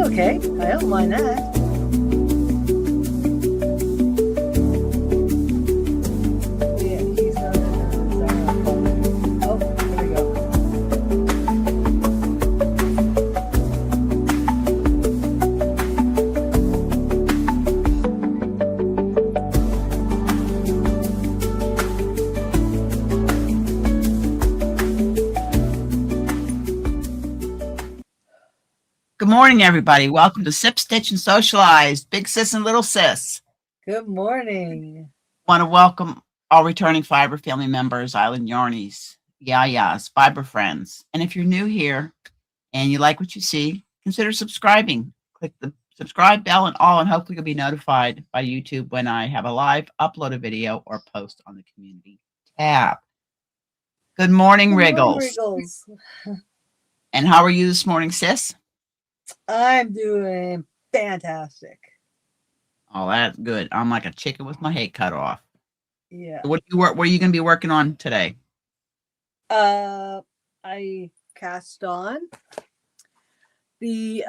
Okay, I don't mind that. Yeah, he's not oh, there we go. Good morning, everybody. Welcome to Sip, Stitch, and Socialize. Big sis and little sis. Good morning. Want to welcome all returning Fiber family members, Island Yarnies, Yayas, Fiber friends. And if you're new here and you like what you see, consider subscribing. Click the subscribe bell and all, and hopefully you'll be notified by YouTube when I have a live upload a video or post on the community tab. Good morning, Wriggles. And how are you this morning, sis? I'm doing fantastic. Oh, that's good. I'm like a chicken with my head cut off. Yeah. What are you going to be working on today? I cast on the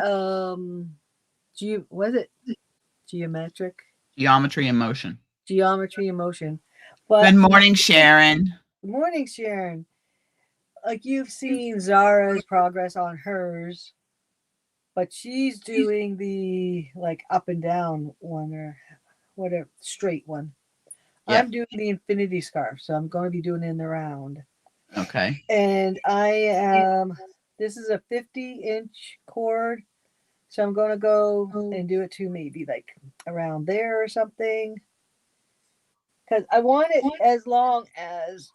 Geometry in motion. Geometry in motion. But good morning, Sharon. Good morning, Sharon. Like you've seen Zara's progress on hers. But she's doing the like up and down one or whatever, straight one. Yeah. I'm doing the infinity scarf, so I'm going to be doing it in the round. Okay. And I am, this is a 50-inch cord, so I'm going to go and do it to maybe like around there or something. Because I want it as long as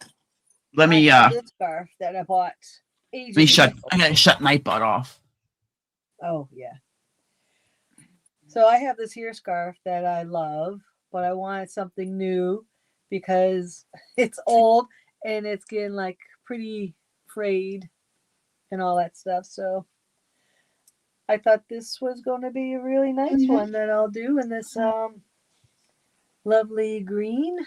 this scarf that I bought ages ago. I got to shut my butt off. Oh, yeah. So I have this here scarf that I love, but I wanted something new because it's old and it's getting like pretty frayed and all that stuff. So I thought this was going to be a really nice one that I'll do in this lovely green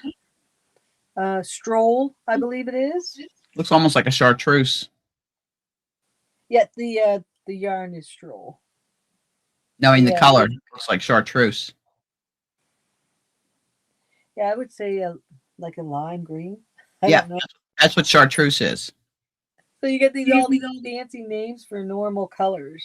stroll, I believe it is. Looks almost like a chartreuse. Yeah, the yarn is stroll. Knowing the color, looks like chartreuse. Yeah, I would say like a lime green. I don't know. That's what chartreuse is. So you get all these fancy names for normal colors.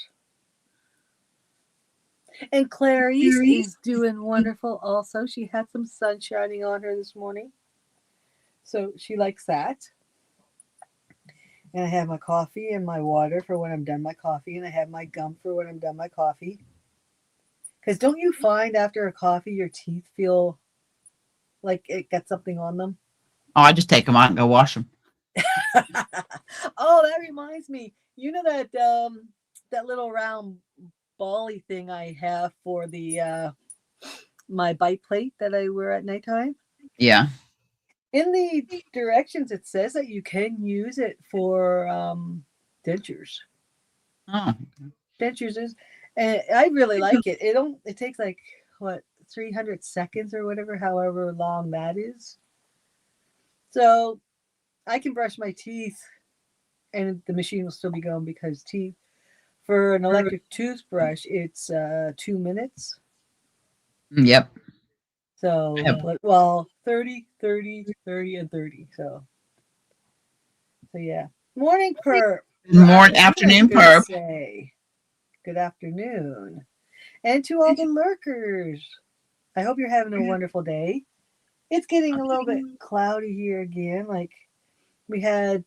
And Clarice is doing wonderful also. She had some sun shining on her this morning. So she likes that. And I have my coffee and my water for when I'm done my coffee. And I have my gum for when I'm done my coffee. Because don't you find after a coffee your teeth feel like it got something on them? Oh, I just take them out and go wash them. Oh, that reminds me. You know that that little round bally thing I have for the my bite plate that I wear at nighttime? Yeah. In the directions, it says that you can use it for dentures. Oh. Dentures is, and I really like it. It takes like, what, 300 seconds or whatever, however long that is. So I can brush my teeth and the machine will still be going because teeth, for an electric toothbrush, it's 2 minutes. Yep. So, well, 30, 30, 30, and 30. So yeah. Morning, Perp. Good morning, afternoon, Perp. Good afternoon. And to all the lurkers, I hope you're having a wonderful day. It's getting a little bit cloudy here again. Like, we had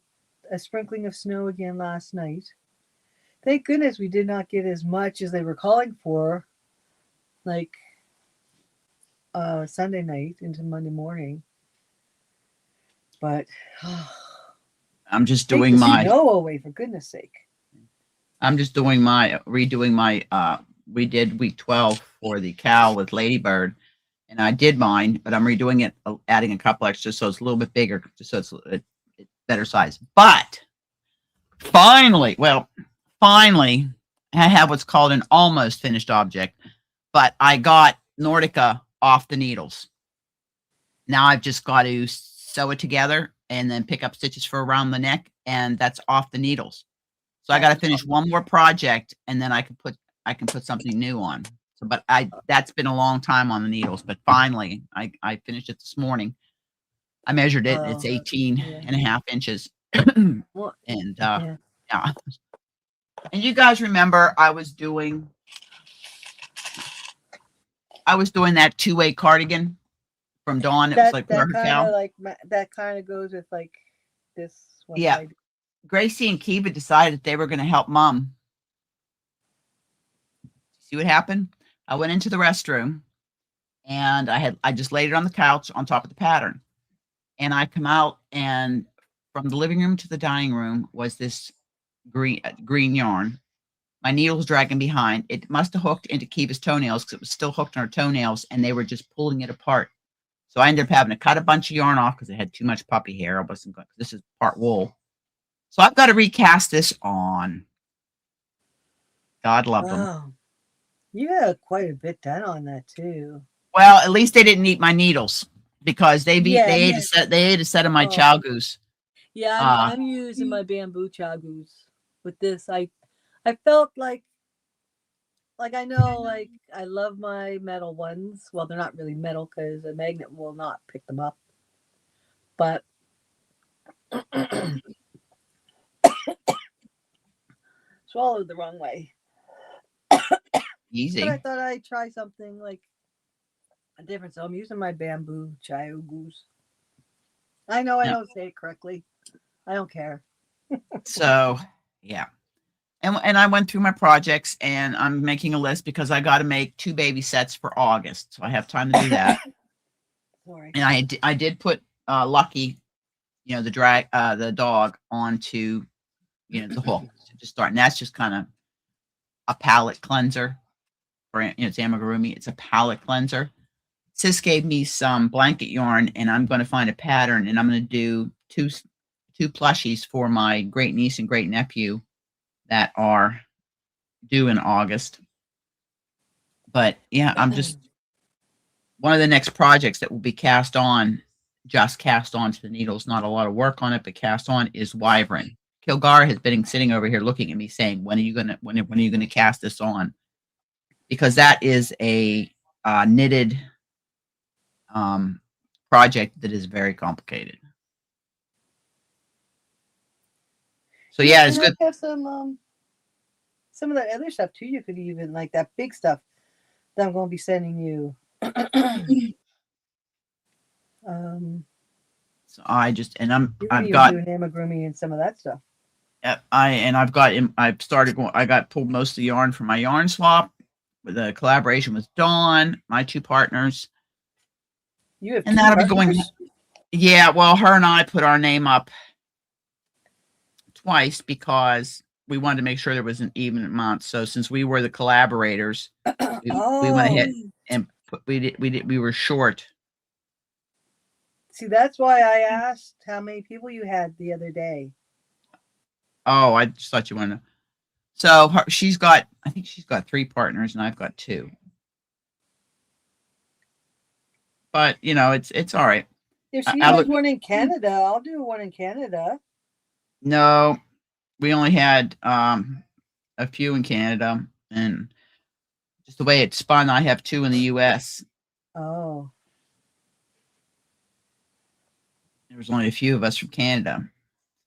a sprinkling of snow again last night. Thank goodness we did not get as much as they were calling for, like, Sunday night into Monday morning. But I'm just doing my snow away, for goodness sake. I'm just doing my redoing my we did week 12 for the cow with Ladybird, and I did mine, but I'm redoing it, adding a couple extras so it's a little bit bigger, just so it's better size. But finally, I have what's called an almost finished object, but I got Nordica off the needles. Now I've just got to sew it together and then pick up stitches for around the neck, and that's off the needles. So I got to finish one more project, and then I can put I can put something new on. So, but that's been a long time on the needles, but finally I finished it this morning. I measured it and it's Oh, 18 yeah. and a half inches. Well, And yeah. yeah. And you guys remember I was doing that two-way cardigan from Dawn. It was like for That her kind cow. of like that kind of goes with like this one that Yeah. I do. Gracie and Kiva decided they were going to help Mom. See what happened? I went into the restroom and I just laid it on the couch on top of the pattern. And I come out, and from the living room to the dining room was this green yarn. My needle was dragging behind. It must have hooked into Kiva's toenails because it was still hooked on her toenails, and they were just pulling it apart. So I ended up having to cut a bunch of yarn off because it had too much puppy hair. I wasn't going. This is part wool, so I've got to recast this on. God love them. Wow, you had quite a bit done on that too. Well, at least they didn't eat my needles because they ate a set of my chow goose. Yeah, I'm using my bamboo chow goose with this. I felt like I know like I love my metal ones. Well, they're not really metal because a magnet will not pick them up. But swallowed the wrong way. Easy. But I thought I'd try something like a different. So I'm using my bamboo chow goose. I know I don't say it correctly. I don't care. So, yeah. And I went through my projects, and I'm making a list because I got to make 2 baby sets for August, so I have time to do that. Sorry. And I did put Lucky, the dog, onto the hook to start, and that's just kind of a palette cleanser for it's amigurumi. It's a palette cleanser. Sis gave me some blanket yarn, and I'm going to find a pattern, and I'm going to do two plushies for my great niece and great nephew that are due in August. But yeah, I'm just one of the next projects that will be just cast onto the needles. Not a lot of work on it, but cast on is Wyvern. Kilgar has been sitting over here looking at me saying, when are you gonna cast this on? Because that is a knitted project that is very complicated. So yeah, it's good. I have some of that other stuff too. You could even like that big stuff that I'm going to be sending you. So I've doing amigurumi and some of that stuff. I got pulled most of the yarn from my yarn swap with the collaboration with Dawn, my 2 partners. You have and 2 that'll partners? be going. Yeah, well, her and I put our name up twice because we wanted to make sure there was an even amount. So since we were the collaborators, we went ahead and we were short. See, that's why I asked how many people you had the other day. Oh, I just thought you wanted to. So I think she's got 3 partners and I've got 2. But it's all right. If she has one in Canada, I'll do one in Canada. No, we only had a few in Canada, and just the way it's spun, I have 2 in the U.S. Oh. There was only a few of us from Canada.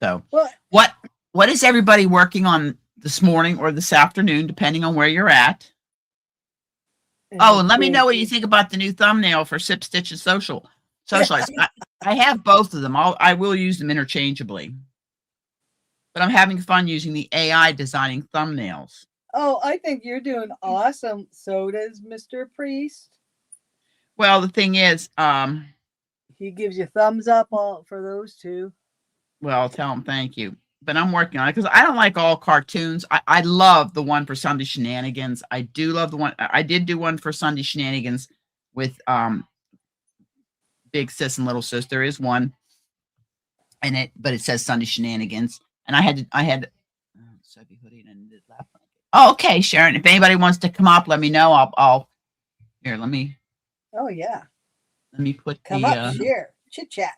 So what is everybody working on this morning or this afternoon, depending on where you're at? And let me know what you think about the new thumbnail for Sip, Stitch, and Socialize. I have both of them. I will use them interchangeably. But I'm having fun using the AI designing thumbnails. Oh, I think you're doing awesome. So does Mr. Priest. Well, the thing is, he gives you thumbs up for those 2. Well, I'll tell him thank you. But I'm working on it because I don't like all cartoons. I love the one for Sunday Shenanigans. I do love the one. I did do one for Sunday Shenanigans with Big Sis and Little Sis. There is one in it, but it says Sunday Shenanigans. And I had Sophie hoodie and did lap blanket. Oh, okay, Sharon. If anybody wants to come up, let me know. I'll here. Let me. Oh yeah. Let me put come up, share, chit chat.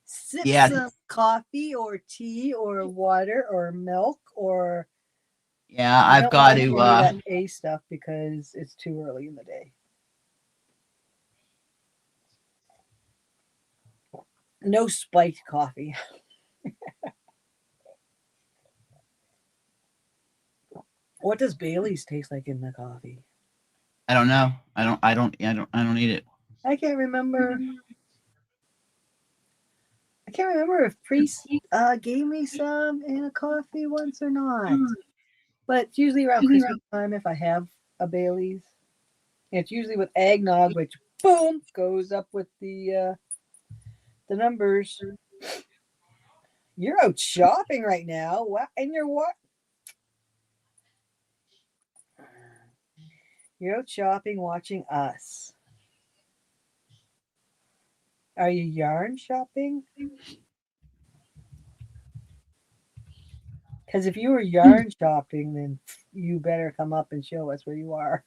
Sip some coffee or tea or water or milk or Yeah, I I've don't got watch to. any of that A stuff because it's too early in the day. No spiked coffee. What does Bailey's taste like in the coffee? I don't know. I don't eat it. I can't remember. I can't remember if Priest gave me some in a coffee once or not. But it's usually around Christmas time if I have a Bailey's. And it's usually with eggnog, which boom goes up with the numbers. You're out shopping right now. What? And you're what? You're out shopping, watching us. Are you yarn shopping? Because if you were yarn shopping, then you better come up and show us where you are.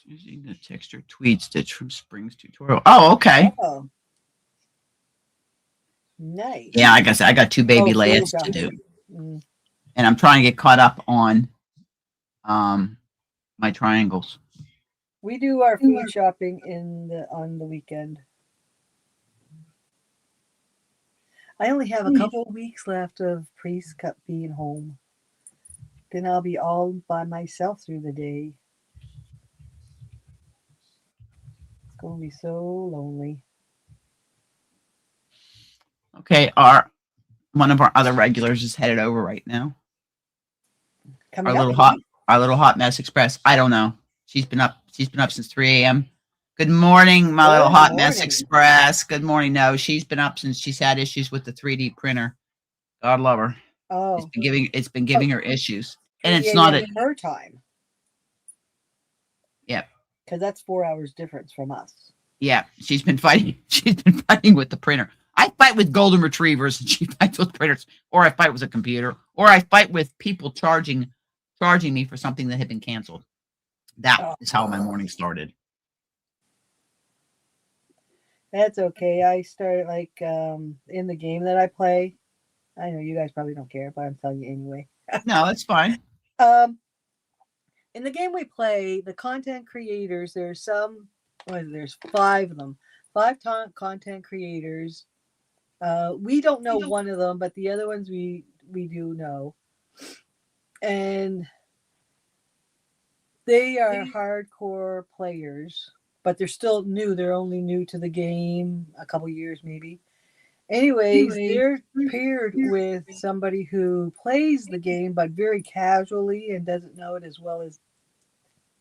Using the texture tweed stitch from Spring's tutorial. Oh, okay. Oh, nice. Yeah, like I said, I got 2 baby Oh, layers cool. to do, Mm. and I'm trying to get caught up on my triangles. We do our food shopping on the weekend. I only have a couple weeks left of Priest Cup being home. Then I'll be all by myself through the day. It's going to be so lonely. Okay, one of our other regulars is headed over right now. Coming Our little hot mess express. I don't know. She's been up since 3 a.m. Good morning, my little hot mess express. Good morning. No, she's been up since she's had issues with the 3D printer. God love her. Oh, It's been giving her issues, and 3 it's not her time. Yeah, because that's 4 hours difference from us. Yeah, she's been fighting. She's been fighting with the printer. I fight with golden retrievers, and she fights with printers, or I fight with a computer, or I fight with people charging me for something that had been canceled. That is how my morning started. That's okay. I started in the game that I play. I know you guys probably don't care, but I'm telling you anyway. No, that's fine. In the game we play, the content creators, there's 5 of them. 5 content creators. We don't know one of them, but the other ones we do know. And they are hardcore players, but they're still new. They're only new to the game, a couple years maybe. Anyways, they're paired with somebody who plays the game, but very casually and doesn't know it as well as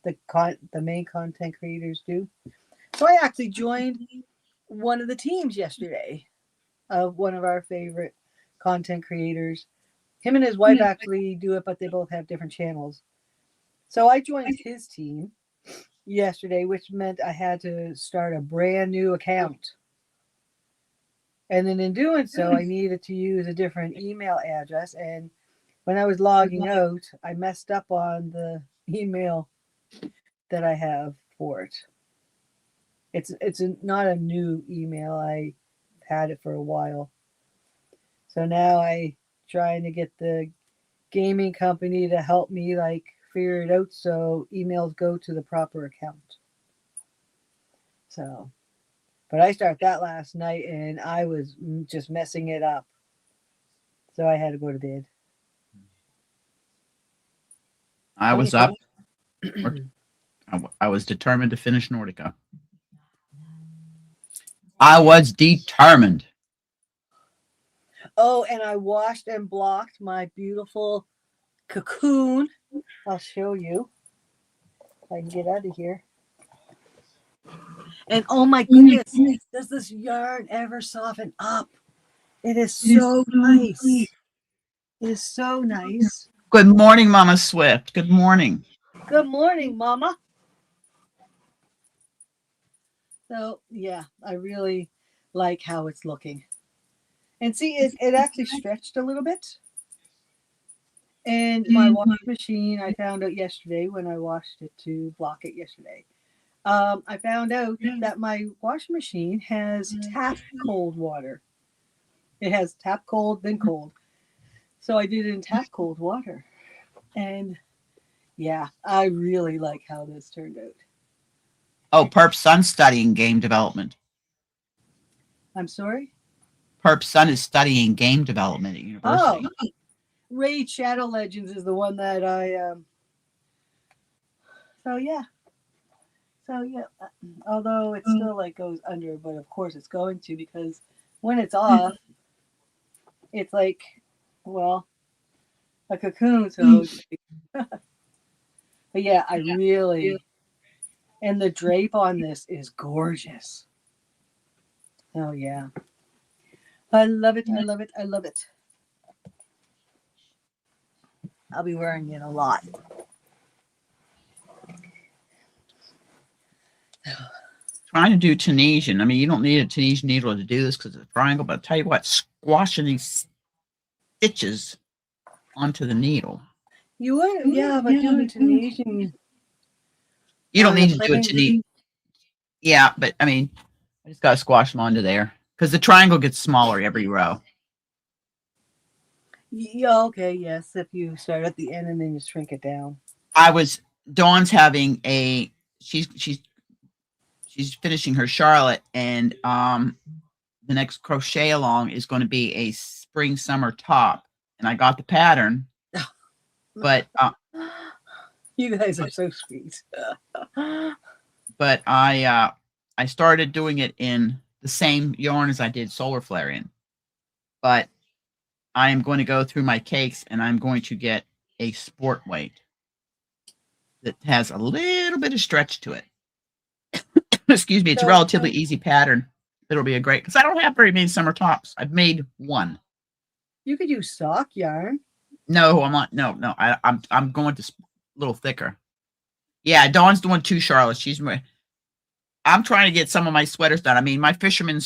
the main content creators do. So I actually joined one of the teams yesterday of one of our favorite content creators. Him and his wife actually do it, but they both have different channels. So I joined his team yesterday, which meant I had to start a brand new account. And then in doing so, I needed to use a different email address. And when I was logging out, I messed up on the email that I have for it. It's not a new email. I had it for a while. So now I trying to get the gaming company to help me figure it out so emails go to the proper account. So, but I started that last night and I was just messing it up. So I had to go to bed. I was up. I was determined to finish Nordica. I was determined. Oh, and I washed and blocked my beautiful cocoon. I'll show you if I can get out of here. And oh my goodness, does this yarn ever soften up? It is so nice. It is so nice. Good morning, Mama Swift. Good morning. Good morning, Mama. So, yeah, I really like how it's looking. And see, it actually stretched a little bit. And my washing machine, I found out yesterday when I washed it to block it yesterday. I found out that my washing machine has tap cold water. It has tap cold, then cold. So I did it in tap cold water. And yeah, I really like how this turned out. Oh, Perp's son's studying game development. I'm sorry? Perp's son is studying game development at university. Oh, Raid Shadow Legends is the one that I. So yeah. So yeah. Although it still like goes under, but of course it's going to because when it's off, it's like, well, a cocoon. So, but yeah, I really. And the drape on this is gorgeous. Oh yeah. I love it. I love it. I love it. I'll be wearing it a lot. Trying to do Tunisian. I mean, you don't need a Tunisian needle to do this because it's a triangle, but I'll tell you what, squashing these stitches onto the needle. You would, yeah, but doing Tunisian. You don't need to do it Tunisian. Yeah, but I mean, I just got to squash them onto there because the triangle gets smaller every row. Yeah, okay, yes. If you start at the end and then you shrink it down. Dawn's having she's finishing her Charlotte, and the next crochet along is going to be a spring summer top, and I got the pattern, but you guys are so sweet. But I started doing it in the same yarn as I did Solar Flare in, but I am going to go through my cakes and I'm going to get a sport weight that has a little bit of stretch to it. Excuse me, it's a relatively easy pattern. It'll be a great, because I don't have very many summer tops. I've made one. You could use sock yarn. No, I'm not. No. I'm going to a little thicker. Yeah, Dawn's doing 2 Charlottes. I'm trying to get some of my sweaters done. I mean, my fisherman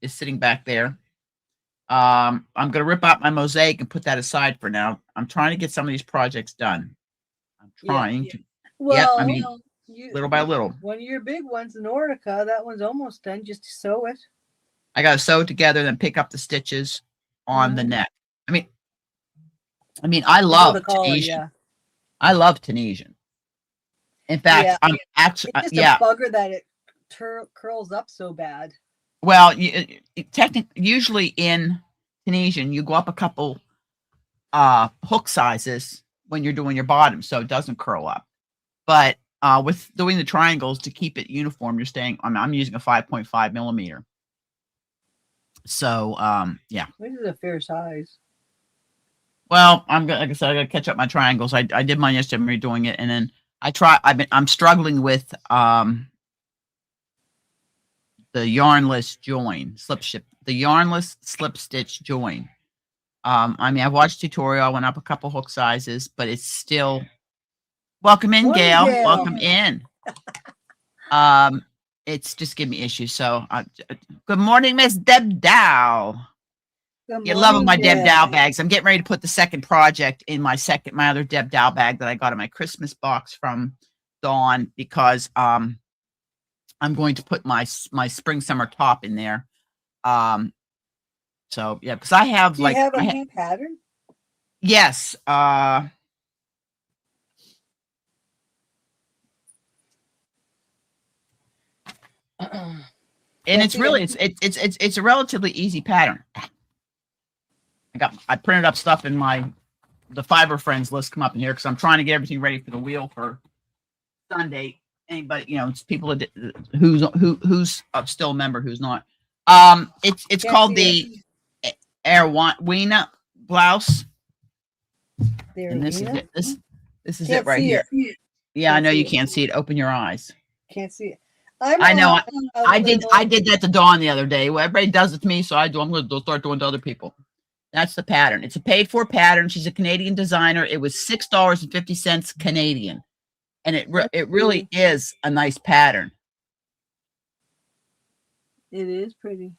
is sitting back there. I'm gonna rip out my mosaic and put that aside for now. I'm trying to get some of these projects done. I'm trying to. Well, I mean, little by little. One of your big ones, the Nordica, that one's almost done. Just sew it. I got to sew it together, then pick up the stitches on the neck. I mean, I love Tunisian. Yeah. I love Tunisian. In fact, I'm actually it's just a bugger that it curls up so bad. Well, technically, usually in Tunisian, you go up a couple hook sizes when you're doing your bottom, so it doesn't curl up. But with doing the triangles to keep it uniform, you're staying. I'm using a 5.5 millimeter. So yeah, this is a fair size. Well, like I said, I got to catch up my triangles. I did mine yesterday. I'm redoing it, and then I'm struggling with the yarnless join the yarnless slip stitch join. I mean, I watched tutorial. I went up a couple hook sizes, but it's still. Welcome in, Gail. Welcome in. It's just giving me issues. So, good morning, Miss Deb Dow. You're loving my Deb Dow bags. I'm getting ready to put the second project in my other Deb Dow bag that I got in my Christmas box from Dawn, because I'm going to put my spring summer top in there. So yeah, because I have Do you have a new pattern? Yes. And it's really it's a relatively easy pattern. I printed up stuff in the Fiber Friends list come up in here because I'm trying to get everything ready for the wheel for Sunday. Anybody, it's people who's still a member, who's not. It's called the Erwina blouse. And this is it. This is it right here. Yeah, I know you can't see it. Open your eyes. Can't see it. I know. I did that to Dawn the other day. Well, everybody does it to me, so I'm going to start doing it to other people. That's the pattern. It's a paid-for pattern. She's a Canadian designer. It was $6.50 Canadian, and it really is a nice pattern. It is pretty.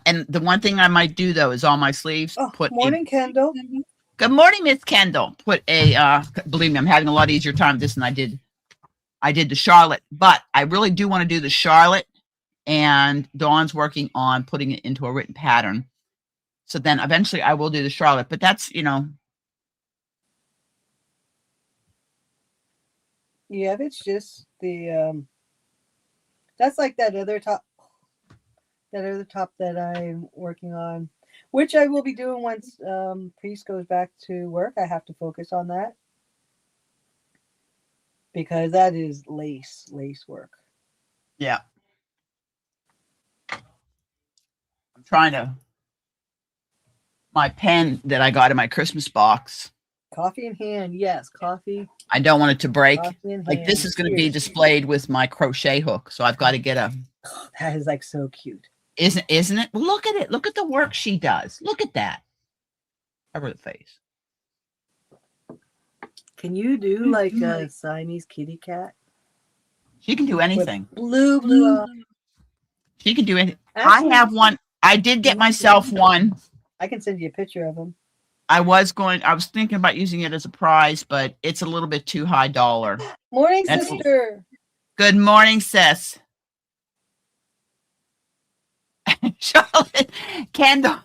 And the one thing I might do though is on my sleeves put. Morning, Kendall. Good morning, Miss Kendall. Put a. Believe me, I'm having a lot easier time with this than I did I did the Charlotte, but I really do want to do the Charlotte, and Dawn's working on putting it into a written pattern. So then eventually I will do the Charlotte, but that's, Yeah, if it's just the that's like that other top that I'm working on, which I will be doing once Priest goes back to work. I have to focus on that because that is lace work. yeah. I'm trying to, my pen that I got in my Christmas box. Coffee in hand, yes, coffee. I don't want it to break. Coffee in Like hand. this is going to be displayed with my crochet hook, so I've got to get a. Oh, that is like so cute. Isn't it? Look at it. Look at the work she does. Look at that. Cover the face. Can you do like a Siamese kitty cat? She can do anything. Blue. She can do anything. Actually, I have one. I did get myself one. I can send you a picture of them. I was thinking about using it as a prize, but it's a little bit too high dollar. Morning, sister. Good morning, sis. Charlotte, Kendall.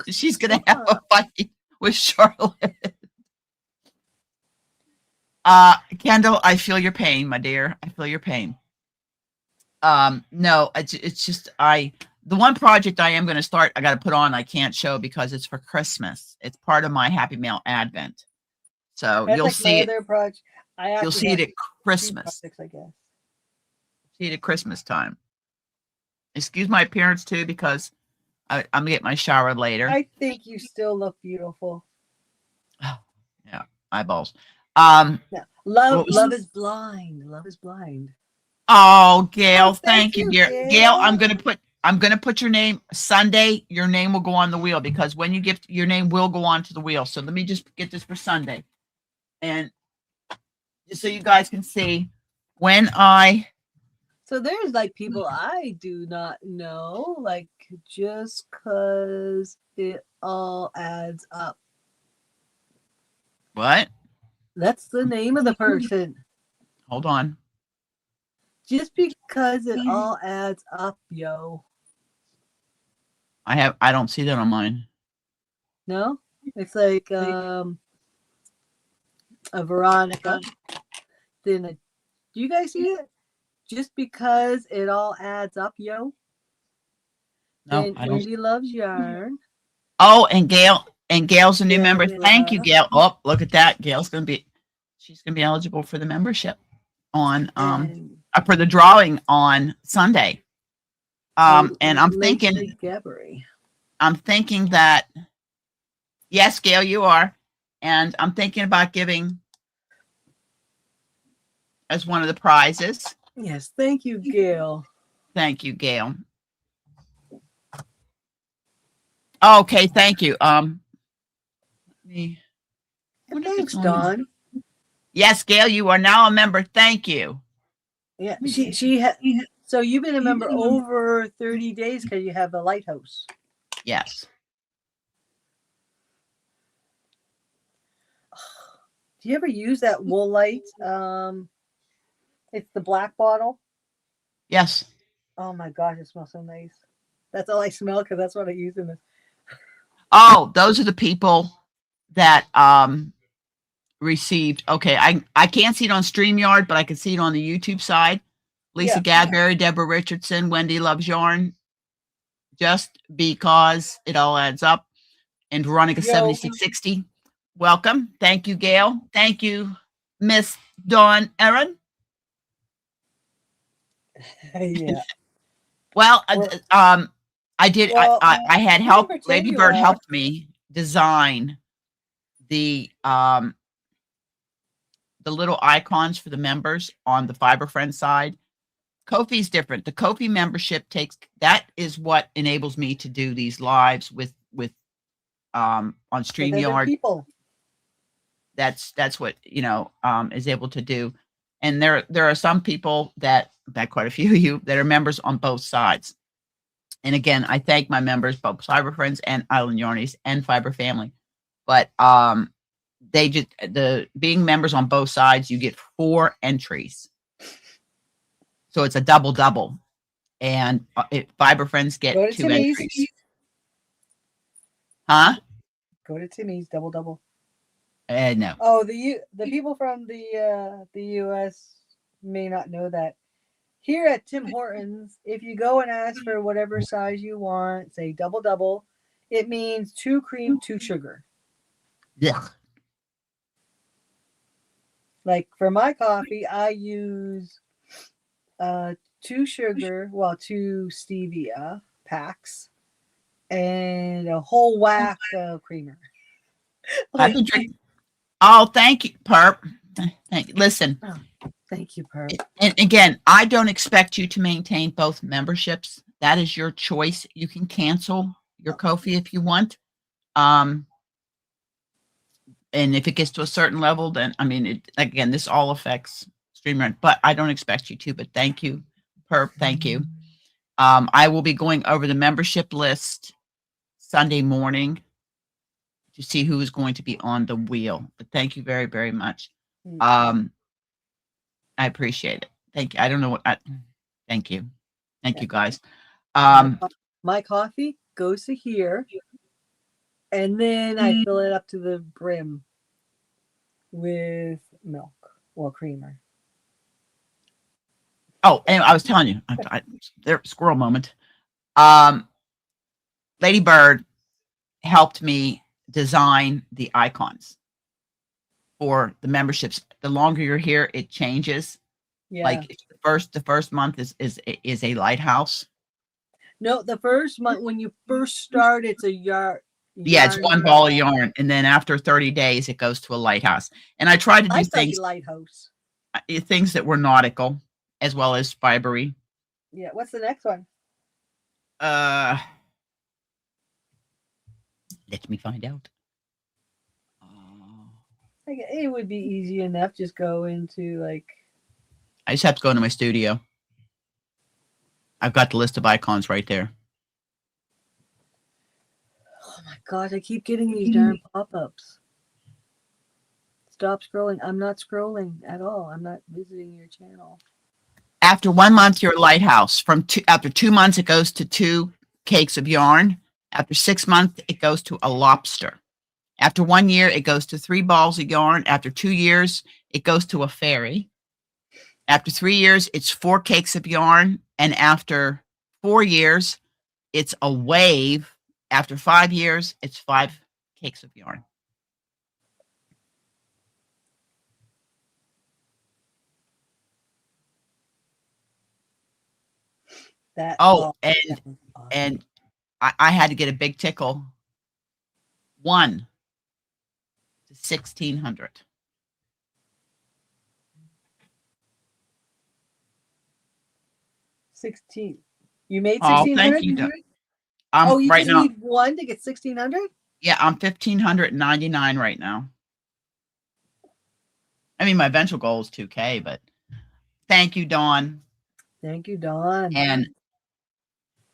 She's going to have a fight with Charlotte. Kendall, I feel your pain, my dear. I feel your pain. No, it's just the one project I am going to start, I got to put on, I can't show because it's for Christmas. It's part of my Happy Mail Advent. So that's you'll like see it. You'll see it at Christmas. Projects, I guess. See it at Christmas time. Excuse my appearance too, because I'm going to get my shower later. I think you still look beautiful. Yeah, eyeballs. Yeah. Love is blind. Love is blind. Oh, Gail, thank you, dear. Gail, I'm gonna put your name Sunday. Your name will go on the wheel because when you gift, your name will go onto the wheel. So let me just get this for Sunday, and just so you guys can see when I. So there's like people I do not know, like just cause it all adds up. What? That's the name of the person. Hold on. Just because it all adds up, yo. I don't see that on mine. No? It's like a Veronica. Then do you guys see it? Just because it all adds up, yo. No, then I don't. Wendy loves yarn. Oh, and Gail's a new member. Thank you, Gail. Oh, look at that. She's gonna be eligible for the membership on for the drawing on Sunday. And I'm thinking that yes, Gail, you are. And I'm thinking about giving as one of the prizes. Yes, thank you, Gail. Thank you, Gail. Okay, thank you. Thanks, Dawn. Yes, Gail, you are now a member. Thank you. Yeah, so you've been a member over 30 days because you have a lighthouse. Yes. Do you ever use that wool light? It's the black bottle. Yes. Oh my gosh, it smells so nice. That's all I smell because that's what I use in this. Oh, those are the people that received. Okay, I can't see it on StreamYard, but I can see it on the YouTube side. Lisa Gadberry, Deborah Richardson, Wendy Loves Yarn. Just because it all adds up. And Veronica 7660. Welcome. Thank you, Gail. Thank you, Miss Dawn Erin. Yeah. Well, I did. I had help. Lady Bird helped me design the little icons for the members on the Fiber Friends side. Ko-fi's different. The Ko-fi membership that is what enables me to do these lives with on StreamYard. People. That's what is able to do. And there are some people that quite a few of you that are members on both sides. And again, I thank my members, both Fiber Friends and Island Yarnies and Fiber Family. But they just the being members on both sides, you get 4 entries. So it's a double, and Fiber Friends Go get to 2 Timmy's. entries. Huh? Go to Timmy's. Double. No. Oh, the people from the U.S. may not know that. Here at Tim Hortons, if you go and ask for whatever size you want, say double, it means 2 cream, 2 sugar. Ugh. Like for my coffee, I use 2 sugar, 2 stevia packs, and a whole whack of creamer. I've been drinking. Oh, thank you, Perp. Thank you. Listen, Thank you, Perp. and again, I don't expect you to maintain both memberships. That is your choice. You can cancel your Ko-fi if you want. And if it gets to a certain level, then I mean, again, this all affects stream rent, but I don't expect you to. But thank you, Perp. Thank you. I will be going over the membership list Sunday morning to see who is going to be on the wheel. But thank you very, very much. I appreciate it. Thank you. I don't know what. Thank you. Thank you, guys. My coffee goes to here, and then I fill it up to the brim with milk or creamer. Oh, and I was telling you, there squirrel moment. Lady Bird helped me design the icons for the memberships. The longer you're here, it changes. Yeah. Like the first month is a lighthouse. No, the first month when you first start, it's a yarn. Yeah, it's one ball of yarn, and then after 30 days, it goes to a lighthouse. And I try to do things that were nautical as well as fibery. Yeah. What's the next one? Let me find out. It would be easy enough. Just go into I just have to go into my studio. I've got the list of icons right there. Oh my God, I keep getting these darn pop-ups. Stop scrolling. I'm not scrolling at all. I'm not visiting your channel. After 1 month, you're a lighthouse. After 2 months, it goes to 2 cakes of yarn. After 6 months, it goes to a lobster. After 1 year, it goes to 3 balls of yarn. After 2 years, it goes to a fairy. After 3 years, it's 4 cakes of yarn. And after 4 years, it's a wave. After 5 years, it's 5 cakes of yarn. And I had to get a big tickle. 1 to 1,600. 16. You made 1,600? Oh, thank you. You right just now, need 1 to get 1,600? Yeah, I'm 1,599 right now. I mean, my eventual goal is 2K, but thank you, Dawn. Thank you, Dawn. And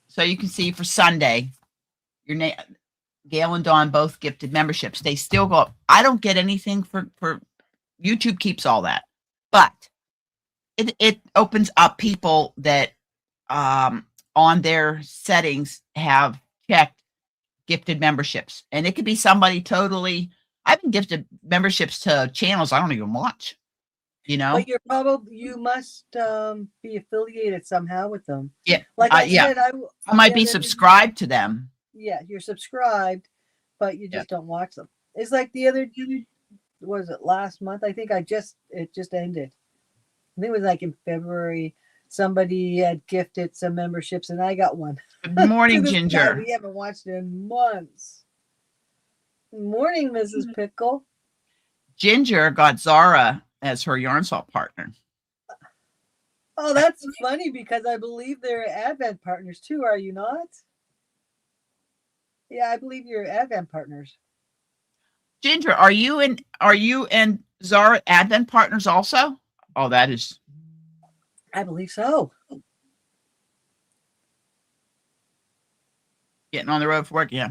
so you can see for Sunday, Gail and Dawn both gifted memberships. They still go up. I don't get anything for YouTube keeps all that, but it opens up people that on their settings have checked gifted memberships, and it could be somebody totally. I've been gifted memberships to channels I don't even watch. But you must be affiliated somehow with them. Yeah, like I said, I might be subscribed to them. Yeah, you're subscribed, but you just don't watch them. It's like the other, what was it, last month? I think it just ended. I think it was like in February. Somebody had gifted some memberships, and I got one. Good morning, Ginger. We haven't watched it in months. Morning, Mrs. Pickle. Ginger got Zara as her yarn salt partner. Oh, that's funny because I believe they're Advent partners too. Are you not? Yeah, I believe you're Advent partners. Ginger, are you and Zara Advent partners also? Oh, that is. I believe so. Getting on the road for work, yeah.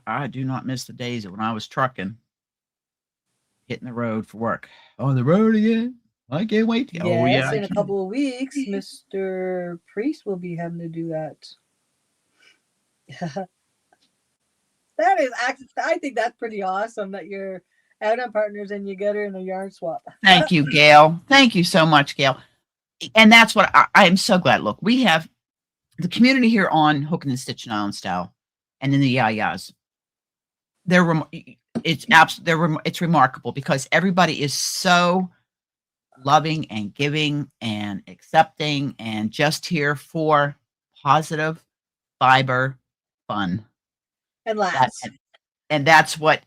I do not miss the days of when I was trucking, hitting the road for work. On the road again. I can't wait. Oh yeah, Yes, I in a can. couple of weeks, Mr. Priest will be having to do that. That is actually, I think that's pretty awesome that you're out on partners and you get her in a yarn swap. Thank you, Gail. Thank you so much, Gail. And that's what I am so glad. Look, we have the community here on Hooking and Stitching Island Style, and in the Yayas. It's remarkable because everybody is so loving and giving and accepting and just here for positive fiber fun. And That, laughs. and that's what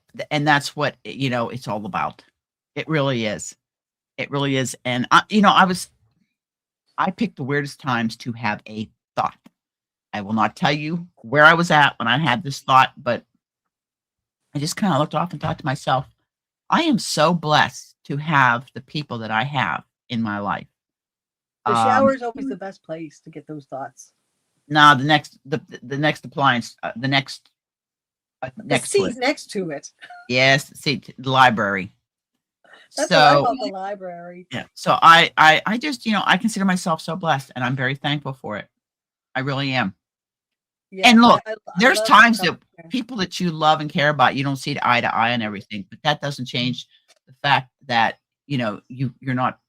it's all about. It really is. It really is. And I picked the weirdest times to have a thought. I will not tell you where I was at when I had this thought, but I just kind of looked off and thought to myself, I am so blessed to have the people that I have in my life. The shower is always the best place to get those thoughts. No, the next appliance, the next seat next to it. Yes, seat, the library. That's what I call the library. Yeah. So I just, I consider myself so blessed, and I'm very thankful for it. I really am. Yeah, and look, there's times that people that you love and care about, you don't see eye to eye and everything, but that doesn't change the fact that, you're not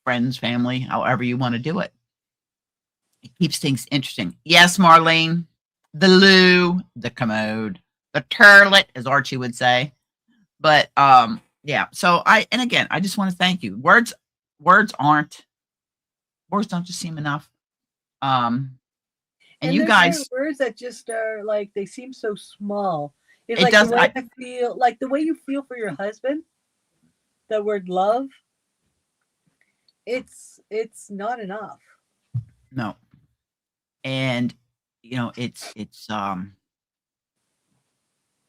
friends, family, however you want to do it. It keeps things interesting. Yes, Marlene, the loo, the commode, the turlet, as Archie would say. But yeah. So I just want to thank you. Words don't just seem enough. And you guys, words that just are like, they seem so small. It's like the way I feel, like the way you feel for your husband. The word love. It's not enough. No. And it's I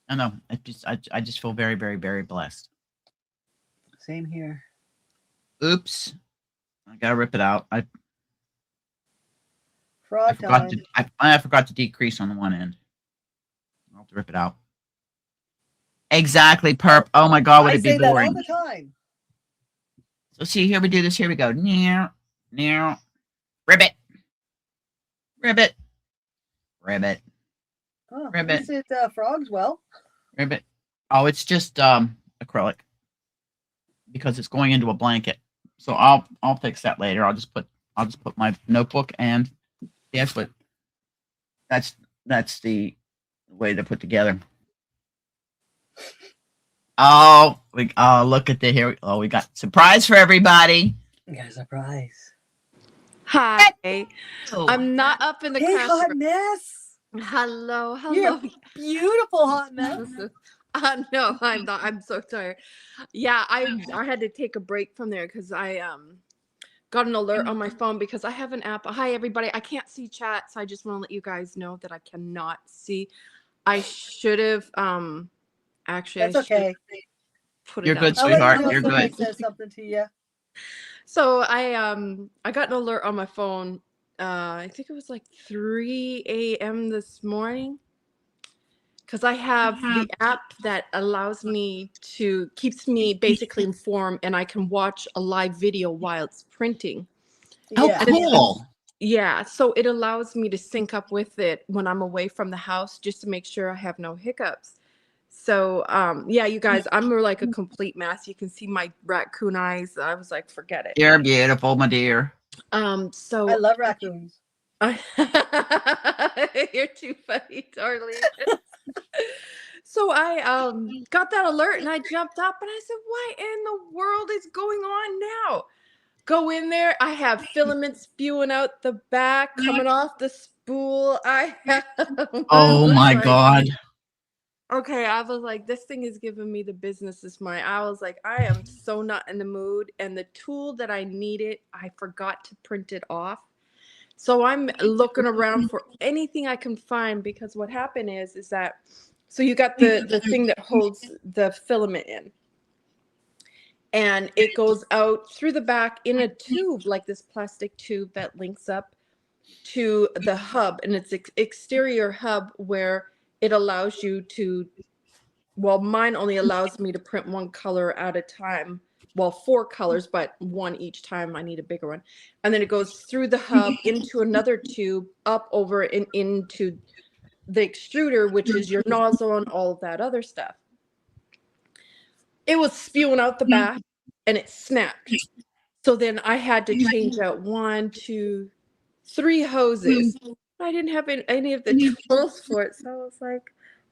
don't know. I just feel very, very, very blessed. Same here. Oops. I gotta rip it out. I forgot to decrease on the one end. I'll have to rip it out. Exactly, perp. Oh my God, would it be boring? That all the time. So see, here we do this. Here we go. Near, ribbit, ribbit, ribbit, ribbit. Is it frogs? Well, ribbit. Oh, it's just acrylic because it's going into a blanket. So I'll fix that later. I'll just put my notebook and yes, but that's the way to put together. Oh, look at here. Oh, we got surprise for everybody. We got a surprise. Hi. I'm not up in the crash hot room. Mess. Hello. You're beautiful hot mess. No, I'm not. I'm so tired. Yeah, I had to take a break from there because I got an alert on my phone because I have an app. Hi, everybody. I can't see chat, so I just want to let you guys know that I cannot see. I should have actually. That's okay. Put You're good, sweetheart. You're good. Says something to you. So I got an alert on my phone. I think it was like 3 a.m. this morning. Because I have the app that allows me keeps me basically informed, and I can watch a live video while it's printing. Oh, cool. Yeah, so it allows me to sync up with it when I'm away from the house just to make sure I have no hiccups. So, yeah, you guys, I'm like a complete mess. You can see my raccoon eyes. I was like, forget it. You're beautiful, my dear. So I love raccoons. You're too funny, Darlene. So I got that alert and I jumped up and I said, what in the world is going on now? Go in there. I have filaments spewing out the back, coming off the spool. Oh my God. Okay, I was like, this thing is giving me the business this morning. I was like, I am so not in the mood. And the tool that I needed, I forgot to print it off. So I'm looking around for anything I can find because what happened is that, so you got the thing that holds the filament in. And it goes out through the back in a tube, like this plastic tube that links up to the hub. And it's exterior hub where it allows you to, well, mine only allows me to print one color at a time. Well, 4 colors, but one each time. I need a bigger one. And then it goes through the hub into another tube, up over and into the extruder, which is your nozzle and all of that other stuff. It was spewing out the back and it snapped. So then I had to change out 1, 2, 3 hoses. I didn't have any of the tools for it. So I was like,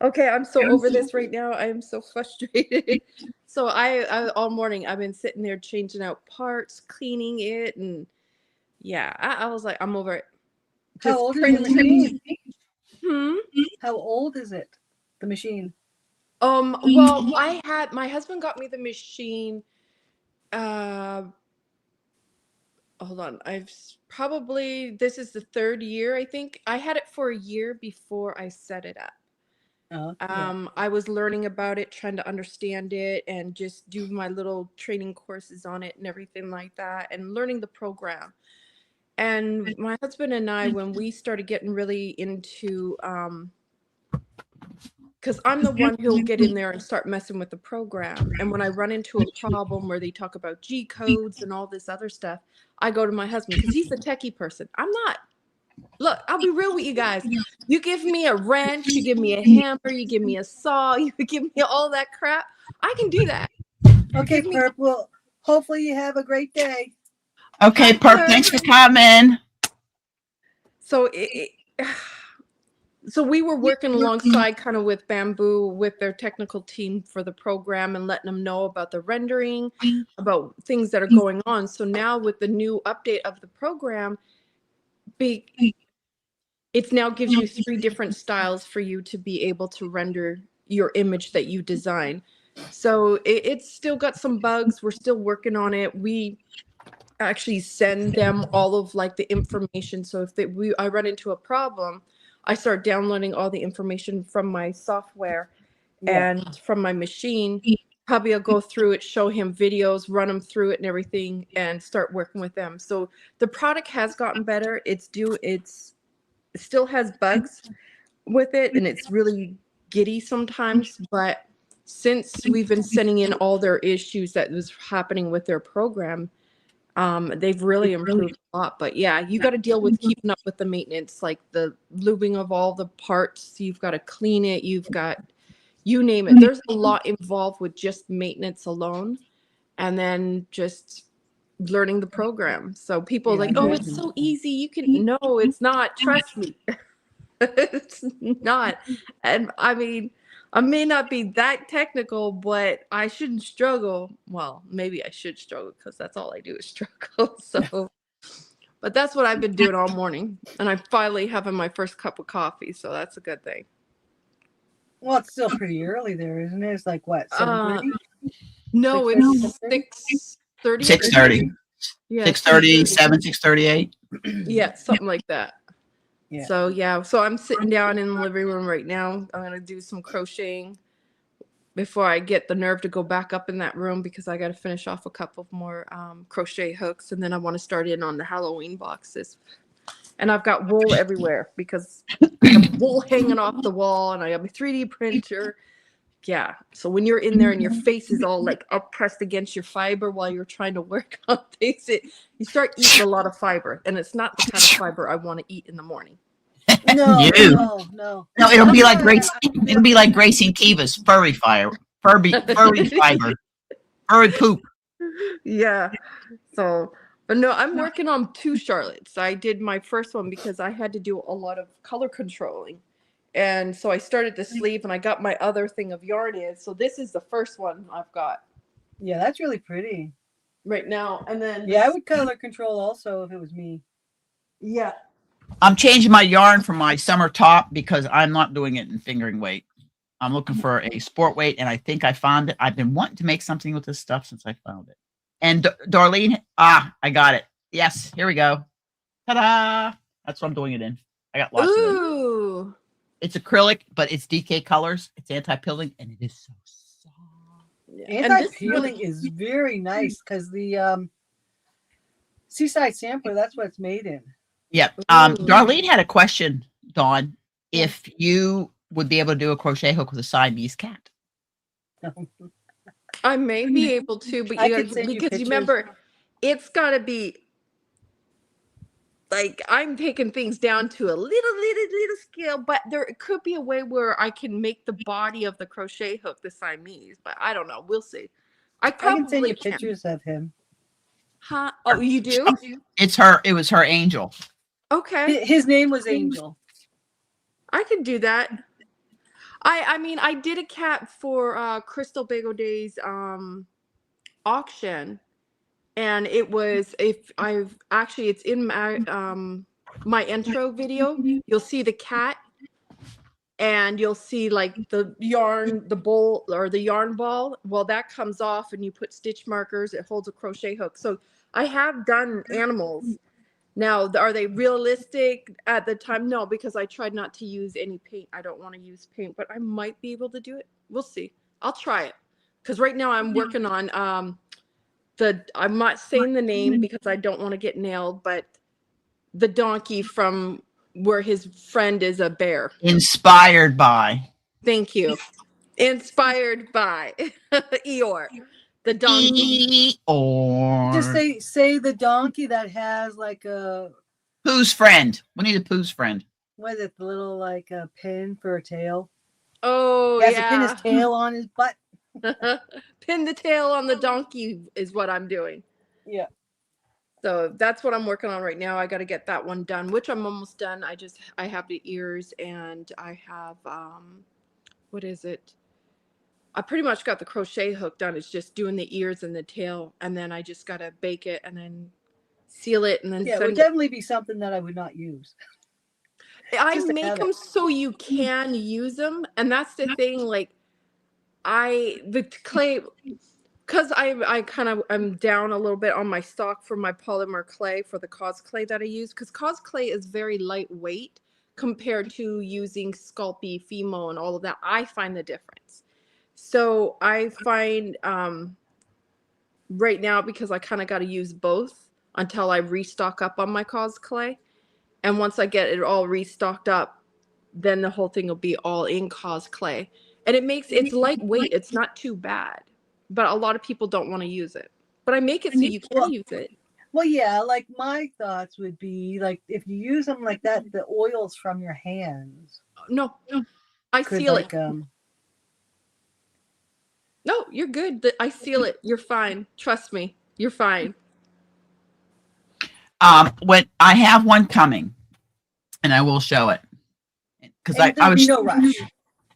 okay, I'm so over this right now. I am so frustrated. So I all morning I've been sitting there changing out parts, cleaning it, and yeah, I was like, I'm over it. How old is the machine? Hmm? How old is it? The machine. Well, my husband got me the machine. Hold on. This is the 3rd year, I think. I had it for a year before I set it up. I was learning about it, trying to understand it, and just do my little training courses on it and everything like that, and learning the program. And my husband and I, when we started getting really into, because I'm the one who'll get in there and start messing with the program. And when I run into a problem where they talk about G codes and all this other stuff, I go to my husband because he's the techie person. I'm not. Look, I'll be real with you guys. You give me a wrench, you give me a hammer, you give me a saw, you give me all that crap. I can do that. Okay, Perp. Well, hopefully you have a great day. Okay, Perp, thanks for coming. So so we were working alongside kind of with Bamboo, with their technical team for the program, and letting them know about the rendering, about things that are going on. So now with the new update of the program, it now gives you 3 different styles for you to be able to render your image that you design. So it's still got some bugs. We're still working on it. We actually send them all of like the information. So if I run into a problem, I start downloading all the information from my software and from my machine. Hubby will go through it, show him videos, run him through it and everything, and start working with them. So the product has gotten better. It still has bugs with it, and it's really giddy sometimes. But since we've been sending in all their issues that was happening with their program, they've really improved a lot. But yeah, you got to deal with keeping up with the maintenance, like the lubing of all the parts. You've got to clean it. You've got, you name it. There's a lot involved with just maintenance alone, and then just learning the program. So people are like, oh, it's so easy. You can, no, it's not. Trust me. It's not. And I mean, I may not be that technical, but I shouldn't struggle. Well, maybe I should struggle because that's all I do is struggle. So, but that's what I've been doing all morning. And I'm finally having my first cup of coffee. So that's a good thing. Well, it's still pretty early there, isn't it? It's like what, 7:30? No, it's 6:30. 6:30. Yeah, 6:37, 6:38. Yeah, something like that. Yeah. So yeah, so I'm sitting down in the living room right now. I'm gonna do some crocheting before I get the nerve to go back up in that room, because I got to finish off a couple more crochet hooks, and then I want to start in on the Halloween boxes. And I've got wool everywhere because I have wool hanging off the wall, and I have a 3D printer. Yeah. So when you're in there and your face is all like up pressed against your fiber while you're trying to work on things, you start eating a lot of fiber, and it's not the kind of fiber I want to eat in the morning. No, No, it'll be like Grace. It'll be like Gracie and Kiva's furry fiber, furry fiber, furry poop. Yeah. So, but no, I'm working on 2 Charlottes. I did my first one because I had to do a lot of color controlling. And so I started the sleeve, and I got my other thing of yarn in. So this is the first one I've got. Yeah, that's really pretty. Right now. And then I would color control also if it was me. Yeah. I'm changing my yarn for my summer top because I'm not doing it in fingering weight. I'm looking for a sport weight, and I think I found it. I've been wanting to make something with this stuff since I found it. And Darlene, I got it. Yes, here we go. Ta-da! That's what I'm doing it in. I got lots of it. It's acrylic, but it's DK colors. It's anti-pilling, and it is so soft. Yeah. Anti-peeling is very nice because the Seaside Sampler, that's what it's made in. Yeah. Darlene had a question, Dawn. If you would be able to do a crochet hook with a Siamese cat. I may be able to, but I you could gotta, send you because you pictures. remember, it's got to be like I'm taking things down to a little scale, but there could be a way where I can make the body of the crochet hook the Siamese, but I don't know. We'll see. I I can send probably you can. pictures of him. Huh? Oh, you do? It was her angel. Okay. His name was Angel. I could do that. I mean, I did a cat for Crystal Bagel Days auction, and it was, if I've actually, it's in my intro video. You'll see the cat, and you'll see like the yarn, the bowl or the yarn ball. Well, that comes off, and you put stitch markers. It holds a crochet hook. So I have done animals. Now, are they realistic at the time? No, because I tried not to use any paint. I don't want to use paint, but I might be able to do it. We'll see. I'll try it. Because right now I'm working on I'm not saying the name because I don't want to get nailed, but the donkey from where his friend is a bear. Inspired by. Thank you. Inspired by Eeyore, the donkey. Or Just say the donkey that has like a, Pooh's friend. We need a Pooh's friend. what is it, the little like a pin for a tail? Oh, He has to pin yeah. his tail on his butt. Pin the tail on the donkey is what I'm doing. Yeah. So that's what I'm working on right now. I got to get that one done, which I'm almost done. I have the ears, and I have what is it? I pretty much got the crochet hook done. It's just doing the ears and the tail, and then I just got to bake it and then seal it and then Yeah, it would send it. definitely be something that I would not use. I just to make have them it. so you can use them, and that's the thing. Like the clay, because I'm down a little bit on my stock for my polymer clay for the cause clay that I use, because cause clay is very lightweight compared to using Sculpey, Fimo, and all of that. I find the difference. So I find right now, because I kind of got to use both until I restock up on my cause clay. And once I get it all restocked up, then the whole thing will be all in cause clay. And it's lightweight. It's not too bad. But a lot of people don't want to use it. But I make it so you can use it. Well, yeah, like my thoughts would be like if you use them like that, the oils from your hands No, I could seal like it. No, you're good. I seal it. You're fine. Trust me. You're fine. When I have one coming, and I will show it because I there'd was be no rush.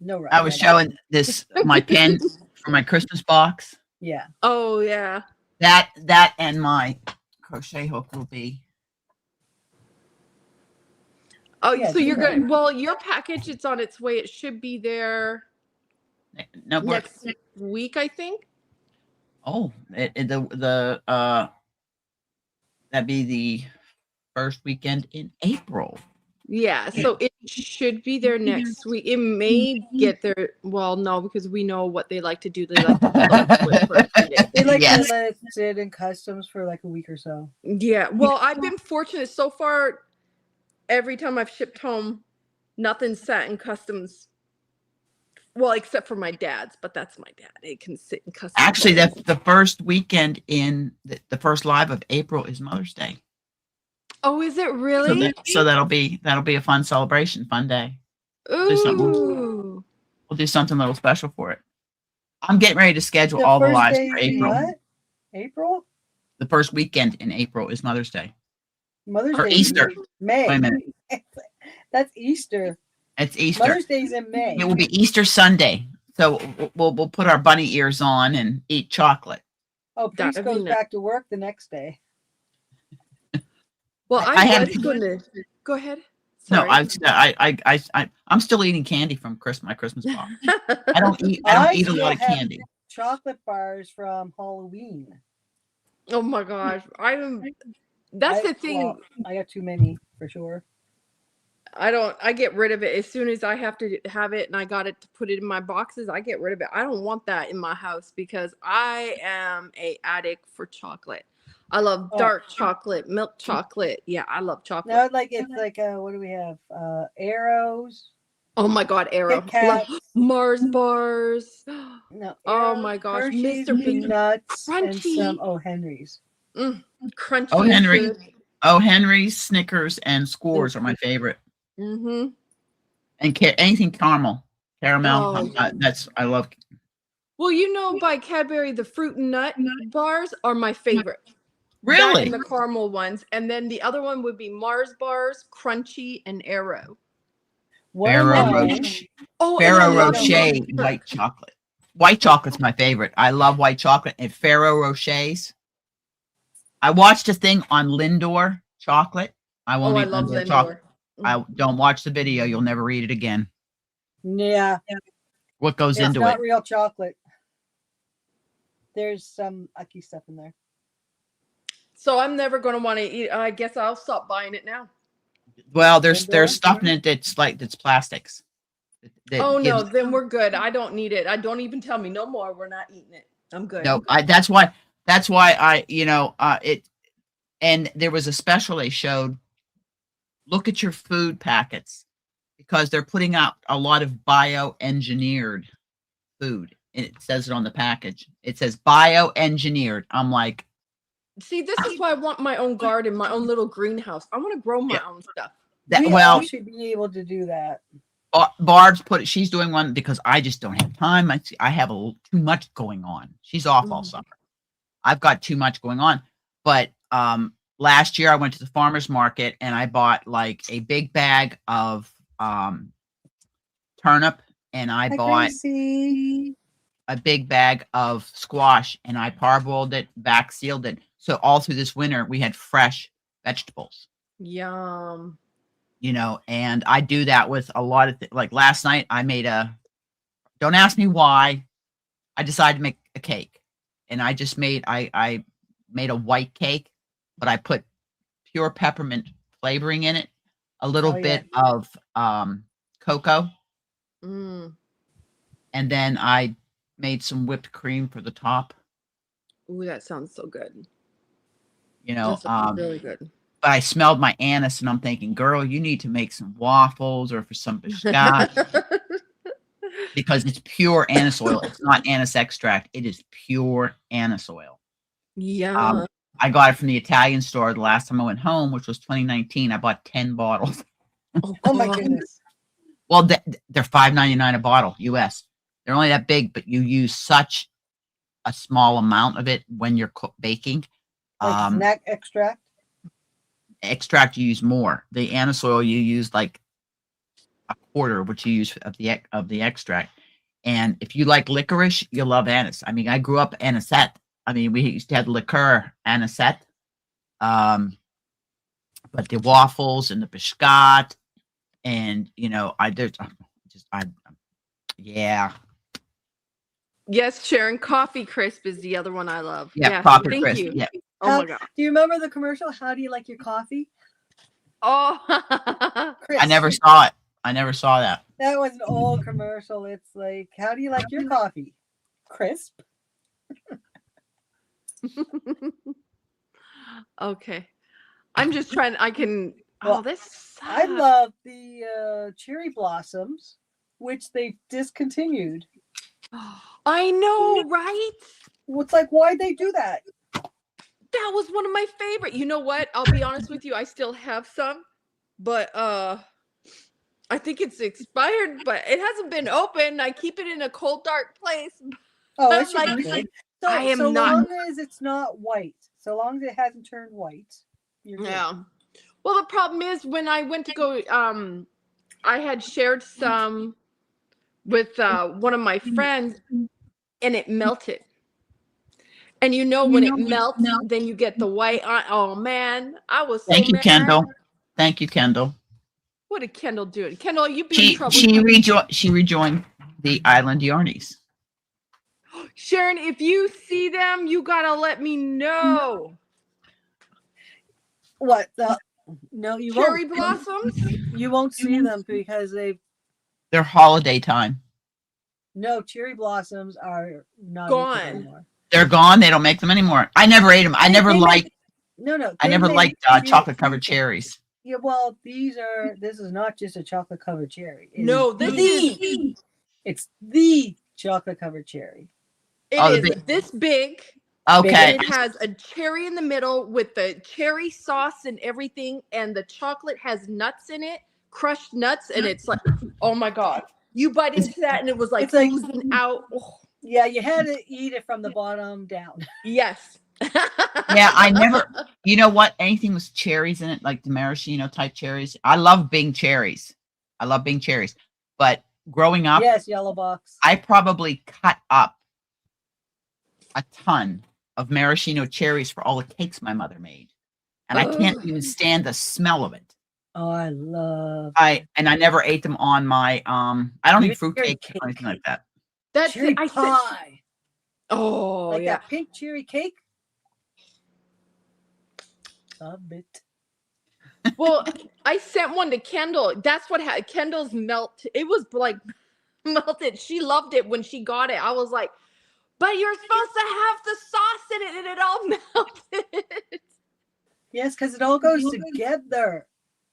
No rush. I was showing this my pen for my Christmas box. Yeah. Oh, yeah. That and my crochet hook will be. Oh, Yeah, so you're do that. good. Well, your package, it's on its way. It should be there No, next week, I think. Oh, that'd be the first weekend in April. Yeah, so it should be there next week. It may get there. Well, no, because we know what they like to do. They like to wait for a few days. They like Yes. to let it sit in customs for like a week or so. Yeah, well, I've been fortunate so far. Every time I've shipped home, nothing sat in customs. Well, except for my dad's, but that's my dad. It can sit in customs. Actually, that's the first weekend in the first live of April is Mother's Day. Oh, is it really? So that'll be a fun celebration, fun day. Ooh. We'll do something a little special for it. I'm getting ready to schedule The all the first lives day for in April. what? April? The first weekend in April is Mother's Day. Mother's Or Day. Easter. May. Wait a minute. That's Easter. It's Easter. Mother's Day's in May. It will be Easter Sunday. So we'll put our bunny ears on and eat chocolate. Oh, Priest That'd be goes nice. back to work the next day. Well, I had- was going to go ahead. No, Sorry. I'm still eating candy from my Christmas box. I don't eat a still lot of have candy. Chocolate bars from Halloween. Oh my gosh, That's the thing. Well, I got too many for sure. I get rid of it as soon as I have to have it and I got it to put it in my boxes. I get rid of it. I don't want that in my house because I am a addict for chocolate. I love dark chocolate, milk chocolate. Yeah, I love chocolate. No, like it's like what do we have? Arrows, Oh my God, Arrow. Kit Kat. Mars bars. No. Oh Arrow, my gosh, Hershey's, Mr. Big Peanuts, and Crunchy. some Henry's. Crunchy. Oh, Henry. Good. Oh, Henry's, Snickers, and Scores are my favorite. Mm-hmm. And anything caramel. Oh. I love. Well, you know, by Cadbury, the fruit and nut bars are my favorite. That Really? and the caramel ones. And then the other one would be Mars bars, Crunchy, and Arrow. Ferrero Rocher. Oh, Ferrero and I love Rocher milk. white chocolate. White chocolate's my favorite. I love white chocolate and Ferrero Rochers. I watched a thing on Lindor chocolate. I won't eat love Lindor Lindor. chocolate. I don't watch the video. You'll never read it again. Yeah. What goes It's into not it? real chocolate. There's some icky stuff in there. So I'm never going to want to eat. I guess I'll stop buying it now. Well, there's stuff in it that's plastics. No, then we're good. I don't need it. I don't even tell me no more. We're not eating it. I'm good. No, that's why I, it, and there was a special they showed, look at your food packets because they're putting out a lot of bioengineered food. And it says it on the package. It says bioengineered. I'm like, see, this is why I want my own garden, my own little greenhouse. I want to grow my own stuff. We all should be able to do that. Barb's she's doing one because I just don't have time. I have too much going on. She's off all summer. I've got too much going on. But last year I went to the farmer's market and I bought like a big bag of turnip and I bought a big bag of squash and I parboiled it, back sealed it. So all through this winter we had fresh vegetables. Yum. And I do that with a lot of like last night I made don't ask me why, I decided to make a cake. And I just I made a white cake, but I put pure peppermint flavoring in it, a little bit of cocoa. And then I made some whipped cream for the top. Ooh, that sounds so good. That sounds really good. But I smelled my anise and I'm thinking, girl, you need to make some waffles or for some biscuits because it's pure anise oil. It's not anise extract. It is pure anise oil. Yeah. I got it from the Italian store the last time I went home, which was 2019. I bought 10 bottles. Oh my goodness. Well, they're $5.99 a bottle, US. They're only that big, but you use such a small amount of it when you're baking. Like snack extract? Extract you use more. The anise oil you use like a quarter, which you use of the extract. And if you like licorice, you'll love anise. I mean, I grew up anisette. I mean, we used to have liqueur anisette. But the waffles and the biscuit, and yeah. Yes, Sharon, Coffee Crisp is the other one I love. Yeah, Coffee thank Crisp. you. Yeah. Oh my God. Do you remember the commercial? How do you like your coffee? Oh, I never saw it. I never saw that. That was an old commercial. It's like, how do you like your coffee? Crisp. Okay. I'm just trying. This. I love the cherry blossoms, which they've discontinued. I know, right? It's like, why'd they do that? That was one of my favorite. You know what? I'll be honest with you. I still have some, but I think it's expired, but it hasn't been opened. I keep it in a cold, dark place. Oh, it should be good. I am so not. long as it's not white, so long as it hasn't turned white, you're good. Yeah. Well, the problem is when I went to go, I had shared some with one of my friends, and it melted. And when it melts, then you get the white. Oh man, I was so Thank you, mad. Kendall. Thank you, Kendall. What did Kendall do? Kendall, you be in trouble. She rejoined the Island Yarnies. Sharon, if you see them, you gotta let me know. What? No, you Cherry won't. blossoms? You won't see them because they're holiday time. No, cherry blossoms are not gone anymore. They're gone. They don't make them anymore. I never ate them. I never liked No. I never liked chocolate covered cherries. Yeah, well, this is not just a chocolate covered cherry. No, this is It's the chocolate covered cherry. it Oh, the is big- this big. Okay. And it has a cherry in the middle with the cherry sauce and everything, and the chocolate has nuts in it, crushed nuts, and it's like, oh my god! You bite into that, and it was like It's like- oozing out. Oh, Yeah, you had to eat it from the bottom down. yes. Yeah, I never. You know what? Anything with cherries in it, like the maraschino type cherries. I love Bing cherries. I love Bing cherries. But growing up, Yes, yellow box. I probably cut up a ton of maraschino cherries for all the cakes my mother made, and I can't Ugh. even stand the smell of it. Oh, I love I never ate them on my I don't Even eat fruit cherry cake or anything like that. That's cherry I said. pie. Oh Like yeah. that pink cherry cake. A bit. Well, I sent one to Kendall. That's what Kendall's melt. It was like melted. She loved it when she got it. I was like, but you're supposed to have the sauce in it, and it all melted. Yes, because it all goes together.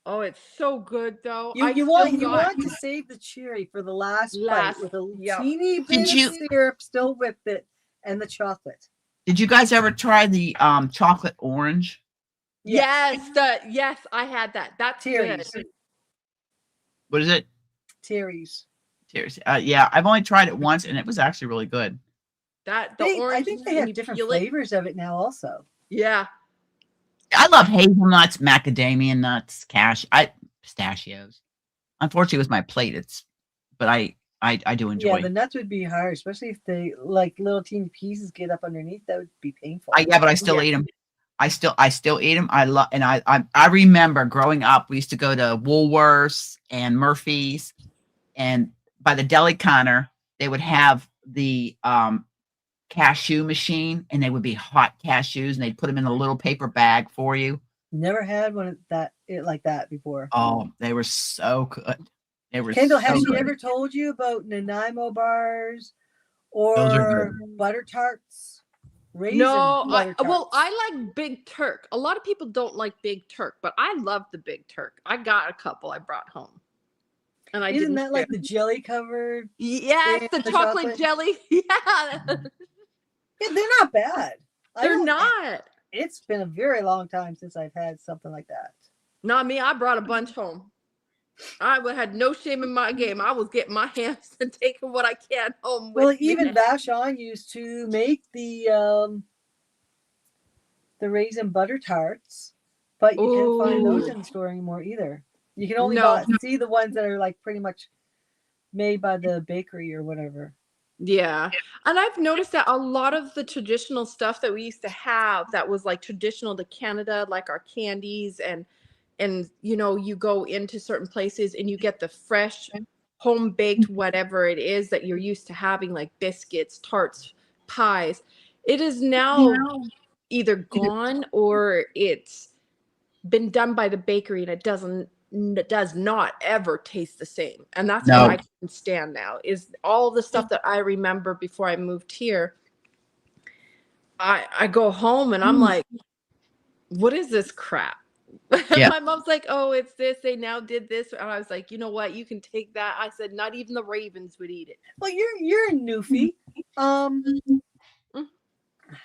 Oh, it's so good though. You want to save the cherry for the last bite with a yep. teeny bit of syrup still with it and the chocolate. Did you guys ever try the chocolate orange? Yes, I had that. That's Terry's. good. What is it? Terry's. Terry's. Yeah, I've only tried it once, and it was actually really good. That the I orange. think they have different flavors of it now, also. Yeah. I love hazelnuts, macadamia nuts, pistachios. Unfortunately, with my plate, but I do enjoy. Yeah, the nuts would be hard, especially if they like little teeny pieces get up underneath. That would be painful. Yeah, but I still eat them. I still eat them. I remember growing up, we used to go to Woolworths and Murphy's, and by the deli counter, they would have the cashew machine, and they would be hot cashews, and they'd put them in a little paper bag for you. Never had one like that before. Oh, they were so good. They were Kendall, so has she good. ever told you about Nanaimo bars or butter tarts? No, butter tarts. well, I like Big Turk. A lot of people don't like Big Turk, but I love the Big Turk. I got a couple I brought home. And I Isn't that like the jelly covered? Yes, the chocolate jelly. Yeah. Yeah, they're not bad. They're not. It's been a very long time since I've had something like that. Not me. I brought a bunch home. I would had no shame in my game. I was getting my hands and taking what I can home with. Well, even Vashon used to make the raisin butter tarts, but you can't find those in the store anymore either. You can only see the ones that are like pretty much made by the bakery or whatever. Yeah. And I've noticed that a lot of the traditional stuff that we used to have that was like traditional to Canada, like our candies and you know, you go into certain places and you get the fresh home baked whatever it is that you're used to having, like biscuits, tarts, pies. It is now either gone or it's been done by the bakery, and it does not ever taste the same. And that's what I can stand now, is all the stuff that I remember before I moved here. I go home and I'm like, what is this crap? Yeah. My mom's like, oh, it's this. They now did this. And I was like, you know what? You can take that. I said, not even the ravens would eat it. Well, you're a newfie.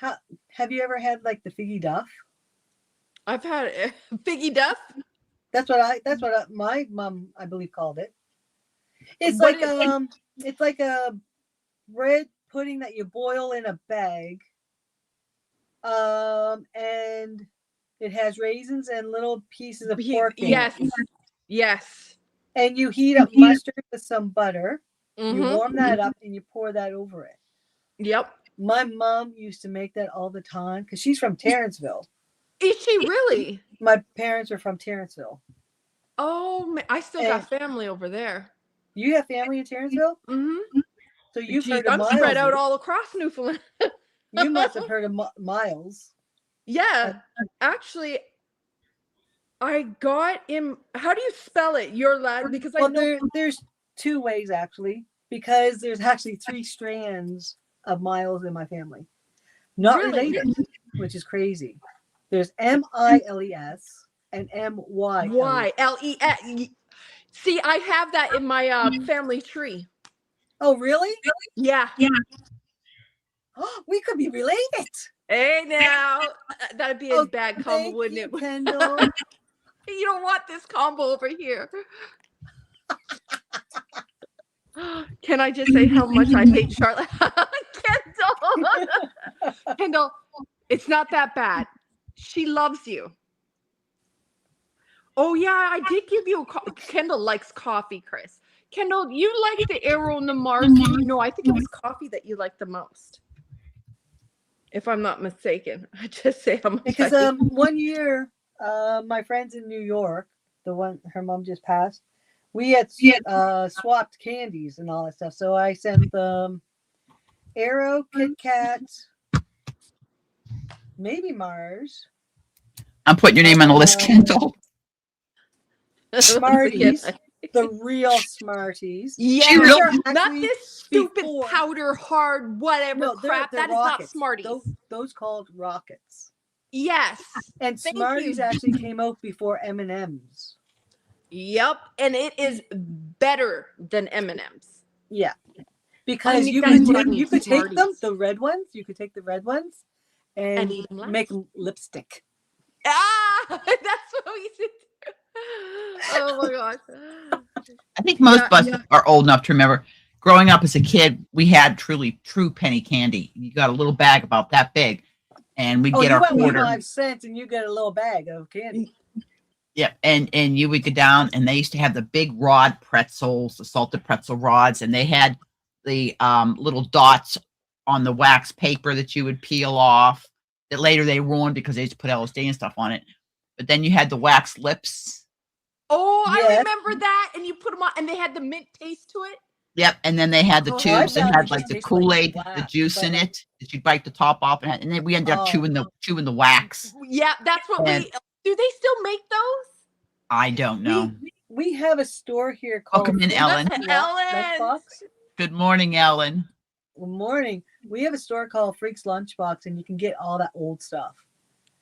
Have you ever had like the figgy duff? I've had figgy duff. That's what my mom, I believe, called it. It's like a bread pudding that you boil in a bag. And it has raisins and little pieces of pork in it. Yes. And you heat up mustard with some butter. Mm-hmm. You warm that up and you pour that over it. Yep. My mom used to make that all the time because she's from Terrenceville. Is she really? My parents are from Terrenceville. Oh, I still got family over there. You have family in Terrenceville? Mm-hmm. So you've heard of Miles. I'm spread out all across Newfoundland. You must have heard of Miles. Yeah. Actually, I got him. How do you spell it? Your lad? Because I know there's two ways actually, because there's actually 3 strands of Miles in my family. Not related, which is crazy. There's Miles, and M-Y. Y-L-E-S. See, I have that in my family tree. Oh, really? Yeah. We could be related. Hey, now. That'd be a bad combo, wouldn't it? Kendall. You don't want this combo over here. Can I just say how much I hate Charlotte? Kendall, it's not that bad. She loves you. Oh, yeah, I did give you Kendall likes coffee, Chris. Kendall, you like the Aero and the Mars. No, I think it was coffee that you liked the most. If I'm not mistaken. I just say how much because one year, my friends in New York, the one her mom just passed, we had swapped candies and all that stuff. So I sent them Aero, Kit Kat, maybe Mars. I'm putting your name on the list, Kendall. Smarties, the real Smarties. Yeah, Really? not this stupid powder hard whatever crap. They're that is rockets. Not Smarties. Those called rockets. Yes. And Smarties actually came out before M&Ms. Yep, and it is better than M&Ms. Yeah, because you could take them, the red ones. You could take the red ones and make them lipstick. Ah, that's what we did. Oh my god! I think most of us are old enough to remember. Growing up as a kid, we had true penny candy. You got a little bag about that big, and we'd get our quarter. 5 cents, and you get a little bag of candy. Yeah, and you would go down, and they used to have the big rod pretzels, the salted pretzel rods, and they had the little dots on the wax paper that you would peel off. That later they ruined because they used to put LSD and stuff on it. But then you had the wax lips. Oh, I remember that, and you put them on, and they had the mint taste to it. Yep, and then they had the tubes that had like the Kool-Aid, the juice in it that you'd bite the top off, and then we ended up chewing the wax. Yeah, that's what we. Do they still make those? I don't know. We have a store here called. Welcome in, Ellen. Ellen. Good morning, Ellen. Good morning. We have a store called Freak's Lunchbox, and you can get all that old stuff.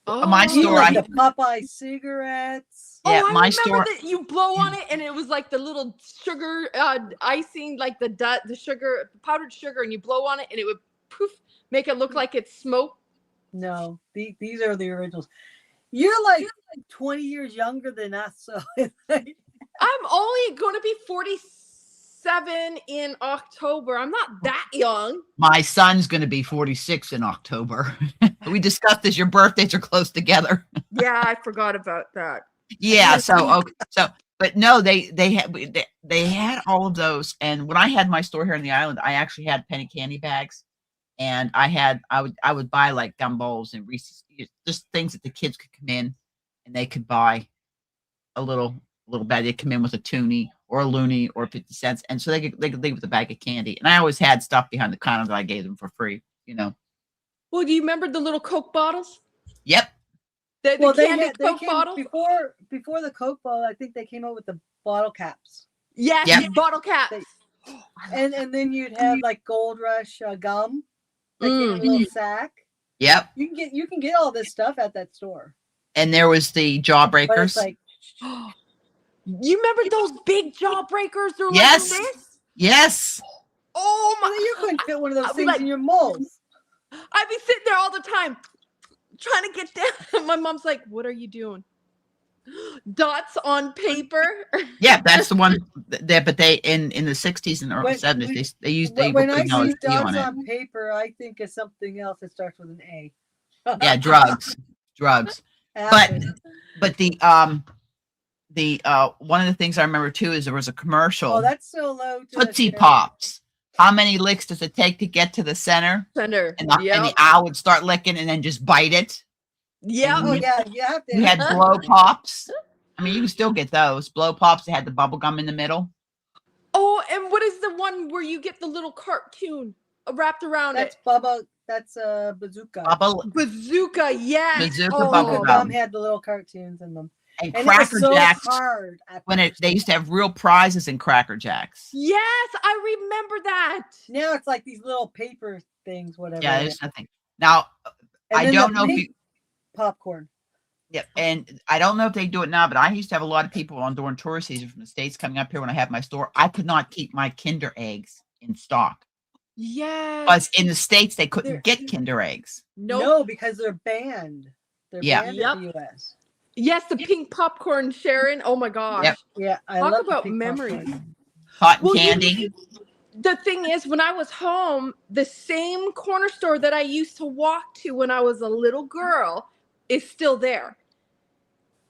Oh, my store, like the Popeye cigarettes. Yeah, I remember that you blow on it, and it was like the little sugar icing, like the sugar, powdered sugar, and you blow on it, and it would poof, make it look like it's smoke. No, these are the originals. You're like 20 years younger than us, so I'm only going to be 47 in October. I'm not that young. My son's going to be 46 in October. We discussed this. Your birthdays are close together. Yeah, I forgot about that. Yeah. But no, they had all of those. And when I had my store here on the island, I actually had penny candy bags, and I would buy like gumballs and Reese's, just things that the kids could come in and they could buy a little bag. They'd come in with a toonie or a loony or 50 cents, and so they could leave with a bag of candy. And I always had stuff behind the counter that I gave them for free. Well, do you remember the little Coke bottles? Yep. The candy Coke bottles? Before the Coke bottle, I think they came out with the bottle caps. Yes, yep. Bottle caps. And then you'd have like Gold Rush gum, like in a little sack. Yep. You can get all this stuff at that store. And there was the Jawbreakers. Like, you remember those big Jawbreakers? They're yes. like this? Yes. Oh my! You couldn't fit one of those things in your molds. I'd be sitting there all the time trying to get down. My mom's like, "What are you doing?" Dots on paper. Yeah, that's the one. But they in the 60s and early 70s they used. When I see dots on paper, I think of something else that starts with an A. Yeah, drugs. But the one of the things I remember too is there was a commercial. Oh, that's so low. Tootsie Pops. How many licks does it take to get to the center? And the owl would start licking and then just bite it. Yeah. Oh, yeah. You have to. You had Blow Pops. I mean, you can still get those. Blow Pops, they had the bubble gum in the middle. Oh, and what is the one where you get the little cartoon wrapped around it? That's Bazooka. Bazooka, yes. Bazooka bubble gum had the little cartoons in them. And Cracker Jacks. Hard they used to have real prizes in Cracker Jacks. Yes, I remember that. Now it's like these little paper things, whatever. Yeah, there's nothing. Now, I don't know if you popcorn. Yep. And I don't know if they do it now, but I used to have a lot of people on during tourist season from the States coming up here when I had my store. I could not keep my Kinder eggs in stock. Yes. Because in the States, they They're- couldn't get Kinder eggs. Nope. No, because they're banned. They're Yeah. banned Yep. in the U.S. Yes, the pink popcorn, Sharon. Oh my gosh. Yep. Yeah, I Talk love the about pink memories. popcorn. Cotton Well, candy. The thing is, when I was home, the same corner store that I used to walk to when I was a little girl is still there.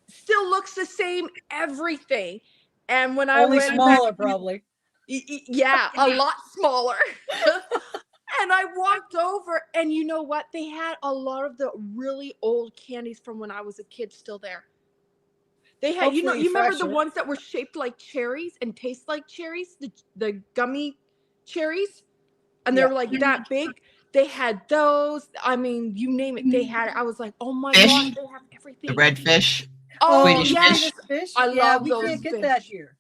Still looks the same, everything. And when I Only went smaller, probably. yeah, a lot smaller. And I walked over, and you know what? They had a lot of the really old candies from when I was a kid still there. They had, you Hopefully remember the fresher. ones that were shaped like cherries and taste like cherries, the gummy cherries, and they're Yeah. like that big. They had those. I mean, you name it, they had it. I was like, oh my Fish. god, they have everything. The red fish. Oh Swedish yes, fish. Fish? I Yeah, love we those can't get that fish. here.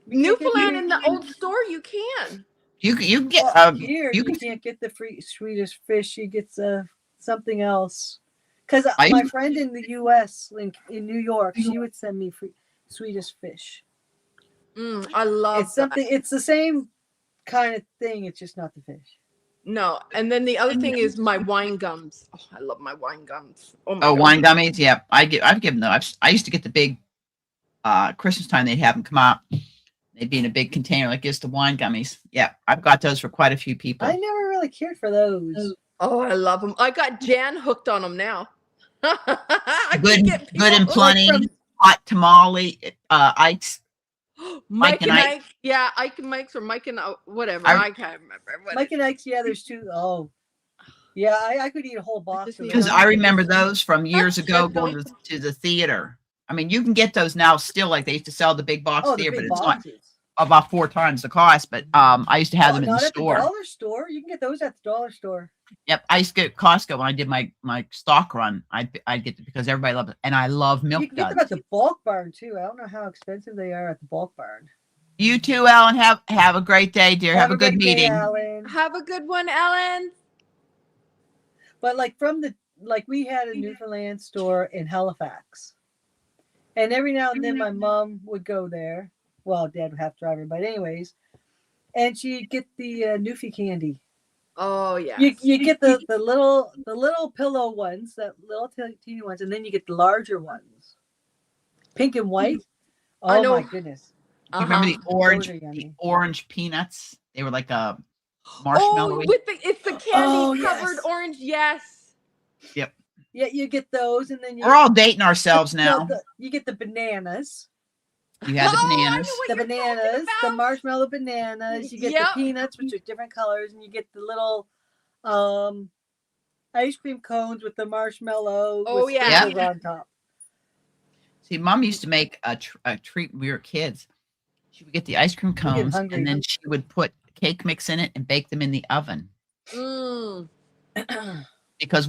We can't get Newfoundland the- in the old store, you can. You can get Well, here you you can can't get the free Swedish fish. You get something else. Because I- my friend in the U.S. in New York, she would send me free Swedish fish. I love It's something. It's the same kind of thing. It's just not the fish. No, and then the other thing is my wine gums. Oh, I love my wine gums. Oh my Oh, god. wine gummies. Yeah, I've given those. I used to get the big Christmas time. They'd have them come out. They'd be in a big container like this. The wine gummies. Yeah, I've got those for quite a few people. I never really cared for those. Oh, I love them. I got Jan hooked on them now. I can Good, get people good and hooked. plenty. Hot tamale. Ike's. Mike and Ike. Ike. Yeah, Ike and Mike's or Mike and whatever. I- I can't remember. What Mike and Ike's, yeah, there's two. Oh, yeah, I could eat a whole box just of need Because those. I remember those from years ago That's going to the theater. I mean, you can get those now still. Like they used to sell the big box Oh, the theater, big but it's not boxes. about 4 times the cost. But I used to have them in Not the at store. the dollar store. You can get those at the dollar store. Yep, I used to get Costco when I did my stock run. I'd get it because everybody loved it, and I love milk You can get duds. them at the bulk barn too. I don't know how expensive they are at the bulk barn. You too, Alan. Have a great day, dear. Have a good great day, meeting. Alan. Have a good one, Ellen. But we had a Newfoundland store in Halifax, and every now and then my mom would go there. Well, Dad would have to drive her, but anyways, and she'd get the Newfie candy. Oh yeah. You get the little pillow ones, that little teeny ones, and then you get the larger ones, pink and white. I Oh know. my goodness! You remember the Those are yummy. orange peanuts? They were like a Oh, marshmallow. it's the candy covered yes. orange. Yes. Yeah, you get those, and then We're all dating ourselves now. you get the bananas. You had the Oh, I know bananas. what The you're talking bananas, the about. marshmallow bananas. You get Yep. the peanuts, which are different colors, and you get the little ice cream cones with the marshmallow. Oh, with yeah. sprinkles on top. See, Mom used to make a treat when we were kids. She would get the ice cream cones, hungry. and then she would put cake mix in it and bake them in the oven. Mm. Because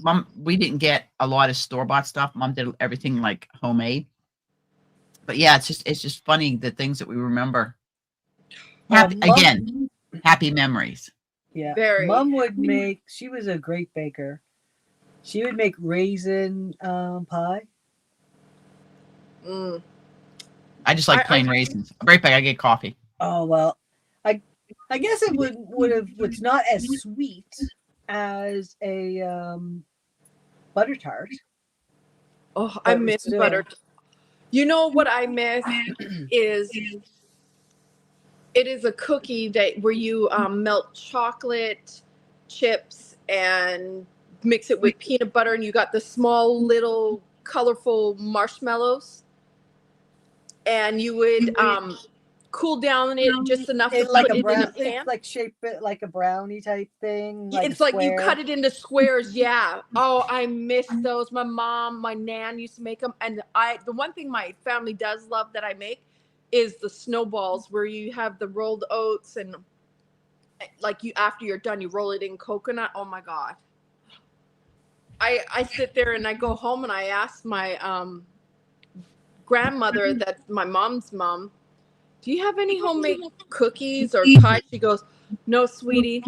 Mom, we didn't get a lot of store-bought stuff. Mom did everything like homemade. But yeah, it's just funny the things that we remember. Mom- Happy memories. Yeah. Very. Mom would make. She was a great baker. She would make raisin pie. Mm. I just like plain raisins. I'll be right back. I get coffee. Oh well, I guess it was not as sweet as a butter tart. Oh, But I it was miss still- butter. You know what I miss is it is a cookie where you melt chocolate chips and mix it with peanut butter, and you got the small little colorful marshmallows, and you would cool down it just enough to It's like put a it in a brown. pan. It's like shaped it like a brownie type thing. It's like you cut it into squares. Yeah. Oh, I miss those. My mom, my nan used to make them. And the one thing my family does love that I make is the snowballs, where you have the rolled oats and like after you're done, you roll it in coconut. Oh my God. I sit there and I go home and I ask my grandmother, that's my mom's mom, do you have any homemade cookies or pies? She goes, no, sweetie,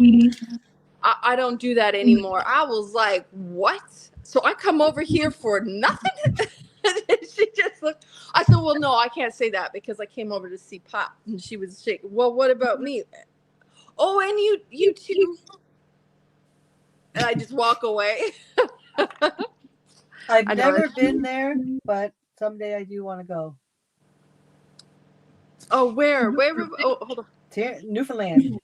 I don't do that anymore. I was like, what? So I come over here for nothing. And she just looked. I said, well, no, I can't say that because I came over to see Pop. And she was shaking. Well, what about me? Oh, and you too. And I just walk away. I've I know. never been there, but someday I do want to go. Oh, where? Oh, hold on. Newfoundland.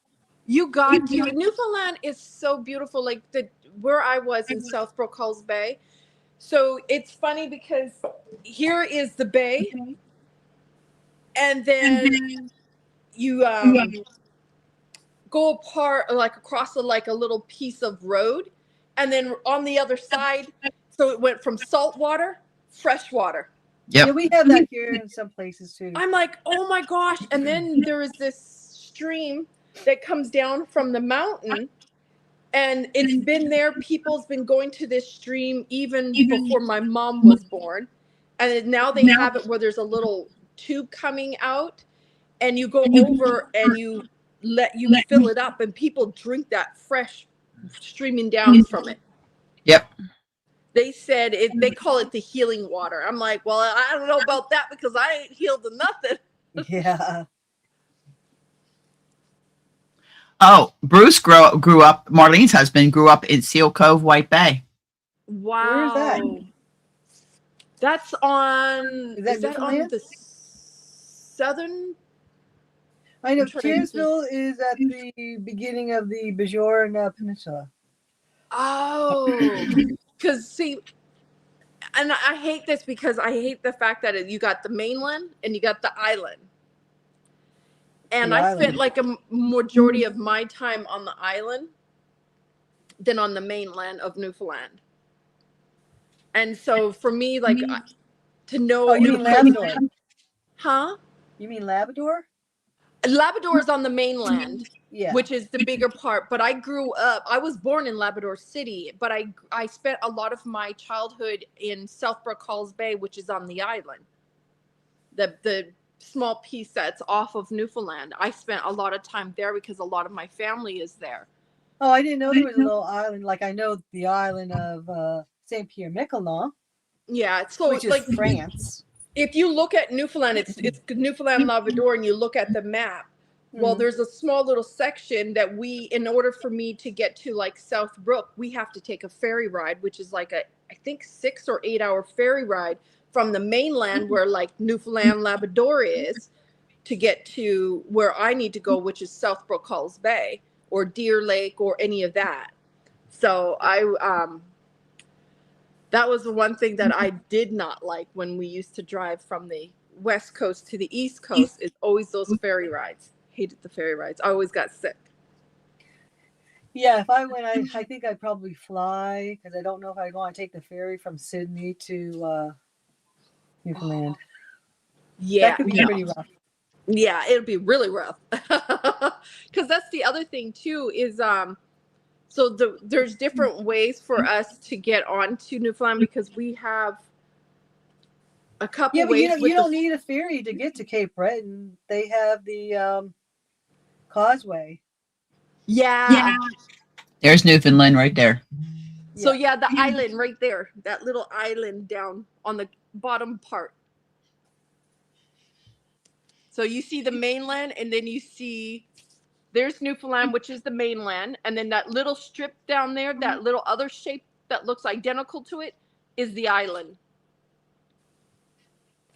You got to. Newfoundland is so beautiful. Like where I was in Southbrook Hulls Bay. So it's funny because here is the bay, and then you go apart like across like a little piece of road, and then on the other side, so it went from salt water, fresh water. Yep. Yeah, we have that here in some places too. I'm like, oh my gosh. And then there is this stream that comes down from the mountain, and it's been there. People's been going to this stream even before my mom was born. And now they have it where there's a little tube coming out, and you go over and you fill it up, and people drink that fresh streaming down from it. Yep. They said they call it the healing water. I'm like, well, I don't know about that because I ain't healed to nothing. Yeah. Oh, Bruce grew up. Marlene's husband grew up in Seal Cove, White Bay. Wow. Where is that? That's on. Is that on Newfoundland? the southern? I know I'm trying to think. Tyrrellsville is at the beginning of the Bajor Peninsula. Oh, because see, and I hate this because I hate the fact that you got the mainland and you got the island. And The I island. spent like a majority of my time on the island than on the mainland of Newfoundland. And so for me, like to know. Oh, you mean Labrador? Huh? You mean Labrador? Labrador is on the mainland. Yeah. Which is the bigger part. But I grew up, I was born in Labrador City, but I spent a lot of my childhood in Southbrook Hulls Bay, which is on the island. The small piece that's off of Newfoundland. I spent a lot of time there because a lot of my family is there. Oh, I didn't know there was a little island. Like I know the island of Saint Pierre Miquelon, Yeah, so which is like France. if you look at Newfoundland, it's Newfoundland Labrador, and you look at the map. Well, there's a small little section that in order for me to get to like Southbrook, we have to take a ferry ride, which is like I think 6 or 8 hour ferry ride from the mainland where like Newfoundland Labrador is to get to where I need to go, which is Southbrook Hulls Bay or Deer Lake or any of that. So that was the one thing that I did not like when we used to drive from the West Coast to the East Coast is always those ferry rides. Hated the ferry rides. I always got sick. Yeah, if I went, I think I'd probably fly because I don't know if I'd want to take the ferry from Sydney to Newfoundland. Yeah, That could be pretty rough. Yeah, it'll be really rough. Because that's the other thing too is so there's different ways for us to get onto Newfoundland because we have a couple Yeah, but ways. you don't need a ferry to get to Cape Breton. They have the causeway. Yeah. There's Newfoundland right there. So yeah, the island right there, that little island down on the bottom part. So you see the mainland, and then you see there's Newfoundland, which is the mainland, and then that little strip down there, that little other shape that looks identical to it, is the island.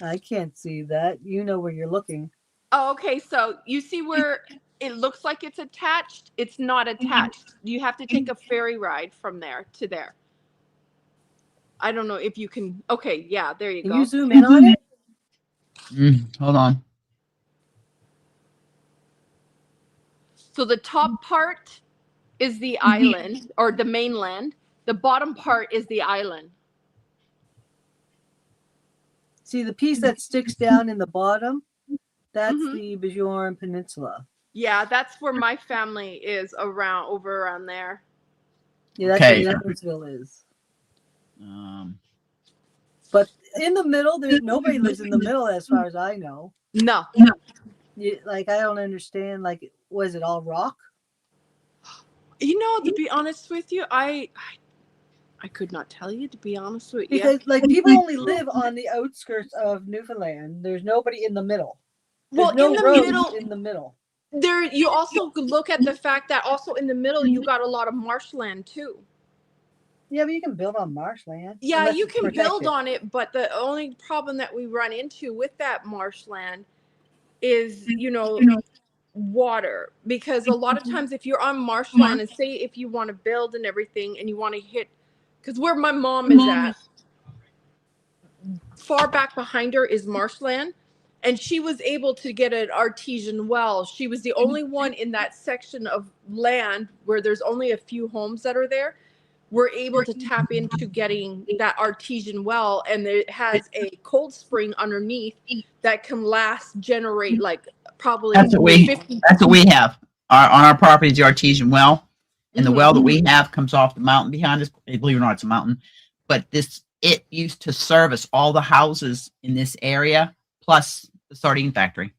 I can't see that. You know where you're looking. Oh, okay. So you see where it looks like it's attached? It's not attached. You have to take a ferry ride from there to there. I don't know if you can. Okay, yeah, there you go. Can you zoom in on it? Hold on. So the top part is the island or the mainland. The bottom part is the island. See the piece that sticks down in the bottom? That's the Bajor Peninsula. Yeah, that's where my family is over around there. Yeah, that's Okay. where Edwardsville is. But in the middle, nobody lives in the middle as far as I know. No. Like, I don't understand. Like, was it all rock? You know, to be honest with you, I I could not tell you, to be honest with you. Because like people only live on the outskirts of Newfoundland. There's nobody in the middle. Well, There's no in the roads middle, in the middle. there you also look at the fact that also in the middle you got a lot of marshland too. Yeah, but you can build on marshland. Yeah, unless you it's can build protected. on it, but the only problem that we run into with that marshland is, water. Because a lot of times if you're on marshland and say if you want to build and everything and you want to hit, because where my mom is at, far back behind her is marshland, and she was able to get an artesian well. She was the only one in that section of land where there's only a few homes that are there. We're able to tap into getting that artesian well, and it has a cold spring underneath that can generate like probably That's what we 50. that's what we have. On our property is the artesian well, and the Mhm. well that we have comes off the mountain behind us. Believe it or not, it's a mountain. But it used to service all the houses in this area, plus the sardine factory.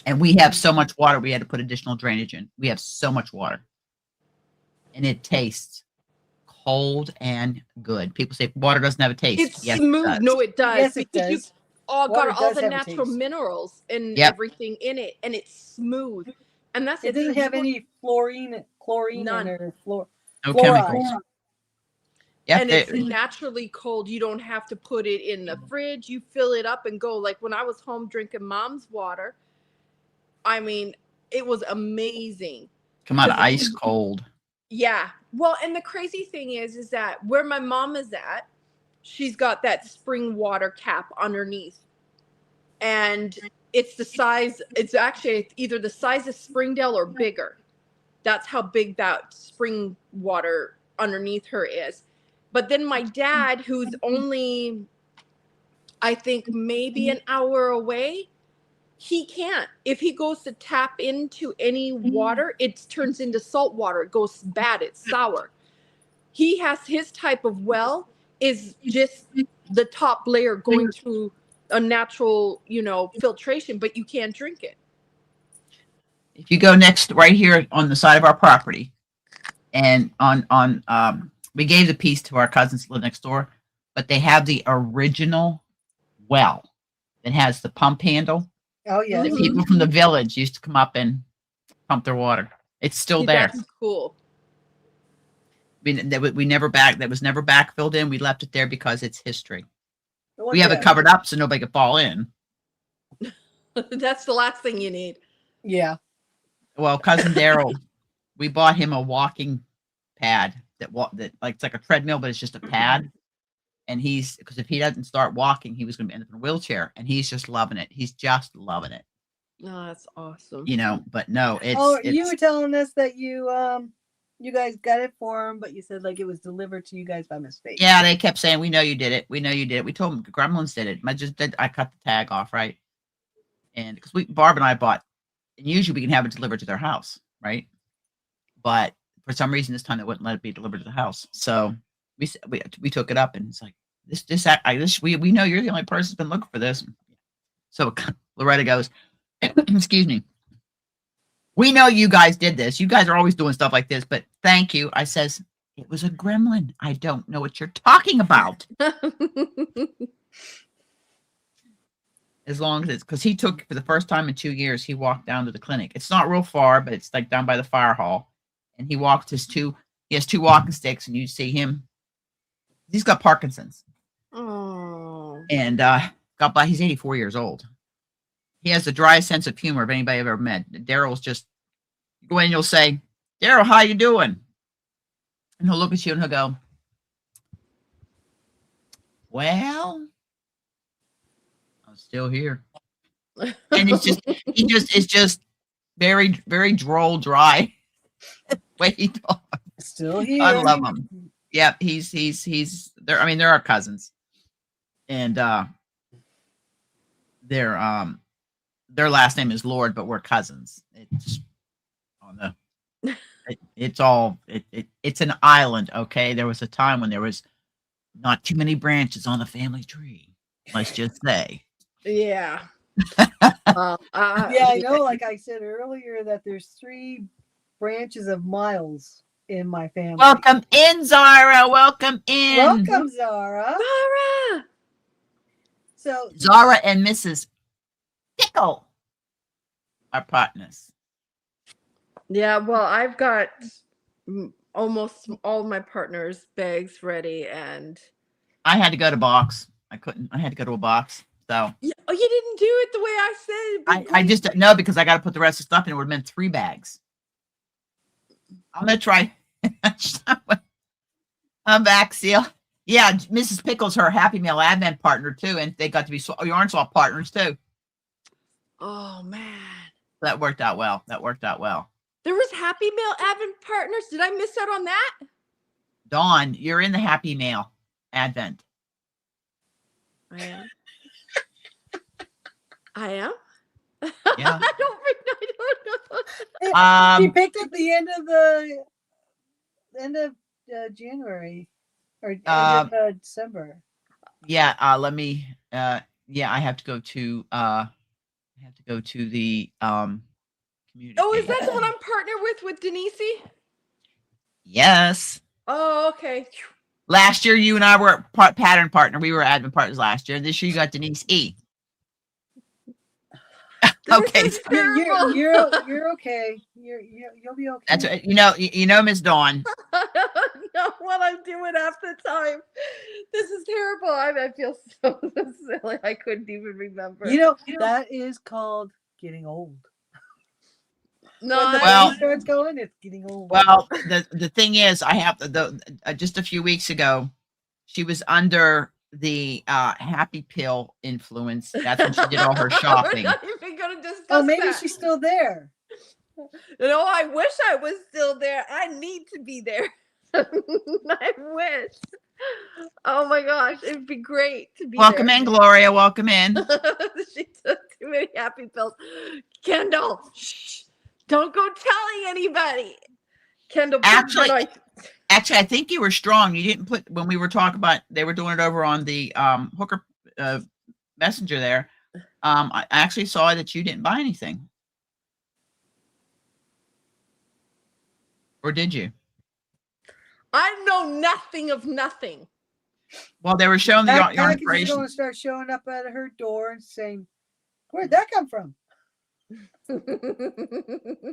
And we have so much water, we had to put additional drainage in. We have so much water, and it tastes cold and good. People say water doesn't have a taste. It's Yes, smooth. it does. No, it does. Yes, it because you does. all Water got all does the have a natural taste. minerals and Yep. everything in it, and it's smooth. And that's It the doesn't thing, have any chlorine None. in it or No fluoride. chemicals. Yep, and it's naturally cold. You don't have to put it in the fridge. You fill it up and go. Like when I was home drinking mom's water, I mean, it was amazing. come out of ice cold. Yeah. Well, and the crazy thing is that where my mom is at, she's got that spring water cap underneath. And it's the size, it's actually either the size of Springdale or bigger. That's how big that spring water underneath her is. But then my dad, who's only, I think, maybe an hour away, he can't. If he goes to tap into any water, it turns into salt water. It goes bad. It's sour. He has his type of well is just the top layer going through a natural, filtration, but you can't drink it. If you go next, right here on the side of our property, and we gave the piece to our cousins that live next door, but they have the original well that has the pump handle. Oh yeah. The Mhm. people from the village used to come up and pump their water. It's still See, there. That's cool. That was never backfilled in. We left it there because it's history. Well, We have it yeah. covered up so nobody could fall in. That's the last thing you need. Yeah. Well, cousin Daryl, we bought him a walking pad that like it's like a treadmill, but it's just a pad. And because if he doesn't start walking, he was going to end up in a wheelchair, and he's just loving it. He's just loving it, Oh, that's awesome. But no, You were telling us that you guys got it for him, but you said like it was delivered to you guys by mistake. yeah, they kept saying, we know you did it. We know you did it. We told them Gremlins did it. I cut the tag off, right? And because Barb and I bought, and usually we can have it delivered to their house, right? But for some reason this time they wouldn't let it be delivered to the house. So we took it up, and it's like we know you're the only person who's been looking for this. So Loretta goes, excuse me. We know you guys did this. You guys are always doing stuff like this, but thank you. I says, it was a gremlin. I don't know what you're talking about. As long as it's because he took for the first time in 2 years, he walked down to the clinic. It's not real far, but it's like down by the fire hall. And he has two walking sticks, and you see him. He's got Parkinson's. Oh. And he's 84 years old. He has the driest sense of humor of anybody I've ever met. Daryl's just, you go in and you'll say, Daryl, how you doing? And he'll look at you and he'll go, well, I'm still here. And it's just very, very droll, dry way he talks. Still here. I love him. Yeah, he's there. I mean, they're our cousins. And their last name is Lord, but we're cousins. It's an island, okay? There was a time when there was not too many branches on the family tree. Let's just say. Yeah. Yeah, I know. Like I said earlier, that there's 3 branches of Miles. in my family. Welcome in, Zara. Welcome in. Welcome, Zara. Zara! So Zara and Mrs. Pickle are partners. Yeah, well, I've got almost all my partners' bags ready, and I had to go to box. I couldn't. I had to go to a box. So oh, you didn't do it the way I said. It'd be I great. just no, because I got to put the rest of the stuff in. It would have been 3 bags. I'm gonna try. I'm back, Seal. Yeah, Mrs. Pickle's her Happy Meal Advent partner too, and they got to be yarn swap partners too. Oh man, That worked out well. That worked out well. there was Happy Meal Advent partners. Did I miss out on that? Dawn, you're in the Happy Meal Advent. I am. I am. Yeah. I don't know. she picked at the end of January or end of December. Yeah. Let me. Yeah, I have to go to. The community. Oh, is that the one I'm partnered with Denise? Yes. Oh, okay. Last year, you and I were pattern partner. We were admin partners last year. This year, you got Denise E. Okay, This is terrible. You're okay. You'll be okay. That's Miss Dawn. I don't know what I'm doing half the time. This is terrible. I feel so silly. I couldn't even remember. That is called getting old. No, When the Well- brain starts going, it's getting old. Well, the thing is, I have just a few weeks ago, she was under the Happy Pill influence. That's when she did all her shopping. We're not even going to discuss oh, maybe that. she's still there. No, I wish I was still there. I need to be there. I wish. Oh my gosh, it'd be great to be Welcome there. in, Gloria. Welcome in. She took too many Happy Pills. Kendall, shh, don't go telling anybody. Kendall, Actually, I think you were strong. You didn't put when we were talking about they were doing it over on the Hooker Messenger there. I actually saw that you didn't buy anything. Or did you? I know nothing of nothing. Well, they were showing the yarn Packages are operation. going to start showing up at her door and saying, "Where'd that come from?" I'm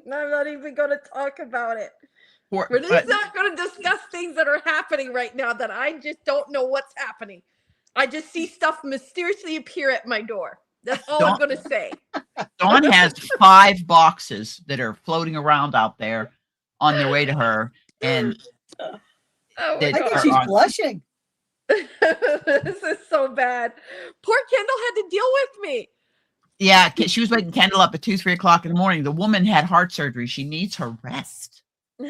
not even going to talk about it. Or- We're but- just not going to discuss things that are happening right now that I just don't know what's happening. I just see stuff mysteriously appear at my door. That's all I'm going to say. Dawn has 5 boxes that are floating around out there on their way to her, and Oh I my I think God. she's blushing. This is so bad. Poor Kendall had to deal with me. yeah, she was waking Kendall up at 2-3 o'clock in the morning. The woman had heart surgery. She needs her rest. She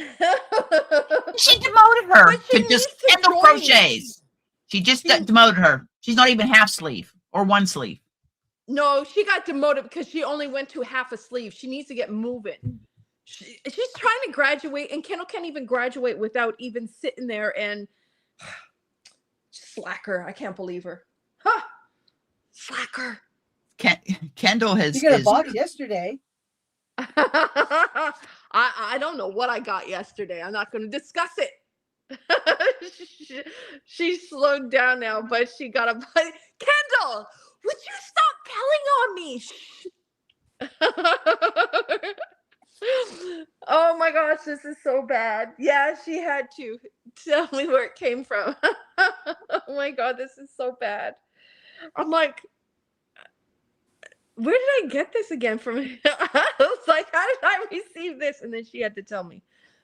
demoted her But she to just needs to Kendall join. crochets. She just demoted her. She's not even half sleeve or one sleeve. No, she got demoted because she only went to half a sleeve. She needs to get moving. She's trying to graduate, and Kendall can't even graduate without even sitting there and slacker. I can't believe her. Huh. Slacker. Kendall has. You got a box yesterday. I don't know what I got yesterday. I'm not going to discuss it. She slowed down now, but she got a Kendall, would you stop telling on me? Oh my gosh, this is so bad. Yeah, she had to tell me where it came from. Oh my God, this is so bad. I'm like, where did I get this again from? I was like, how did I receive this? And then she had to tell me.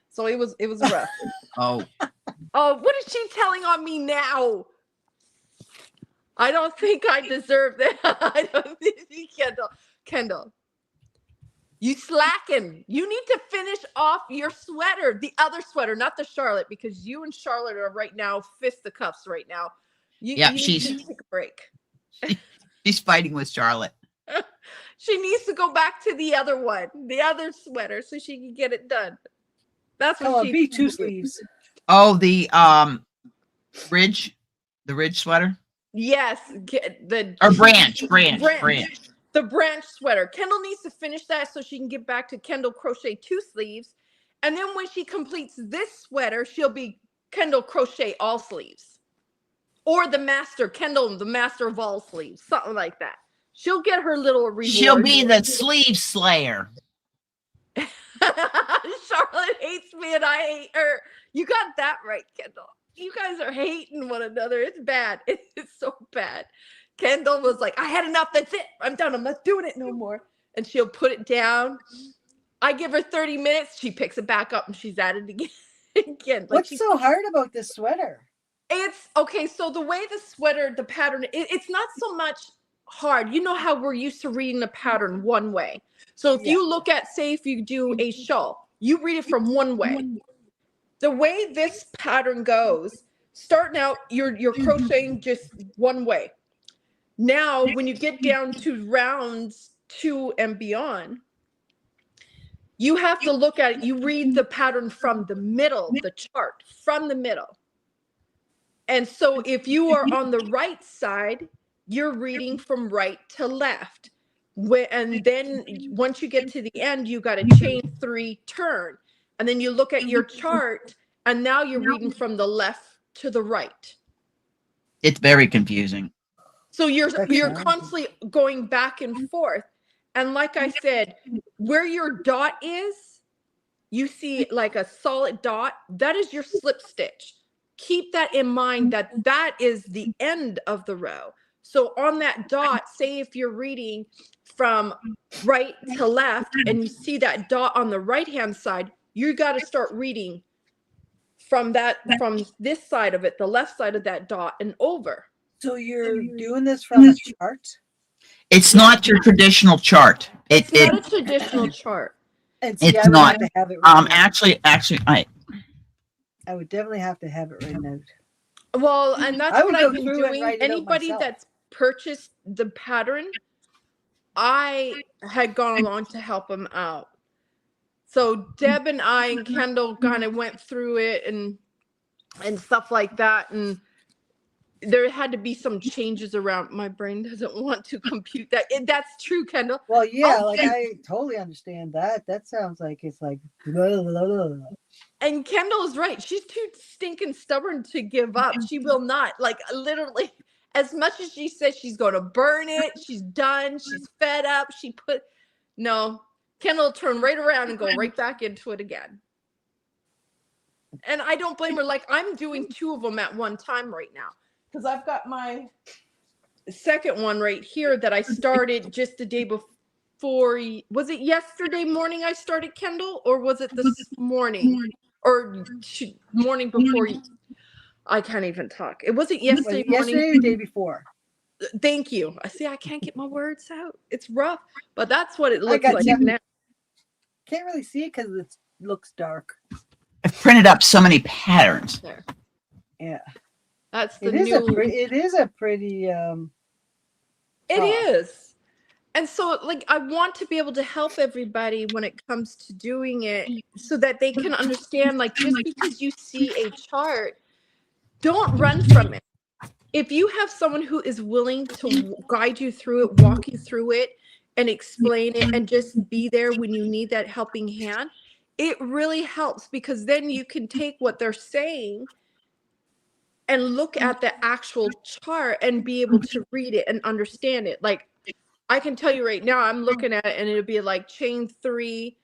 So it was rough. Oh, Oh, what is she telling on me now? I don't think I deserve that. I don't think Kendall. You slacking. You need to finish off your sweater, the other sweater, not the Charlotte, because you and Charlotte are right now fisticuffs right now. Yeah, you need she's- to take a break. she's fighting with Charlotte. She needs to go back to the other one, the other sweater, so she can get it done. That's Come what on, she be needs to 2 do. sleeves. Oh, the ridge sweater Yes, or branch. The branch sweater. Kendall needs to finish that so she can get back to Kendall crochet 2 sleeves. And then when she completes this sweater, she'll be Kendall crochet all sleeves. Or the master, Kendall, the master of all sleeves, something like that. She'll get her little reward. She'll be the sleeve slayer. Charlotte hates me and I hate her. You got that right, Kendall. You guys are hating one another. It's bad. It's so bad. Kendall was like, I had enough. That's it. I'm done. I'm not doing it no more. And she'll put it down. I give her 30 minutes. She picks it back up and she's at it again. Like What's so hard about this sweater? It's okay. So the way the sweater, the pattern, it's not so much hard. You know how we're used to reading the pattern one way. So if you look at, say, if you do a shawl, you read it from one way. The way this pattern goes, starting out, you're crocheting just one way. Now, when you get down to rounds 2 and beyond, you have to look at it. You read the pattern from the middle, the chart from the middle. And so if you are on the right side, you're reading from right to left. And then once you get to the end, you got to chain 3, turn. And then you look at your chart, and now you're reading from the left to the right. It's very confusing. So you're constantly going back and forth. And like I said, where your dot is, you see like a solid dot, that is your slip stitch. Keep that in mind, that is the end of the row. So on that dot, say if you're reading from right to left and you see that dot on the right hand side, you got to start reading from this side of it, the left side of that dot, and over. So you're doing this from a chart? It's not your traditional chart. It's not a traditional chart. And see, It's I would not. have to have it written out. I would definitely have to have it written out. Well, and that's what I've been doing. Anybody myself. that's purchased the pattern, I had gone along to help them out. So Deb and I and Kendall kind of went through it and stuff like that. And there had to be some changes around. My brain doesn't want to compute that. That's true, Kendall. Well, yeah, I totally understand that. That sounds like it's like blah, blah, blah. And Kendall's right. She's too stinking stubborn to give up. She will not. Like literally, as much as she says she's going to burn it, she's done. She's fed up. No. Kendall will turn right around and go right back into it again. And I don't blame her. Like I'm doing 2 of them at one time right now. Because I've got my second one right here that I started just the day before. Was it yesterday morning I started, Kendall? Or was it this morning? Or morning before? I can't even talk. It wasn't yesterday morning. Yesterday or the day before. Thank you. I see I can't get my words out. It's rough. But that's what it looks like now. Can't really see it because it looks dark. I've printed up so many patterns. There. Yeah. That's the it is a pretty it is. And so like I want to be able to help everybody when it comes to doing it so that they can understand, like, just because you see a chart, don't run from it. If you have someone who is willing to guide you through it, walk you through it, and explain it, and just be there when you need that helping hand, it really helps, because then you can take what they're saying and look at the actual chart and be able to read it and understand it. Like I can tell you right now, I'm looking at it and it'll be like chain 3,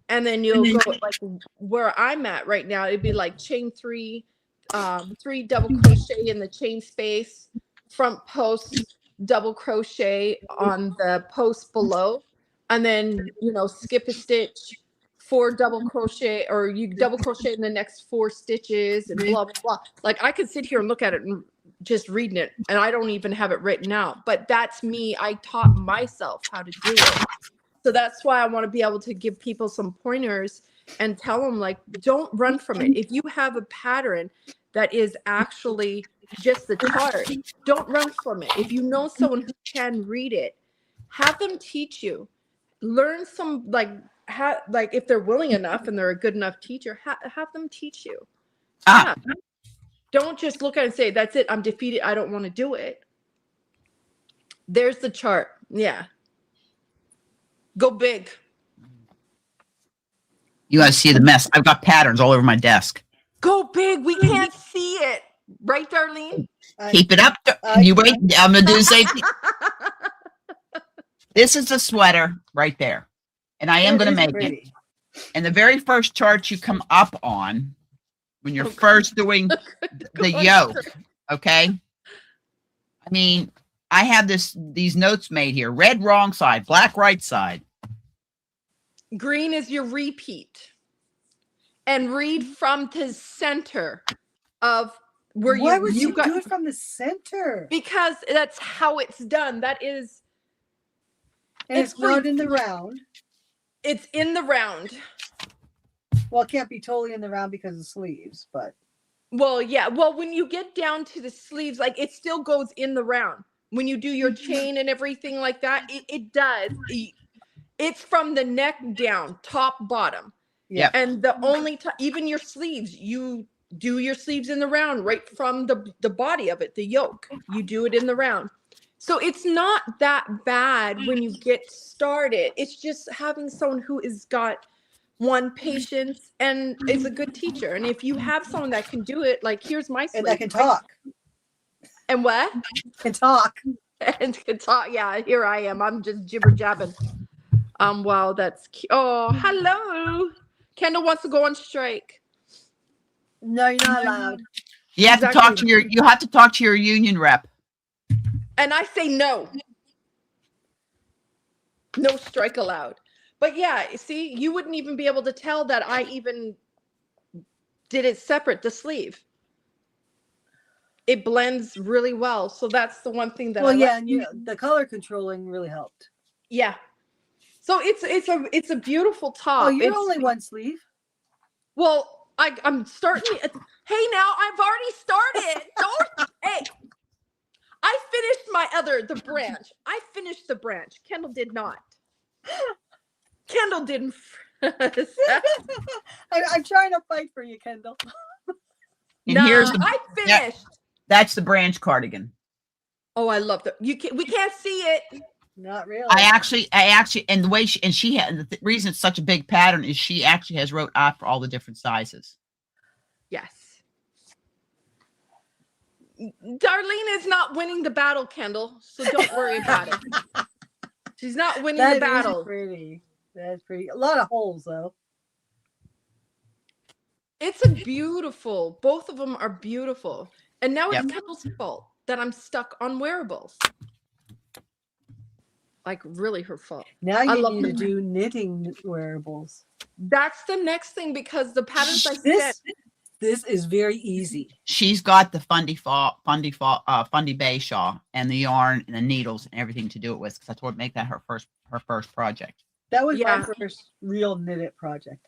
and then you'll go like where I'm at right now. It'd be like chain 3, 3 double crochet in the chain space, front post, double crochet on the post below, and then skip a stitch, 4 double crochet, or you double crochet in the next 4 stitches, and blah blah blah. Like I could sit here and look at it and just reading it, and I don't even have it written out, but that's me. I taught myself how to do it. So that's why I want to be able to give people some pointers and tell them, like, don't run from it. If you have a pattern that is actually just the chart, don't run from it. If you know someone who can read it, have them teach you. Learn some, like if they're willing enough and they're a good enough teacher, have them teach you. Yeah. Don't just look at it and say, that's it, I'm defeated, I don't want to do it. There's the chart. Yeah. Go big. You guys see the mess. I've got patterns all over my desk. Go big. We can't see it. Right, Darlene? Keep it up. You wait. I'm going to do the same thing. This is a sweater right there. And I am going to make it. And the very first chart you come up on when you're first doing the yoke, okay? I mean, I have these notes made here. Red wrong side, black right side. Green is your repeat. And read from the center of where Why would you you got do it from the center? because that's how it's done. That is And it's not in the round. it's in the round. Well, it can't be totally in the round because of sleeves, but Well, yeah. Well, when you get down to the sleeves, like it still goes in the round. When you do your chain and everything like that, it does. It's from the neck down, top, bottom. Yeah. And the only time, even your sleeves, you do your sleeves in the round right from the body of it, the yoke. You do it in the round. So it's not that bad when you get started. It's just having someone who has got patience and is a good teacher. And if you have someone that can do it, like here's my sleeve. and that can talk. And what? Can talk. And can talk. Yeah, here I am. I'm just jibber jabbing. Wow, that's cute. Oh, hello. Kendall wants to go on strike. No, you're not allowed. You have to talk to your union rep. And I say no. No strike allowed. But yeah, see, you wouldn't even be able to tell that I even did it separate, the sleeve. It blends really well. So that's the one thing that Well, yeah, and the color controlling really helped. Yeah. So it's a beautiful top. Oh, you're only one sleeve. Well, I'm starting. Hey, now I've already started. Don't. Hey, I finished the branch. I finished the branch. Kendall did not. Kendall didn't. I'm trying to fight for you, Kendall. And here's I finished. That's the branch cardigan. Oh, I love that. We can't see it. Not really. I actually, and the way she had the reason it's such a big pattern is she actually has wrote out for all the different sizes. Yes. Darlene is not winning the battle, Kendall. So don't worry about it. She's not winning the battle. Pretty. That's pretty. A lot of holes though. It's a beautiful. Both of them are beautiful. And now it's Kendall's fault that I'm stuck on wearables. Like really her fault. Now you need to do knitting wearables. That's the next thing because the patterns I said. This is very easy. She's got the Fundy Bay shawl and the yarn and the needles and everything to do it with. Because I told her to make that her first project. That was my first real knitted project.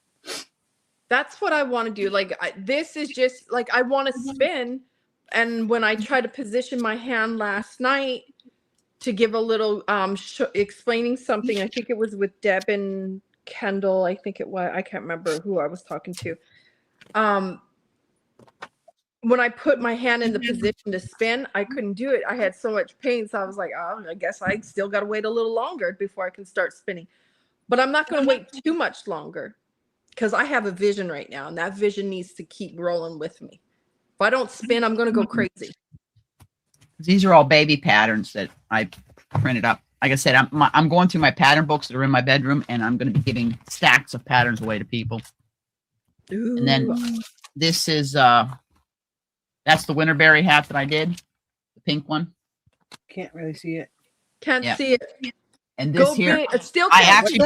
That's what I want to do. Like this is just like I want to spin, and when I try to position my hand last night to give a little explaining something, I think it was with Deb and Kendall. I think it was. I can't remember who I was talking to. When I put my hand in the position to spin, I couldn't do it. I had so much pain. So I was like, oh, I guess I still got to wait a little longer before I can start spinning. But I'm not going to wait too much longer because I have a vision right now. And that vision needs to keep rolling with me. If I don't spin, I'm going to go crazy. These are all baby patterns that I printed up. Like I said, I'm going through my pattern books that are in my bedroom, and I'm going to be giving stacks of patterns away to people. Ooh. And then this is... that's the Winterberry hat that I did, the pink one. Can't really see it. Can't see it. And this it's still. I actually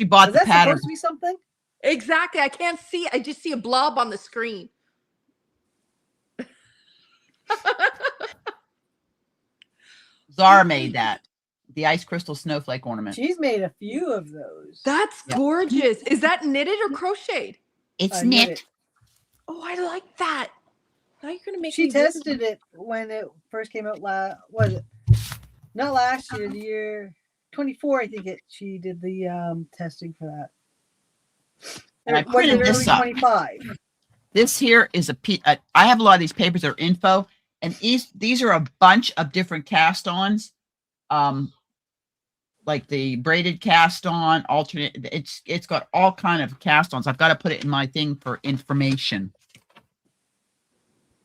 bought the pattern. Supposed to be something? Exactly. I can't see. I just see a blob on the screen. Zara made that. The ice crystal snowflake ornament. She's made a few of those. That's gorgeous. Is that knitted or crocheted? It's knit. Oh, I like that. Now you're gonna make. She tested it when it first came out. Was it not last year? The year 24, I think she did the testing for that. And I printed this up. 25. This here is I have a lot of these papers that are info, and these are a bunch of different cast-ons. like the braided cast on, alternate. It's got all kind of cast ons. I've got to put it in my thing for information.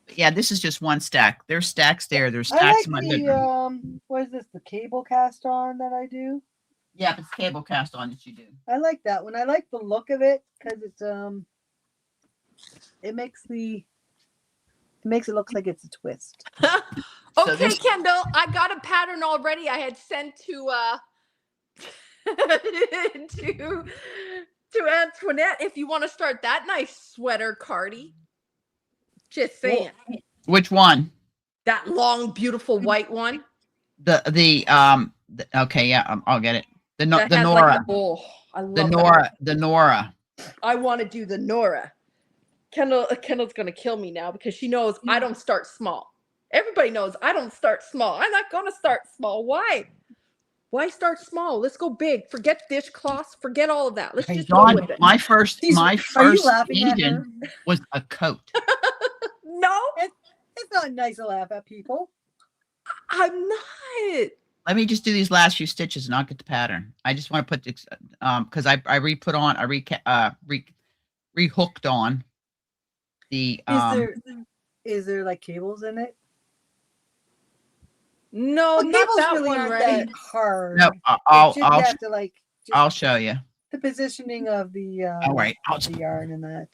But yeah, this is just one stack. There's stacks there. There's I stacks like in my bedroom. the what is this? The cable cast on that I do. Yeah, it's cable cast on that you do. I like that one. I like the look of it because it's it makes it look like it's a twist. Okay, this- Kendall, I got a pattern already. I had sent to to Antoinette. If you want to start that nice sweater, Cardi. Just saying. Which one? That long, beautiful white one. Okay, yeah, I'll get it. The That has Nora. like the, I love The that Nora. one. The Nora. I want to do the Nora. Kendall's gonna kill me now because she knows I don't start small. Everybody knows I don't start small. I'm not gonna start small. Why? Why start small? Let's go big. Forget dishcloths. Forget all of that. Let's just go Dawn, with it. my first Are you laughing at her? season was a coat. No, It's not nice to laugh at people. I'm not. Let me just do these last few stitches and I'll get the pattern. I just want to put this because I re-put on, I re-hooked on the Is there like cables in it? No, Well, not cables that really one, aren't right? that hard. no, It's just you have to like just I'll show you. the positioning of the All right, of the yarn and that.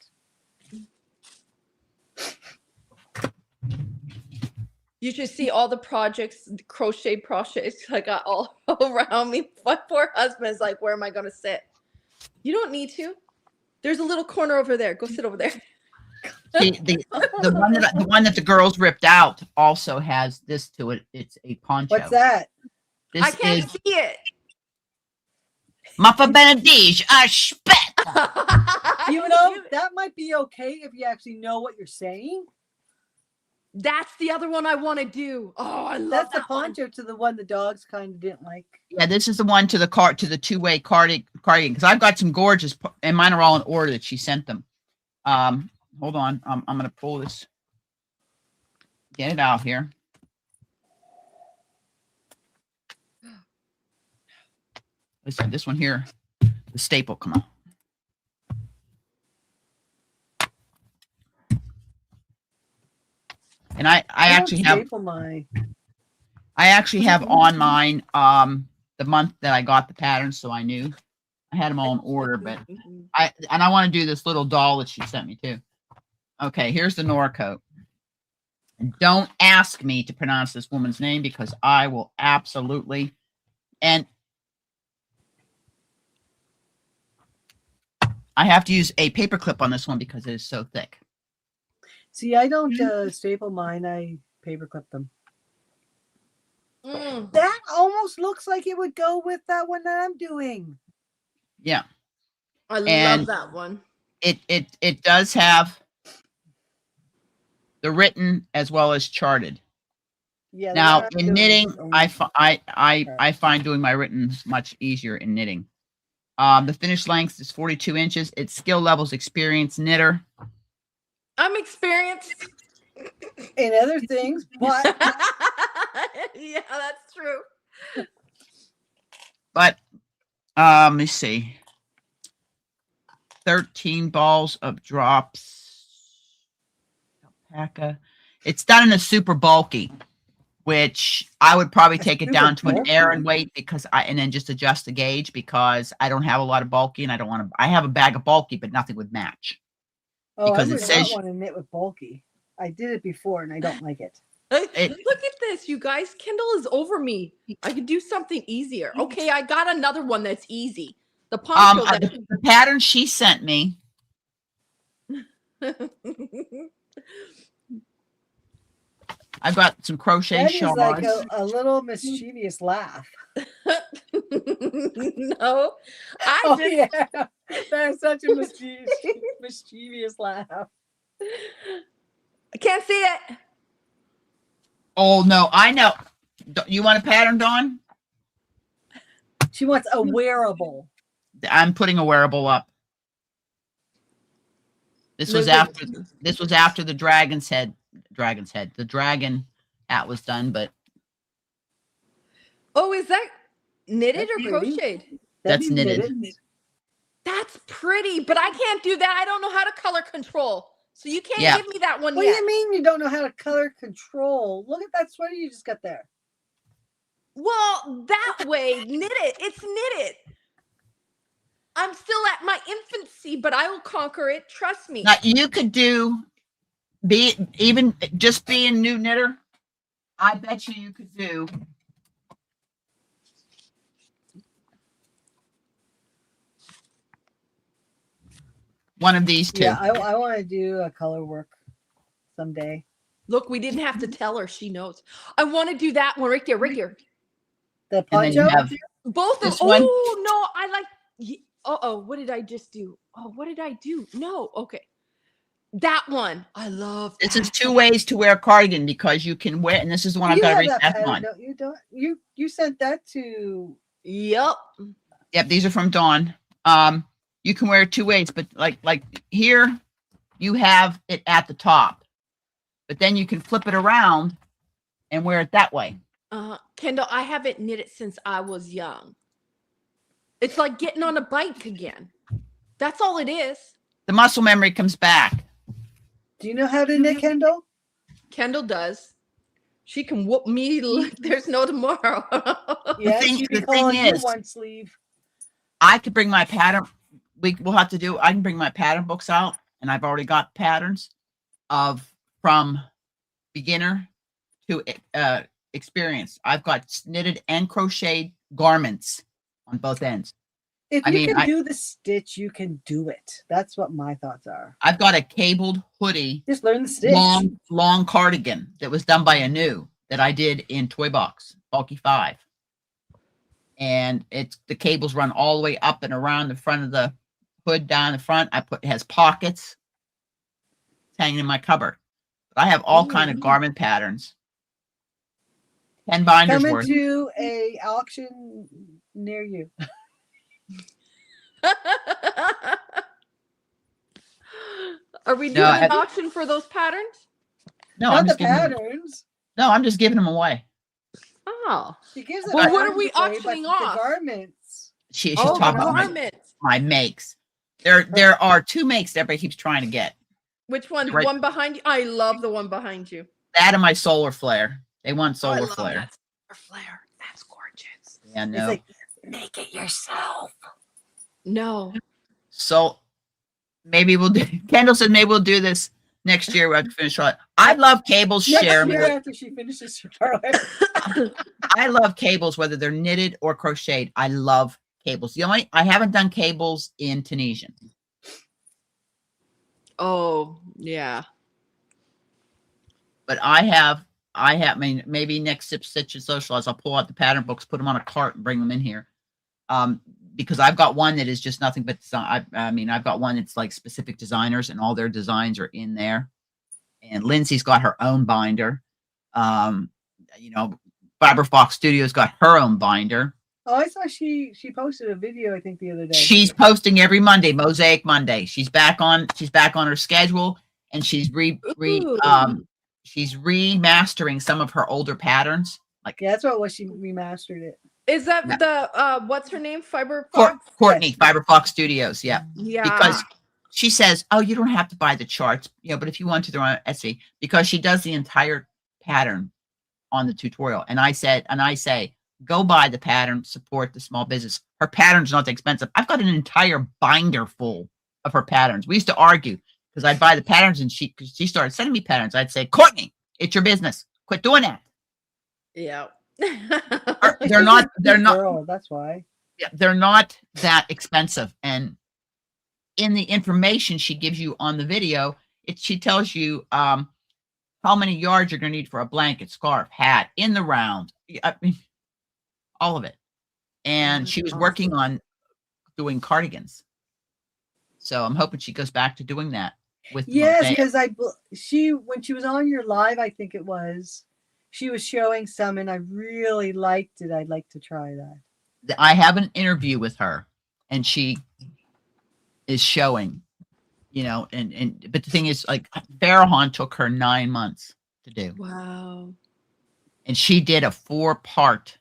You should see all the projects, crochet projects I got all around me. My poor husband's like, where am I going to sit? You don't need to. There's a little corner over there. Go sit over there. The one that the girls ripped out also has this to it. It's a poncho. What's that? This I can't is see it. Muffa Benedige, a spet. You know, that might be okay if you actually know what you're saying. That's the other one I want to do. Oh, I love That's the that one. poncho to the one the dogs kind of didn't like. Yeah, this is the one to the two-way cardigan because I've got some gorgeous and mine are all in order that she sent them. Hold on, I'm gonna pull this, get it out here. Listen, this one here, the staple, come on. And I actually have staple mine. I actually have on mine the month that I got the pattern, so I knew I had them all in order. But I want to do this little doll that she sent me too. Okay, here's the Nora coat. And don't ask me to pronounce this woman's name because I will absolutely. And I have to use a paper clip on this one because it is so thick. See, I don't staple mine. I paperclip them. That almost looks like it would go with that one that I'm doing. Yeah, I And- love that one. it does have the written as well as charted. Yeah. the Now one I'm in doing is knitting, just I find doing my written much easier in knitting. The finished length is 42 inches. Its skill levels experience knitter. I'm experienced. in other things, but Yeah, that's true. But let me see. 13 balls of drops. Alpaca. It's done in a super bulky, which I would probably take it super down to an bulky? Aran weight and then just adjust the gauge because I don't have a lot of bulky and I don't want to. I have a bag of bulky, but nothing would match. I Because it would says- not want to knit with bulky. I did it before and I don't like it. Look at this, you guys. Kindle is over me. I could do something easier. Okay, I got another one that's easy. The poncho The pattern she sent me. I've got some crochet That is shawls. like a little mischievous laugh. No, I Oh just yeah, that's such a mischievous laugh. I can't see it. Oh no, I know. You want a pattern, Dawn? She wants a wearable. I'm putting a wearable up. This was after the dragon's head. The dragon hat was done, but Oh, is that Knitted or That's pretty. crocheted? That's knitted. That's pretty, but I can't do that. I don't know how to color control. So you can't Yeah. give me that one What yet. do you mean you don't know how to color control? Look at that sweater you just got there. Well, that way, knit it. It's knitted. I'm still at my infancy, but I will conquer it. Trust me. Now you could even just be a new knitter. I bet you could do one of these two. Yeah, I want to do a color work someday. Look, we didn't have to tell her. She knows. I want to do that one right there, right here. The And then you poncho? have Both of this them. one. Oh, no, I like. Uh-oh, what did I just do? Oh, what did I do? No, okay. That one. I love this that. is 2 ways to wear a cardigan because you can wear, and this is the one I've You got to have read that that pattern, one. don't you? Don't you sent that to Yep. Yep, these are from Dawn. You can wear it 2 ways, but like here, you have it at the top, but then you can flip it around and wear it that way. Kendall, I haven't knitted since I was young. It's like getting on a bike again. That's all it is. The muscle memory comes back. Do you know how to knit, Kendall? Kendall does. She can whoop me like there's no tomorrow. Yeah, thing- she the can call thing on you is- one sleeve. I could bring my pattern. We'll have to do. I can bring my pattern books out, and I've already got patterns from beginner to experienced. I've got knitted and crocheted garments on both ends. If I you mean, can do the stitch, you can do it. That's what my thoughts are. I've got a cabled hoodie, Just learn the stitch. long cardigan that was done by a new that I did in Toy Box Bulky 5. And the cables run all the way up and around the front of the hood down the front. It has pockets. It's hanging in my cupboard. But I have all kind of garment patterns. 10 binders Coming worth. to a auction near you. Are we doing No, an auction for those patterns? No, Not I'm the just giving them, patterns. no, I'm just giving them away. Oh, She gives Well, them what are patterns we away, but auctioning the off? garments. She's oh, the talking about garments. my makes. There are 2 makes that everybody keeps trying to get. Which one? Right. The one behind you? I love the one behind you. That and my solar flare. They want I solar love flare. that solar flare. That's gorgeous. Yeah, It's no. like, make it yourself. No. So maybe we'll do. Kendall said maybe we'll do this next year. We have to finish Charlotte. I love cables. Next Share year them. after she finishes Charlotte. I love cables, whether they're knitted or crocheted. I love cables. I haven't done cables in Tunisian. Oh, yeah. But I mean, maybe next Stitch Socialize, I'll pull out the pattern books, put them on a cart, and bring them in here. Because I've got one that is just nothing but design. I mean, I've got one that's like specific designers, and all their designs are in there. And Lindsay's got her own binder. Fiber Fox Studios got her own binder. Oh, I saw she posted a video, I think, the other day. She's posting every Monday, Mosaic Monday. She's back on her schedule, and she's she's remastering some of her older patterns. Like Yeah, that's what it was. She remastered it. Is that the what's her name? Fiber Fox? Courtney, Fiber Fox Studios, yeah. Yeah. Because she says, "Oh, you don't have to buy the charts, but if you want to, they're on Etsy." Because she does the entire pattern on the tutorial, and I say, go buy the pattern, support the small business. Her pattern's not that expensive. I've got an entire binder full of her patterns. We used to argue because I'd buy the patterns, and she started sending me patterns. I'd say, "Courtney, it's your business. Quit doing that." Yeah. They're not. Girl, that's why. Yeah, they're not that expensive. And in the information she gives you on the video, she tells you how many yards you're going to need for a blanket, scarf, hat, in the round. I mean, all of it. And she was working on doing cardigans. So I'm hoping she goes back to doing that with Yes, Mosaic. because when she was on your live, I think it was, she was showing some, and I really liked it. I'd like to try that. I have an interview with her, and she is showing, but the thing is, like, Fairhaven took her 9 months to do. Wow. And she did a 4-part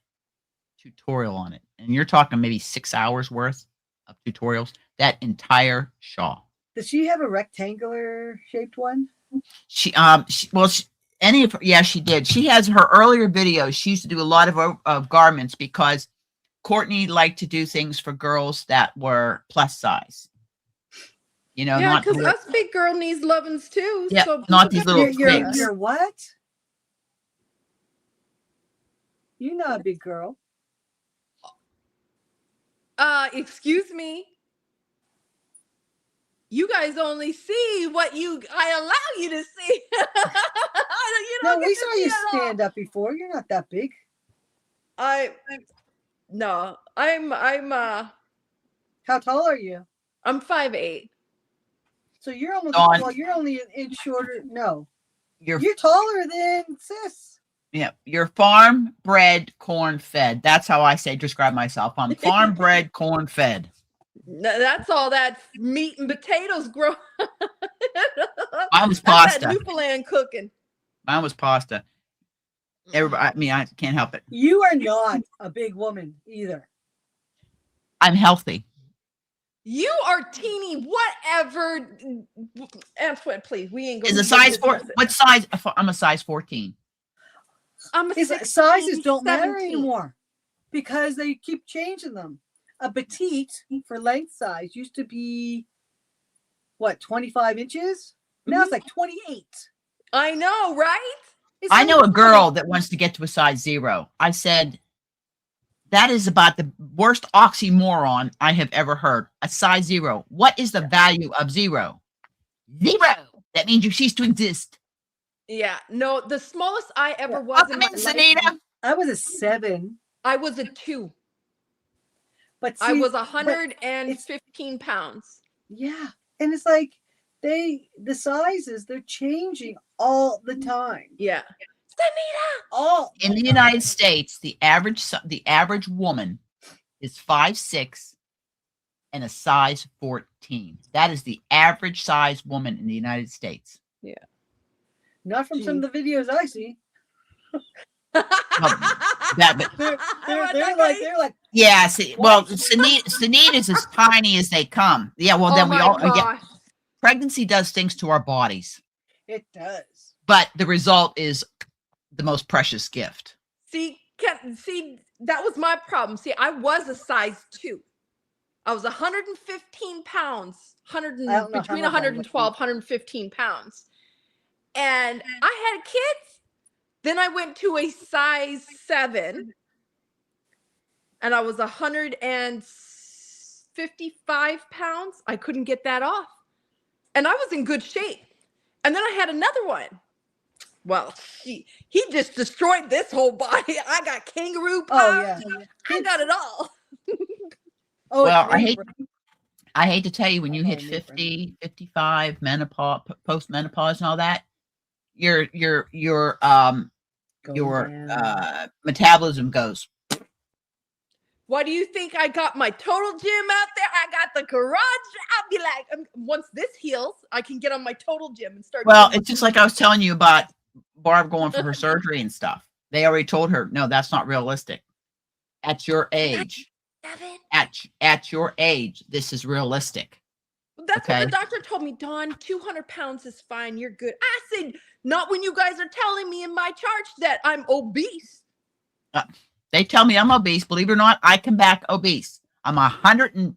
tutorial on it. and you're talking maybe 6 hours worth of tutorials. That entire shawl. Does she have a rectangular shaped one? She she did. She has her earlier videos. She used to do a lot of garments because Courtney liked to do things for girls that were plus size. You know, Yeah, not because us big girl needs lovin's too. Yeah, so not people these got little to- pigs. You're what? You're not a big girl. Excuse me. You guys only see what I allow you to see. You No, don't get we to saw see you it all. stand up before. You're not that big. No, How tall are you? I'm 5'8". So you're almost Dawn. well, you're only an inch shorter. No. You're You're taller than sis. Yeah, you're farm bred, corn fed. That's how I describe myself. I'm farm bred, corn fed. That's all that meat and potatoes grow. Mine was That's that pasta. Newfoundland cooking. Mine was pasta. Everybody, I mean, I can't help it. You are not a big woman either. I'm healthy. You are teeny, whatever. Antoine, please, we ain't going Is a size 4? What size? I'm a size 14. I'm a 16, Sizes don't matter 17. anymore because they keep changing them. A petite for length size used to be what, 25 inches? Now it's like 28. I know, right? I know a girl that wants to get to a size 0. I said, that is about the worst oxymoron I have ever heard. A size 0. What is the value of 0? 0. That means you cease to exist. Yeah, no, the smallest I ever was in my life, Sanita. I was a 7. I was a 2. But I see, was 115 pounds. yeah. And it's like the sizes, they're changing all the time. Yeah. Sanita! All In the United States, the average woman is 5'6" and a size 14. That is the average size woman in the United States. Yeah. Not from some of the videos I see. They're like Yeah, see, well, Sanita is as tiny as they come. Yeah, well, then we all gosh. Pregnancy does things to our bodies, it does. but the result is the most precious gift. See, that was my problem. See, I was a size 2. I was 115 pounds, between 112, 115 pounds. And I had kids. Then I went to a size 7. And I was 155 pounds. I couldn't get that off. And I was in good shape. And then I had another one. Well, he just destroyed this whole body. I got kangaroo pounds. Oh, yeah. I got it all. Oh, Well, it's I hate to tell you, when you hit Oh, 50, 55, menopause, post-menopause and all that, your metabolism goes. Why do you think I got my total gym out there? I got the garage. I'll be like, once this heals, I can get on my total gym and start. Well, it's just like I was telling you about Barb going for her surgery and stuff. They already told her, no, that's not realistic. At your age, at your age, this is realistic. That's what the doctor told me, Dawn. 200 pounds is fine. You're good. I said, not when you guys are telling me in my charts that I'm obese. They tell me I'm obese. Believe it or not, I come back obese. I'm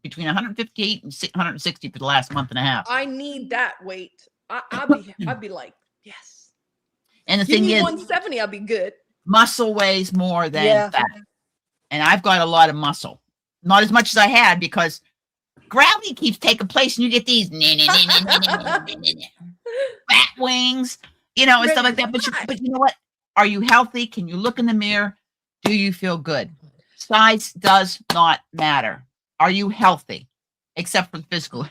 between 158 and 160 for the last month and a half. I need that weight. I'd be like, yes. And the Give thing me is, 170, I'll be good. muscle weighs more than fat. And I've got a lot of muscle. Not as much as I had, because gravity keeps taking place and you get these fat wings, and stuff like that. But you know what? Are you healthy? Can you look in the mirror? Do you feel good? Size does not matter. Are you healthy? Except for the physical.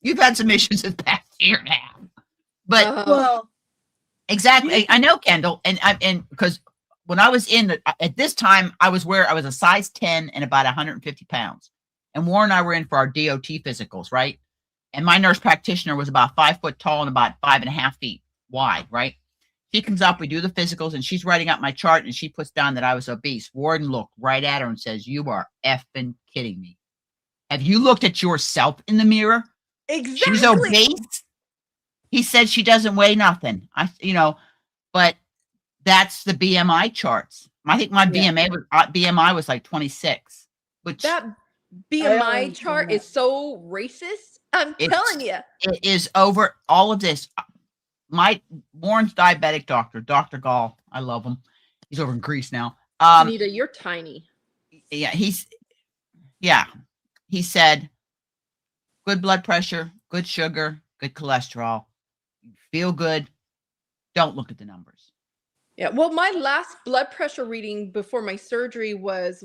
You've had some issues this past year and a half. But well, exactly. I know, Kendall. And because when I was at this time, I was a size 10 and about 150 pounds. And Warren and I were in for our DOT physicals, right? And my nurse practitioner was about 5 foot tall and about 5.5 feet wide, right? She comes up, we do the physicals, and she's writing out my chart, and she puts down that I was obese. Warden looked right at her and says, "You are effing kidding me. Have you looked at yourself in the mirror? Exactly. She's obese." He said she doesn't weigh nothing. But that's the BMI charts. I think my BMI was like 26, which that I BMI don't chart know. is so racist. I'm telling you. it is over all of this. My Warren's diabetic doctor, Dr. Gall, I love him. He's over in Greece now. Anita, you're tiny. Yeah, he said, good blood pressure, good sugar, good cholesterol. Feel good. Don't look at the numbers. Yeah. Well, my last blood pressure reading before my surgery was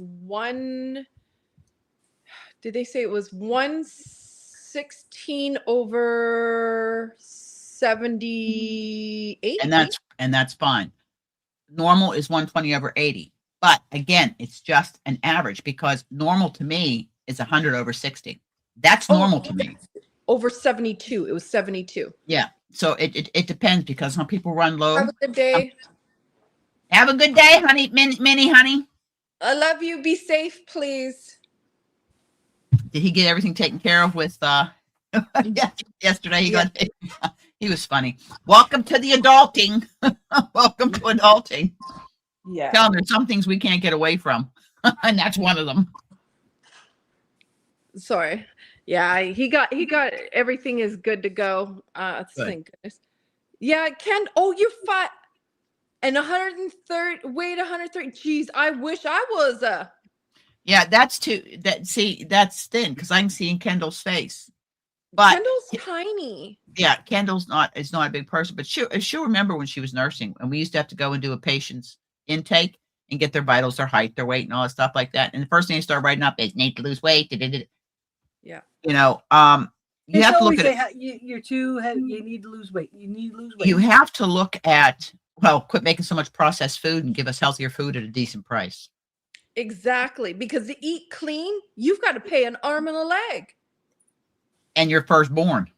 did they say it was 116 over 78? And that's fine. Normal is 120 over 80. But again, it's just an average because normal to me is 100 over 60. That's normal to me. Over 72. It was 72. Yeah. So it depends because some people run low. Have a good day. Have a good day, honey. Minnie, honey. I love you. Be safe, please. Did he get everything taken care of with yesterday? He was funny. Welcome to the adulting. Welcome to adulting. Yeah. Tell him there's some things we can't get away from. And that's one of them. Sorry. Yeah, he got everything is good to go. Thank goodness. Yeah, Ken. Oh, you're fat and 130 weight 130. Jeez, I wish I was Yeah, that's thin because I'm seeing Kendall's face. But Kendall's tiny. Yeah, Kendall's not a big person, but she'll remember when she was nursing and we used to have to go and do a patient's intake and get their vitals, their height, their weight, and all that stuff like that. And the first thing they start writing up is need to lose weight. Yeah. You have to look at it. You need to lose weight. You need to lose weight. You have to look at, quit making so much processed food and give us healthier food at a decent price. Exactly. Because to eat clean, you've got to pay an arm and a leg. And your firstborn.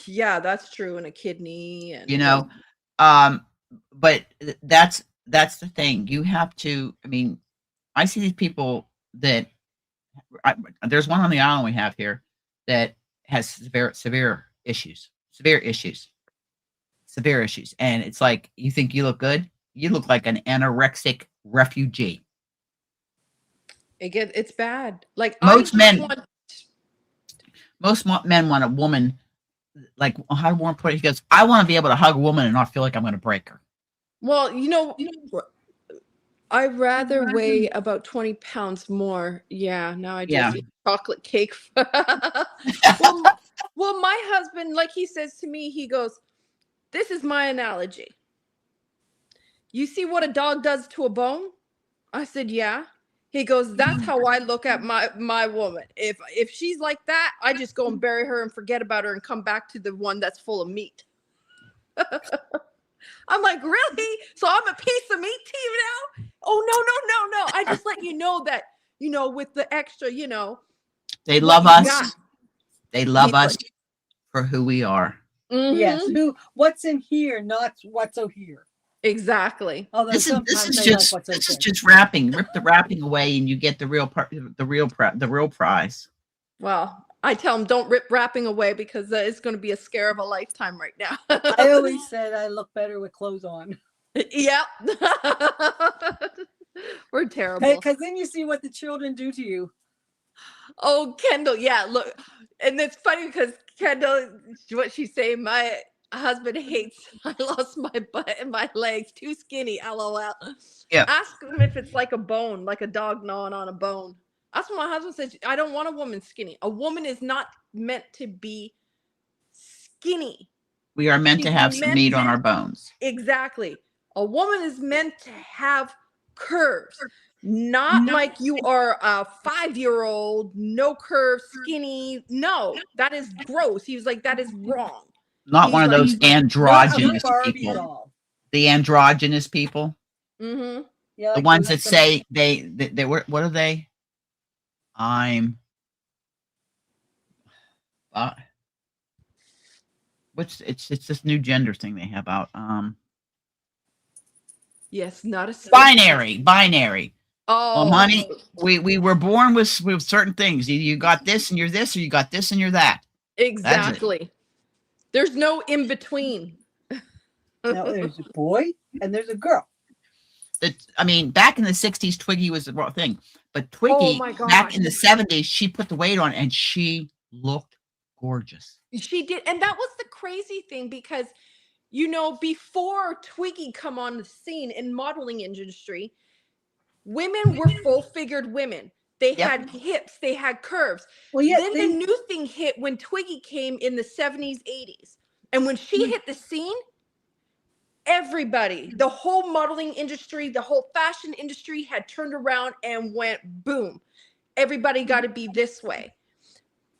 Yeah, that's true. And a kidney. And but that's the thing. You have to, I see these people that there's one on the island we have here that has severe issues. And it's like, you think you look good? You look like an anorexic refugee. It's bad. Like most men want a woman, like how Warren put it, he goes, I want to be able to hug a woman and not feel like I'm going to break her. Well, I'd rather weigh about 20 pounds more. Yeah, now I just eat chocolate cake. well, my husband, like he says to me, he goes, this is my analogy. You see what a dog does to a bone? I said, yeah. He goes, that's how I look at my woman. If she's like that, I just go and bury her and forget about her and come back to the one that's full of meat. I'm like, really? So I'm a piece of meat to you now? Oh, no. I just let you know that, with the extra, They love us. They love us for who we are. Mm-hmm. Yes. What's in here, not what's over here. Exactly. Although this is just wrapping. Rip the wrapping away, and you get the real prize. Well, I tell them don't rip wrapping away because it's going to be a scare of a lifetime right now. I always said I look better with clothes on. Yep. We're terrible. Because then you see what the children do to you. Oh, Kendall. Yeah. Look, and it's funny because Kendall, what she's saying, my husband hates I lost my butt and my legs too skinny. LOL. Yeah. Ask him if it's like a bone, like a dog gnawing on a bone. That's what my husband says. I don't want a woman skinny. A woman is not meant to be skinny. We are meant to have some meat on our bones. Exactly. A woman is meant to have curves. Not like you are a 5-year-old, no curves, skinny. No, that is gross. He was like, that is wrong. Not one of those androgynous people. Doll. The androgynous people. Mm-hmm. Yeah, the ones that say they were, what are they? It's this new gender thing they have out. Yes, not a stick. Binary. Oh, Well, honey, we were born with certain things. Either you got this and you're this, or you got this and you're that. exactly. There's no in between. Now there's a boy and there's a girl. I mean, back in the 60s, Twiggy was the wrong thing. But Oh Twiggy, my back gosh. in the 70s, she put the weight on and she looked gorgeous. She did. And that was the crazy thing because, you know, before Twiggy come on the scene in modeling industry, women were full-figured women. They Yep. had hips, they had curves. Well, yeah, Then the new thing hit when Twiggy came in the 70s, 80s. And when she hit the scene, everybody, the whole modeling industry, the whole fashion industry had turned around and went boom. Everybody got to be this way.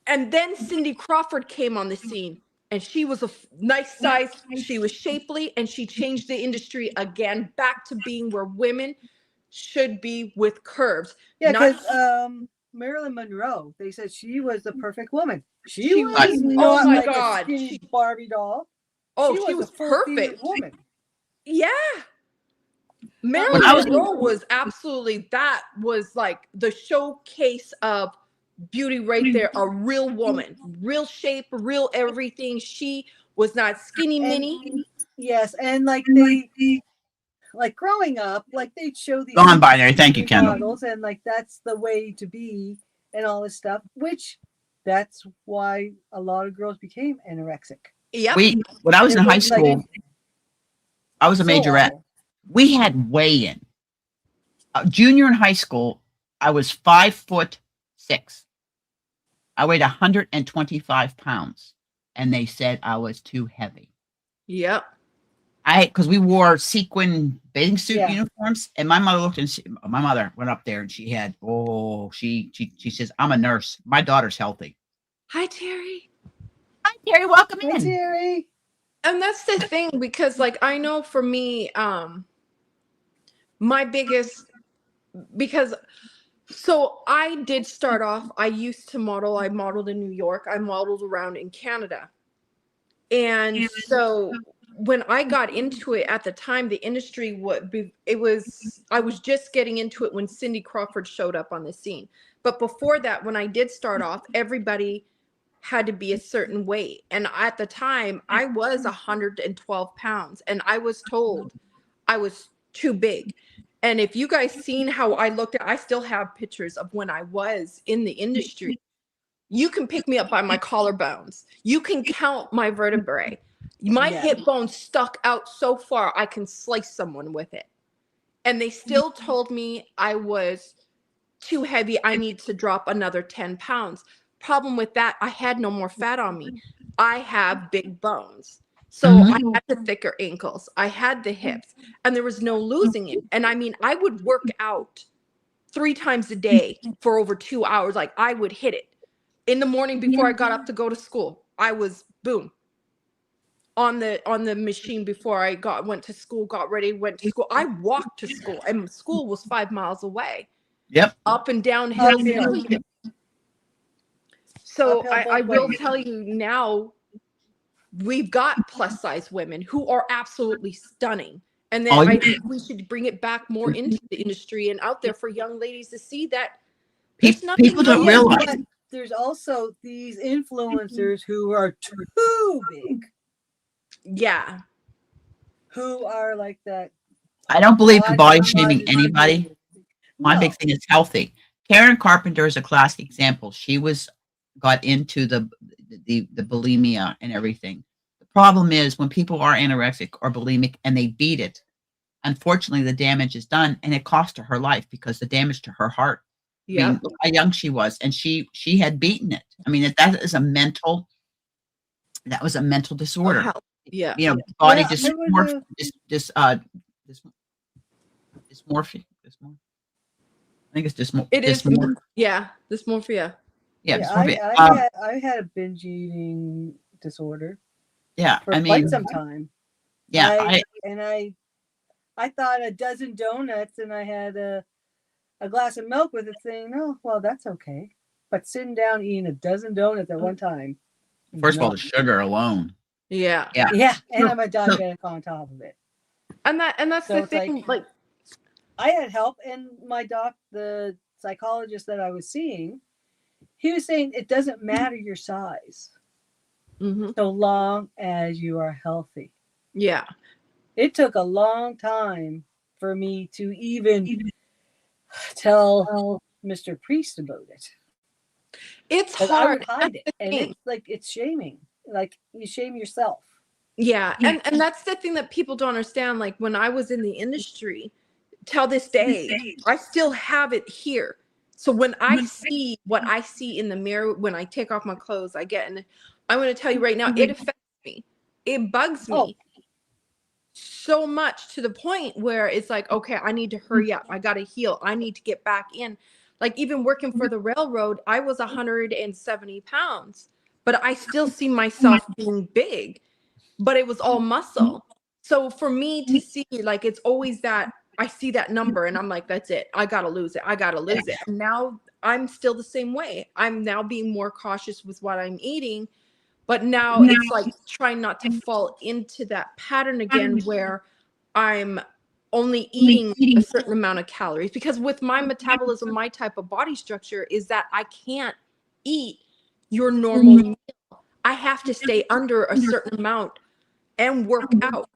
And then Cindy Crawford came on the scene and she was a nice size. She was shapely and she changed the industry again back to being where women should be with curves. yeah, Not- because Marilyn Monroe, they said she was the perfect woman. She She was was- not oh my like God. a skinny Barbie doll. oh, she was a full-figured perfect. woman. Yeah. When Marilyn I was- Monroe was absolutely, that was like the showcase of beauty right there. A real woman, real shape, real everything. She was not skinny mini. Yes, and like they, like growing up, like they'd show these Non-binary. Thank you, Kendall. models, and like that's the way to be, and all this stuff. Which that's why a lot of girls became anorexic. Yep. When I was in It high was, like, school, I was a So majorette. awful. We had weigh-in. Junior in high school, I was 5'6". I weighed 125 pounds, and they said I was too heavy. Yep. Because we wore sequin bathing suit Yeah. uniforms, and my mother looked and my mother went up there and she had she says, I'm a nurse. My daughter's healthy. Hi, Terry. Hi, Terry. Welcome Hey, in. Terry. And that's the thing, because like I know for me, my biggest, because so I did start off, I used to model. I modeled in New York. I modeled around in Canada. And so when I got into it at the time, the industry I was just getting into it when Cindy Crawford showed up on the scene. But before that, when I did start off, everybody had to be a certain weight. And at the time, I was 112 pounds and I was told I was too big. And if you guys seen how I looked I still have pictures of when I was in the industry. You can pick me up by my collarbones. You can count my vertebrae. My Yeah. hip bone stuck out so far, I can slice someone with it. And they still told me I was too heavy. I need to drop another 10 pounds. Problem with that, I had no more fat on me. I have big bones. So I had the thicker ankles. I had the hips, and there was no losing it. And I mean, I would work out 3 times a day for over 2 hours. Like I would hit it. In the morning before I got up to go to school, I was boom on the machine before I went to school, got ready, went to school. I walked to school, and school was 5 miles away. Yep. Up and down hills and Uphill. everything. So Uphill I both will ways. tell you now, we've got plus size women who are absolutely stunning. And then Oh, I yeah. think we should bring it back more into the industry and out there for young ladies to see that there's nothing People don't wrong. Yes, realize. but there's also these influencers who are too big, Yeah. who are like that. I don't believe in body body shaming positive. anybody. My No. big thing is healthy. Karen Carpenter is a classic example. She got into the bulimia and everything. The problem is when people are anorexic or bulimic and they beat it, unfortunately the damage is done, and it cost her life because the damage to her heart. I Yeah. mean, look how young she was, and she had beaten it. I mean, that was a mental disorder. Yeah. You know, body Yeah, I would, dysmorphia. I think it's It is. dysmorphia. Yeah. Dysmorphia. Yeah, yeah, dysmorphia. I had a binge eating disorder Yeah, for I quite mean, some time. yeah, I thought a dozen donuts and I had a glass of milk with it, saying, "Oh, well, that's okay." But sitting down eating a dozen donuts at one time. first of all, no. the sugar alone. Yeah. Yeah. Yeah, and I'm a diabetic on top of it. And that's So the it's thing. Like, I had help, and the psychologist that I was seeing, he was saying it doesn't matter your size, so long as you are healthy. yeah. It took a long time for me to even tell Mr. Priest about it. It's 'Cause I would hard. hide it, and it's like it's shaming. Like you shame yourself. Yeah, and that's the thing that people don't understand. Like when I was in the industry, till this day, I still have it here. So when I see what I see in the mirror, when I take off my clothes, I'm going to tell you right now, it affects me. It bugs me so much, to the point where it's like, okay, I need to hurry up. I got to heal. I need to get back in. Like even working for the railroad, I was 170 pounds, but I still see myself being big, but it was all muscle. So for me to see, like, it's always that I see that number and I'm like, that's it. I got to lose it. I got to lose it. And now I'm still the same way. I'm now being more cautious with what I'm eating, but now it's like trying not to fall into that pattern again where I'm only eating a certain amount of calories, because with my metabolism, my type of body structure is that I can't eat your normal meal. I have to stay under a certain amount and work out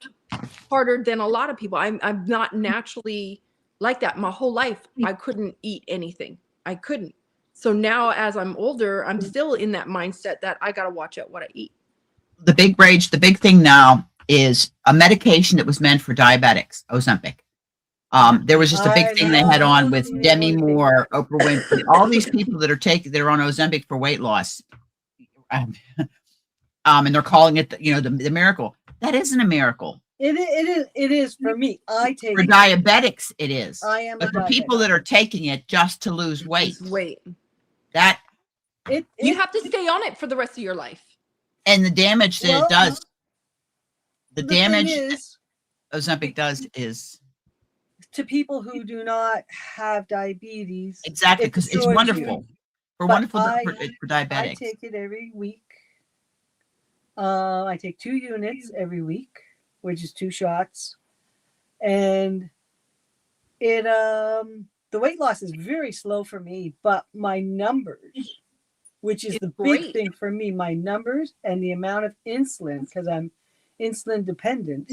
harder than a lot of people. I'm not naturally like that. My whole life, I couldn't eat anything. I couldn't. So now as I'm older, I'm still in that mindset that I got to watch out what I eat. The big thing now is a medication that was meant for diabetics, Ozempic. There was just a big thing they had on with Demi Moore, Oprah Winfrey, all these people that are on Ozempic for weight loss. And they're calling it, the miracle. That isn't a miracle. It is for me. I take for diabetics. It is. I am. But for people that are taking it just to lose weight, that you have to stay on it for the rest of your life. And the damage that it does, the damage is, Ozempic does is to people who do not have diabetes. Exactly, because it's wonderful. For diabetics. I take it every week. I take 2 units every week, which is 2 shots. And it the weight loss is very slow for me, but my numbers, which is the big thing for me, my numbers and the amount of insulin, because I'm insulin dependent,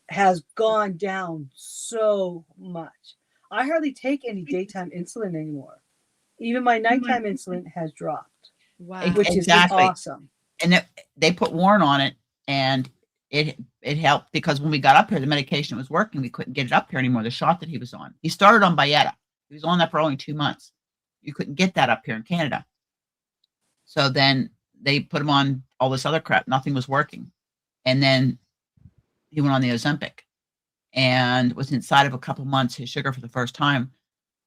has gone down so much. I hardly take any daytime insulin anymore. Even my nighttime insulin has dropped. Wow. Which is awesome. And they put Warren on it, and it helped, because when we got up here, the medication was working. We couldn't get it up here anymore, the shot that he was on. He started on Byetta. He was on that for only 2 months. You couldn't get that up here in Canada. So then they put him on all this other crap. Nothing was working. And then he went on the Ozempic. And within inside of a couple months, his sugar for the first time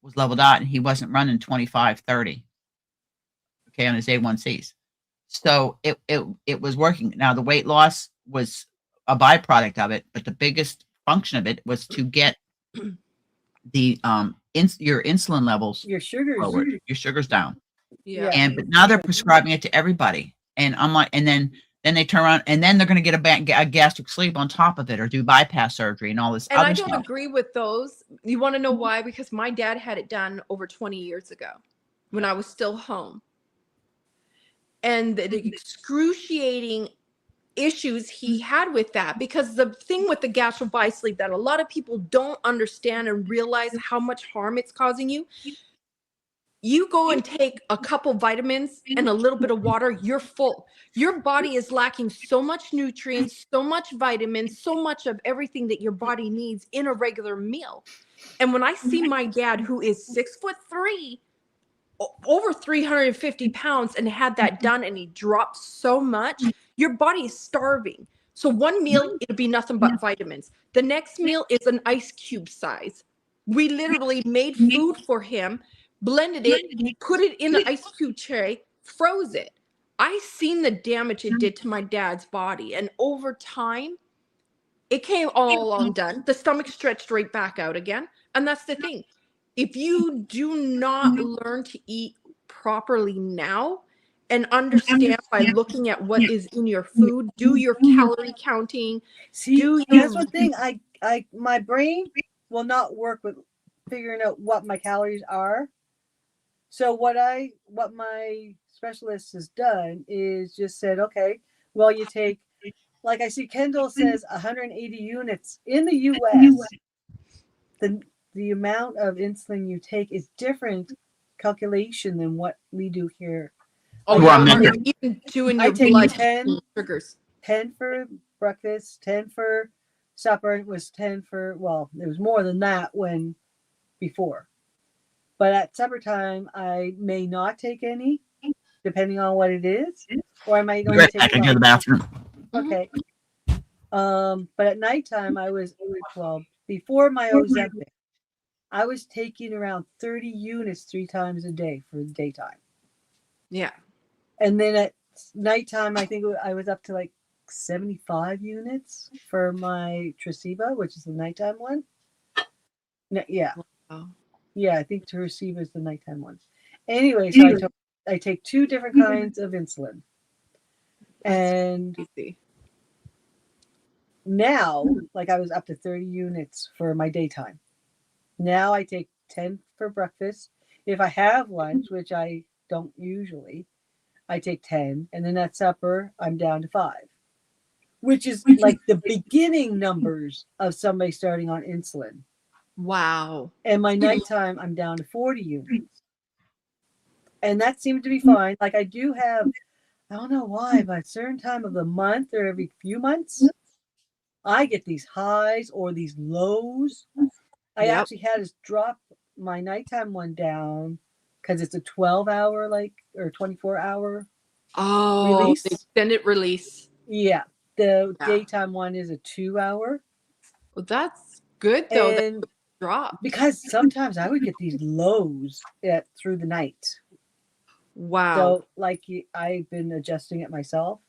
was leveled out, and he wasn't running 25, 30, okay, on his A1Cs. So it was working. Now, the weight loss was a byproduct of it, but the biggest function of it was to get the your insulin levels, your sugars forward, your sugars down. Yeah. But now they're prescribing it to everybody, and I'm like, and then they turn around, and then they're going to get a gastric sleeve on top of it, or do bypass surgery and all this other stuff. And I don't agree with those. You want to know why? Because my dad had it done over 20 years ago when I was still home. And the excruciating issues he had with that, because the thing with the gastric sleeve that a lot of people don't understand and realize how much harm it's causing you. You go and take a couple vitamins and a little bit of water, you're full. Your body is lacking so much nutrients, so much vitamins, so much of everything that your body needs in a regular meal. And when I see my dad, who is 6'3", over 350 pounds, and had that done, and he dropped so much, your body is starving. So one meal, it'll be nothing but vitamins. The next meal is an ice cube size. We literally made food for him, blended it, put it in the ice cube tray, froze it. I seen the damage it did to my dad's body. And over time, it came all undone. The stomach stretched right back out again. And that's the thing. If you do not learn to eat properly now and understand by looking at what is in your food, do your calorie counting. See, that's one thing. my brain will not work with figuring out what my calories are. So what my specialist has done is just said, okay, well, you take, like I see Kendall says 180 units in the US. The amount of insulin you take is different calculation than what we do here. Oh, Well, yeah, I'm you're not- even doing I your take blood 10 triggers. 10 for breakfast, 10 for supper, and it was 10 for, well, it was more than that when before. But at supper time, I may not take any, depending on what it is, or I might Be only right take back. I go to the bathroom. Okay. But at nighttime, before my Ozempic, I was taking around 30 units 3 times a day for the daytime. Yeah. And then at nighttime, I think I was up to like 75 units for my Tresiba, which is the nighttime one. Yeah. Oh. Yeah, I think Tresiba is the nighttime one. Anyway, so I take 2 different kinds of insulin. And Easy. now, like I was up to 30 units for my daytime. Now I take 10 for breakfast. If I have lunch, which I don't usually, I take 10. And then at supper, I'm down to 5, which is like the beginning numbers of somebody starting on insulin. Wow. And my nighttime, I'm down to 40 units. And that seems to be fine. Like I do have, I don't know why, but at a certain time of the month or every few months, I get these highs or these lows. I actually had to drop my nighttime one down because it's a 12-hour or 24-hour release. The extended release. Yeah. The daytime one is a 2-hour. Well, that's good though. And that drop. Because sometimes I would get these lows through the night. Wow. So like I've been adjusting it myself.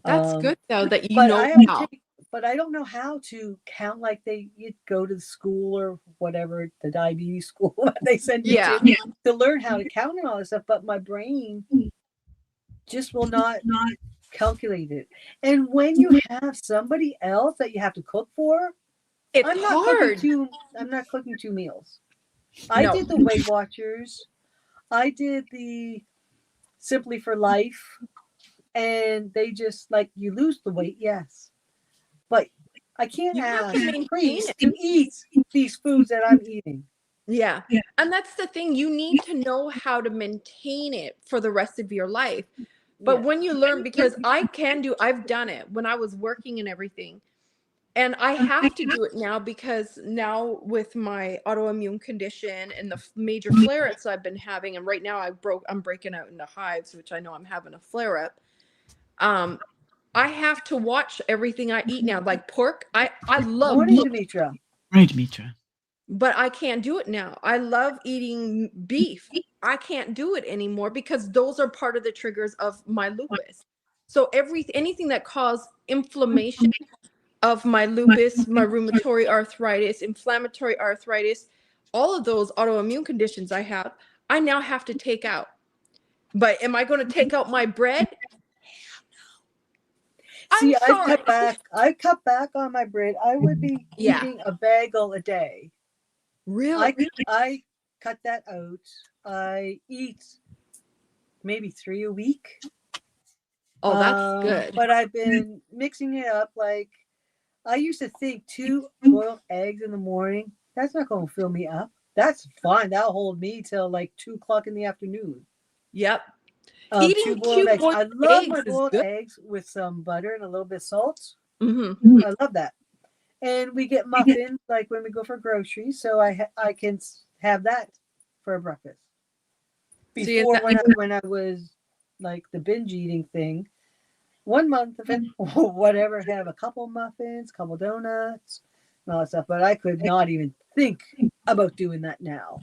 That's good though that you but know how. But I don't know how to count, like you'd go to the school or whatever, the diabetes school that they send you to learn how to count and all this stuff. But my brain just will not calculate it. And when you have somebody else that you have to cook for, it's hard. I'm not cooking 2 meals. I did the Weight Watchers. I did the Simply for Life. And they just you lose the weight, yes. But I can't ask priests to eat these foods that I'm eating. Yeah. And that's the thing. You need to know how to maintain it for the rest of your life. But when you learn, because I've done it when I was working and everything. And I have to do it now because now with my autoimmune condition and the major flare-ups I've been having, and right now I'm breaking out into hives, which I know I'm having a flare-up. I have to watch everything I eat now. Like pork, I love Morning, Demetra. Morning, Demetra. But I can't do it now. I love eating beef. I can't do it anymore because those are part of the triggers of my lupus. So anything that causes inflammation of my lupus, my rheumatoid arthritis, inflammatory arthritis, all of those autoimmune conditions I have, I now have to take out. But am I going to take out my bread? See, I cut back on my bread. I would be eating a bagel a day. Really? I cut that out. I eat maybe 3 a week. Oh, that's good. But I've been mixing it up. Like I used to think 2 boiled eggs in the morning, that's not going to fill me up. That's fine. That'll hold me till like 2 o'clock in the afternoon. Yep. Eating 2 boiled eggs. I love my boiled eggs with some butter and a little bit of salt. Mm-hmm. I love that. And we get muffins like when we go for groceries, so I can have that for breakfast. Before when I was like the binge eating thing, 1 month of it, whatever, have a couple muffins, couple donuts, and all that stuff. But I could not even think about doing that now.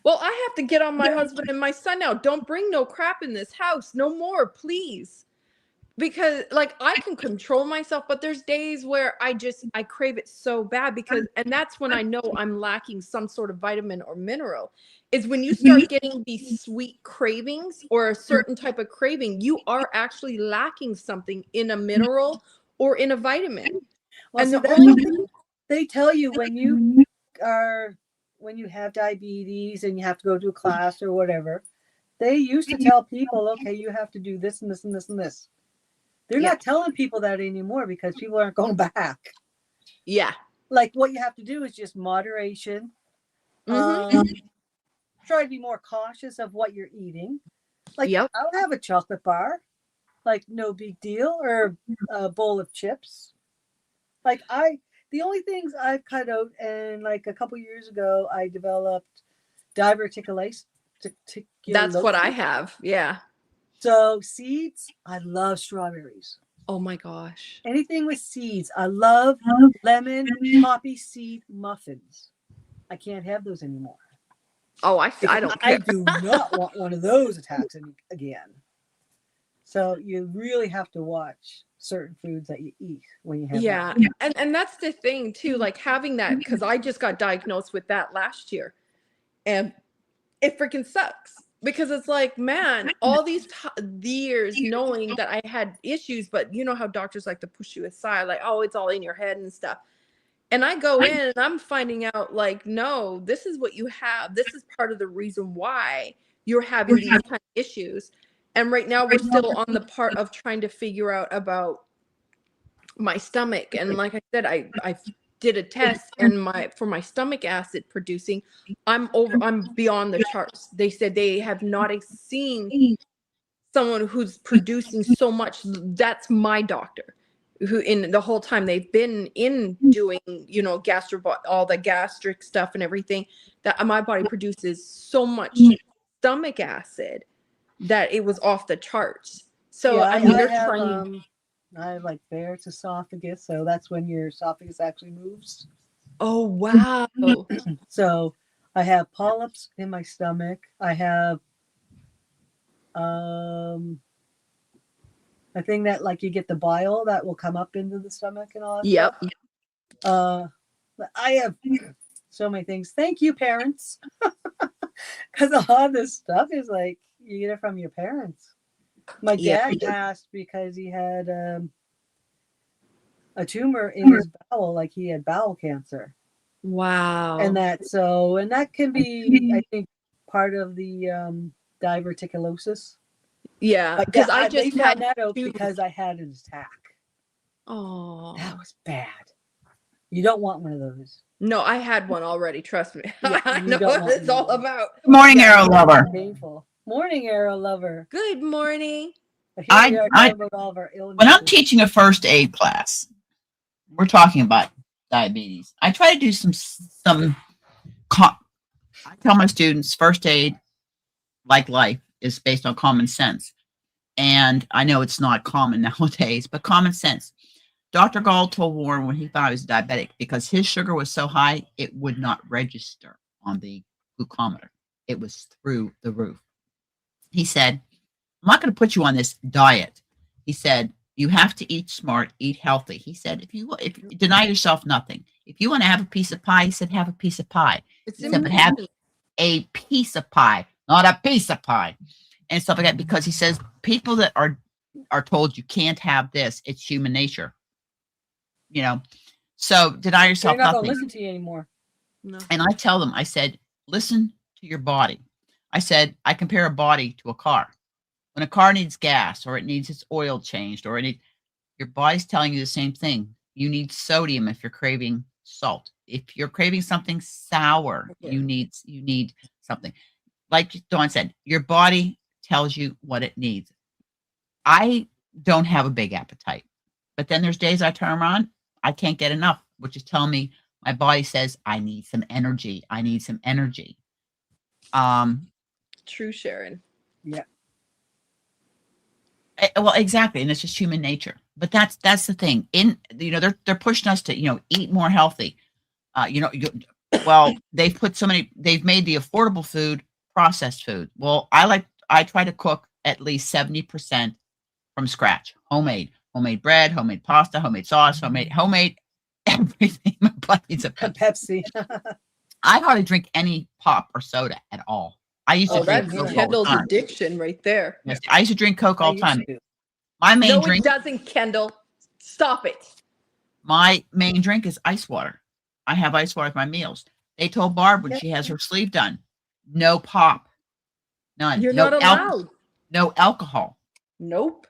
Well, I have to get on my husband and my son now. Don't bring no crap in this house. No more, please. Because I can control myself, but there's days where I crave it so bad and that's when I know I'm lacking some sort of vitamin or mineral, is when you start getting these sweet cravings or a certain type of craving, you are actually lacking something in a mineral or in a vitamin. Well, And so they tell you when you have diabetes and you have to go to a class or whatever, they used to tell people, okay, you have to do this and this and this and this. They're Yeah. not telling people that anymore because people aren't going back. Yeah. Like what you have to do is just moderation. Mm-hmm. Try to be more cautious of what you're eating. Like Yep. I'll have a chocolate bar, like no big deal, or a bowl of chips. Like the only things I've cut out, and like a couple years ago, I developed diverticulase. That's what I have. Yeah. So seeds, I love strawberries. Oh my gosh. Anything with seeds. I love lemon poppy seed muffins. I can't have those anymore. Oh, I don't care. I do not want one of those attacks again. So you really have to watch certain foods that you eat when you have Yeah. that. And that's the thing too, like having that, because I just got diagnosed with that last year. And it freaking sucks because it's like, man, all these years knowing that I had issues, but you know how doctors like to push you aside, like, oh, it's all in your head and stuff. And I go in and I'm finding out like, no, this is what you have. This is part of the reason why you're having these kind of issues. And right now we're still on the part of trying to figure out about my stomach. And like I said, I did a test and for my stomach acid producing, I'm beyond the charts. They said they have not seen someone who's producing so much. That's my doctor, who in the whole time they've been in doing, you know, all the gastric stuff and everything, that my body produces so much stomach acid that it was off the charts. So Yeah, I mean, they're have, trying. I have like Barrett's esophagus, so that's when your esophagus actually moves. Oh wow. So I have polyps in my stomach. I have a thing that like you get the bile that will come up into the stomach and all that Yep. stuff. I have so many things. Thank you, parents. Because a lot of this stuff is like you get it from your parents. My dad passed because he had a tumor in his bowel, like he had bowel cancer. Wow. And that can be, I think, part of the diverticulosis. Yeah, But because yeah, I just they found had that out two. because I had an attack. Oh That was bad. You don't want one of those. no, I had one already. Trust me, Yeah, I you know don't what want it's all one. about. Good morning, Arrow Lover. Painful. Morning, Arrow Lover. Good morning. But here we are talking about all of our illnesses. When I'm teaching a first aid class, we're talking about diabetes. I try to do I tell my students first aid, like life, is based on common sense. And I know it's not common nowadays, but common sense. Dr. Gall told Warren when he found he was diabetic, because his sugar was so high, it would not register on the glucometer. It was through the roof. He said, I'm not going to put you on this diet. He said, you have to eat smart, eat healthy. He said, if you deny yourself nothing, if you want to have a piece of pie, he said, have a piece of pie. It's He said, but have a piece of pie, not a piece of pie, and stuff like that. Because he says people that are told you can't have this, it's human nature. You know, so deny yourself They're not nothing. going to listen to you anymore. No. And I tell them, I said, listen to your body. I said, I compare a body to a car. When a car needs gas or it needs its oil changed or your body's telling you the same thing. You need sodium if you're craving salt. If you're craving something sour, you need something. Like Dawn said, your body tells you what it needs. I don't have a big appetite, but then there's days I turn around, I can't get enough, which is telling me my body says I need some energy. I need some energy. True, Sharon. Yeah. Well, exactly, and it's just human nature. But that's the thing. They're pushing us to eat more healthy. They've put they've made the affordable food processed food. Well, I try to cook at least 70% from scratch, homemade bread, homemade pasta, homemade sauce, homemade everything. My body's a Pepsi. I hardly drink any pop or soda at all. I used to drink That's Coke all the Kendall's time. addiction right there. Yes, I used to drink Coke all the I used time. to. My main No, drink. it doesn't, Kendall. Stop it. My main drink is ice water. I have ice water with my meals. They told Barb when Yeah. she has her sleeve done, no pop, none. You're no not allowed. no alcohol. Nope.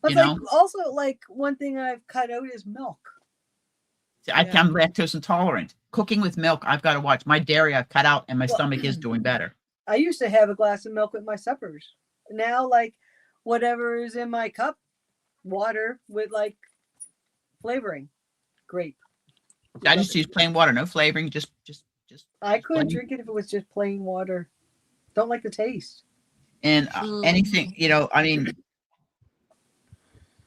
But You like know? also like one thing I've cut out is milk. I'm lactose intolerant. Cooking with milk, I've got to watch. My dairy I've cut out, and my Well, stomach is doing better. I used to have a glass of milk with my suppers. Now, like whatever is in my cup, water with like flavoring, grape. I just use plain water, no flavoring. Just. I couldn't plain. drink it if it was just plain water. Don't like the taste. And anything, I mean,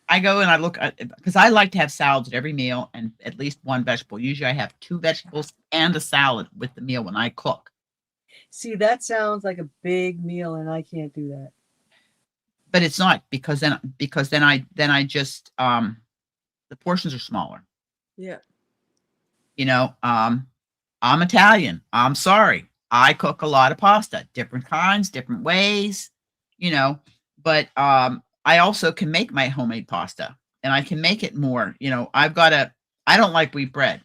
I go and I look at, because I like to have salads at every meal and at least one vegetable. Usually I have 2 vegetables and a salad with the meal when I cook. See, that sounds like a big meal, and I can't do that. But it's not, because then I just the portions are smaller. Yeah. I'm Italian. I'm sorry. I cook a lot of pasta, different kinds, different ways, but I also can make my homemade pasta, and I can make it more, I don't like wheat bread.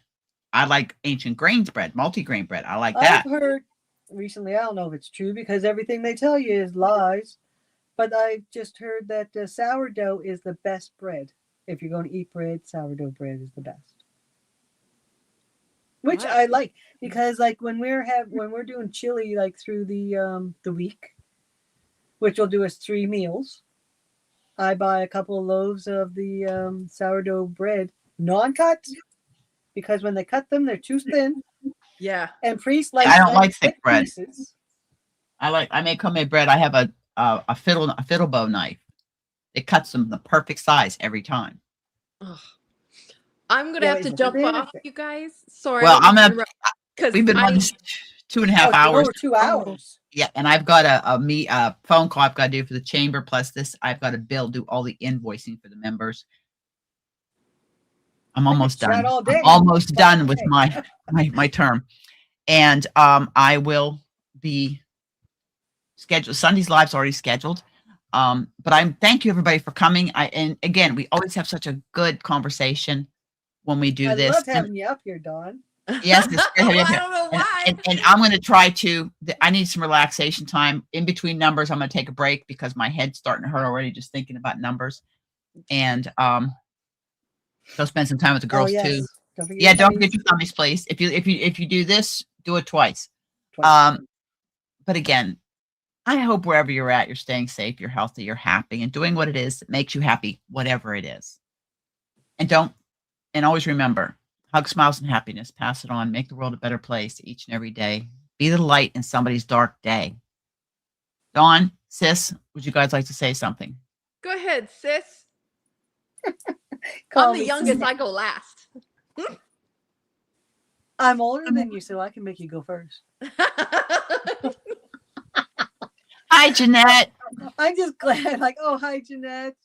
I like ancient grains bread, multi-grain bread. I like that. I've heard recently, I don't know if it's true because everything they tell you is lies, but I just heard that sourdough is the best bread. If you're going to eat bread, sourdough bread is the best. Which Wow. I like, because like when we're doing chili like through the week, which will do us 3 meals, I buy a couple of loaves of the sourdough bread, non-cut, because when they cut them, they're too thin. Yeah. And Priest likes I don't like thick bread. pieces. I make homemade bread. I have a fiddle bow knife. It cuts them the perfect size every time. Ugh. I'm gonna have to jump off, you guys. Sorry. Well, because we've been on this 2.5 hours. Over 2 hours. Yeah, and I've got a phone call I've got to do for the chamber. Plus this, I've got to do all the invoicing for the members. I'm almost done. Chat all day. I'm almost done with my term, and I will be scheduled. Sunday's live's already scheduled. But thank you everybody for coming. And again, we always have such a good conversation when we do this. I love having you up here, Dawn. Yes, it's great. I don't know why. And I'm going to try to. I need some relaxation time in between numbers. I'm going to take a break because my head's starting to hurt already just thinking about numbers. And so spend some time with the girls too. Don't forget your tummies, please. If you do this, do it twice. But again, I hope wherever you're at, you're staying safe, you're healthy, you're happy, and doing what it is that makes you happy, whatever it is. And always remember, hug, smiles, and happiness. Pass it on. Make the world a better place each and every day. Be the light in somebody's dark day. Dawn, sis, would you guys like to say something? Go ahead, sis. Call I'm the me youngest. sis. I go last. I'm older than you, so I can make you go first. Hi, Jeanette. I'm just glad, like, oh, hi, Jeanette.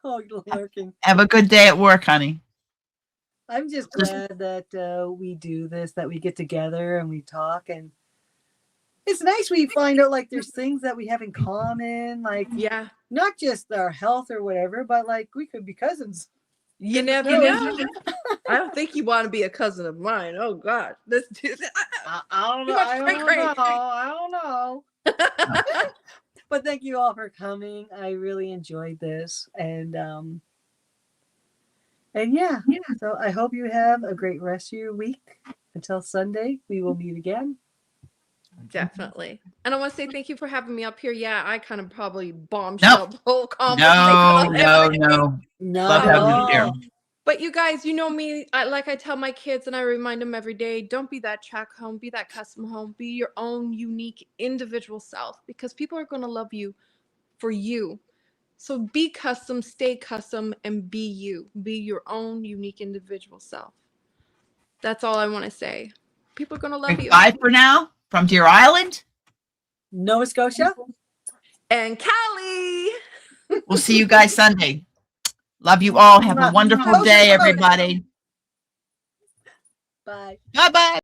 Oh, you're lurking. Have a good day at work, honey. I'm just glad that we do this, that we get together and we talk. And it's nice we find out, like, there's things that we have in common, like, Yeah. not just our health or whatever, but, like, we could be cousins. You never know. I don't think you want to be a cousin of mine. Oh God, let's do that. I don't know. I don't know. But thank you all for coming. I really enjoyed this, and yeah. So I hope you have a great rest of your week. Until Sunday, we will meet again. Definitely. And I want to say thank you for having me up here. Yeah, I kind of probably bombshelled the whole conversation. No. Love having you here. But you guys, you know me, like I tell my kids and I remind them every day, don't be that track home, be that custom home, be your own unique individual self, because people are going to love you for you. So be custom, stay custom, and be you. Be your own unique individual self. That's all I want to say. People are going to love you. Bye for now from Deer Island, Nova Scotia, and Cali. We'll see you guys Sunday. Love you all. Have a wonderful day, everybody. Bye. Bye-bye.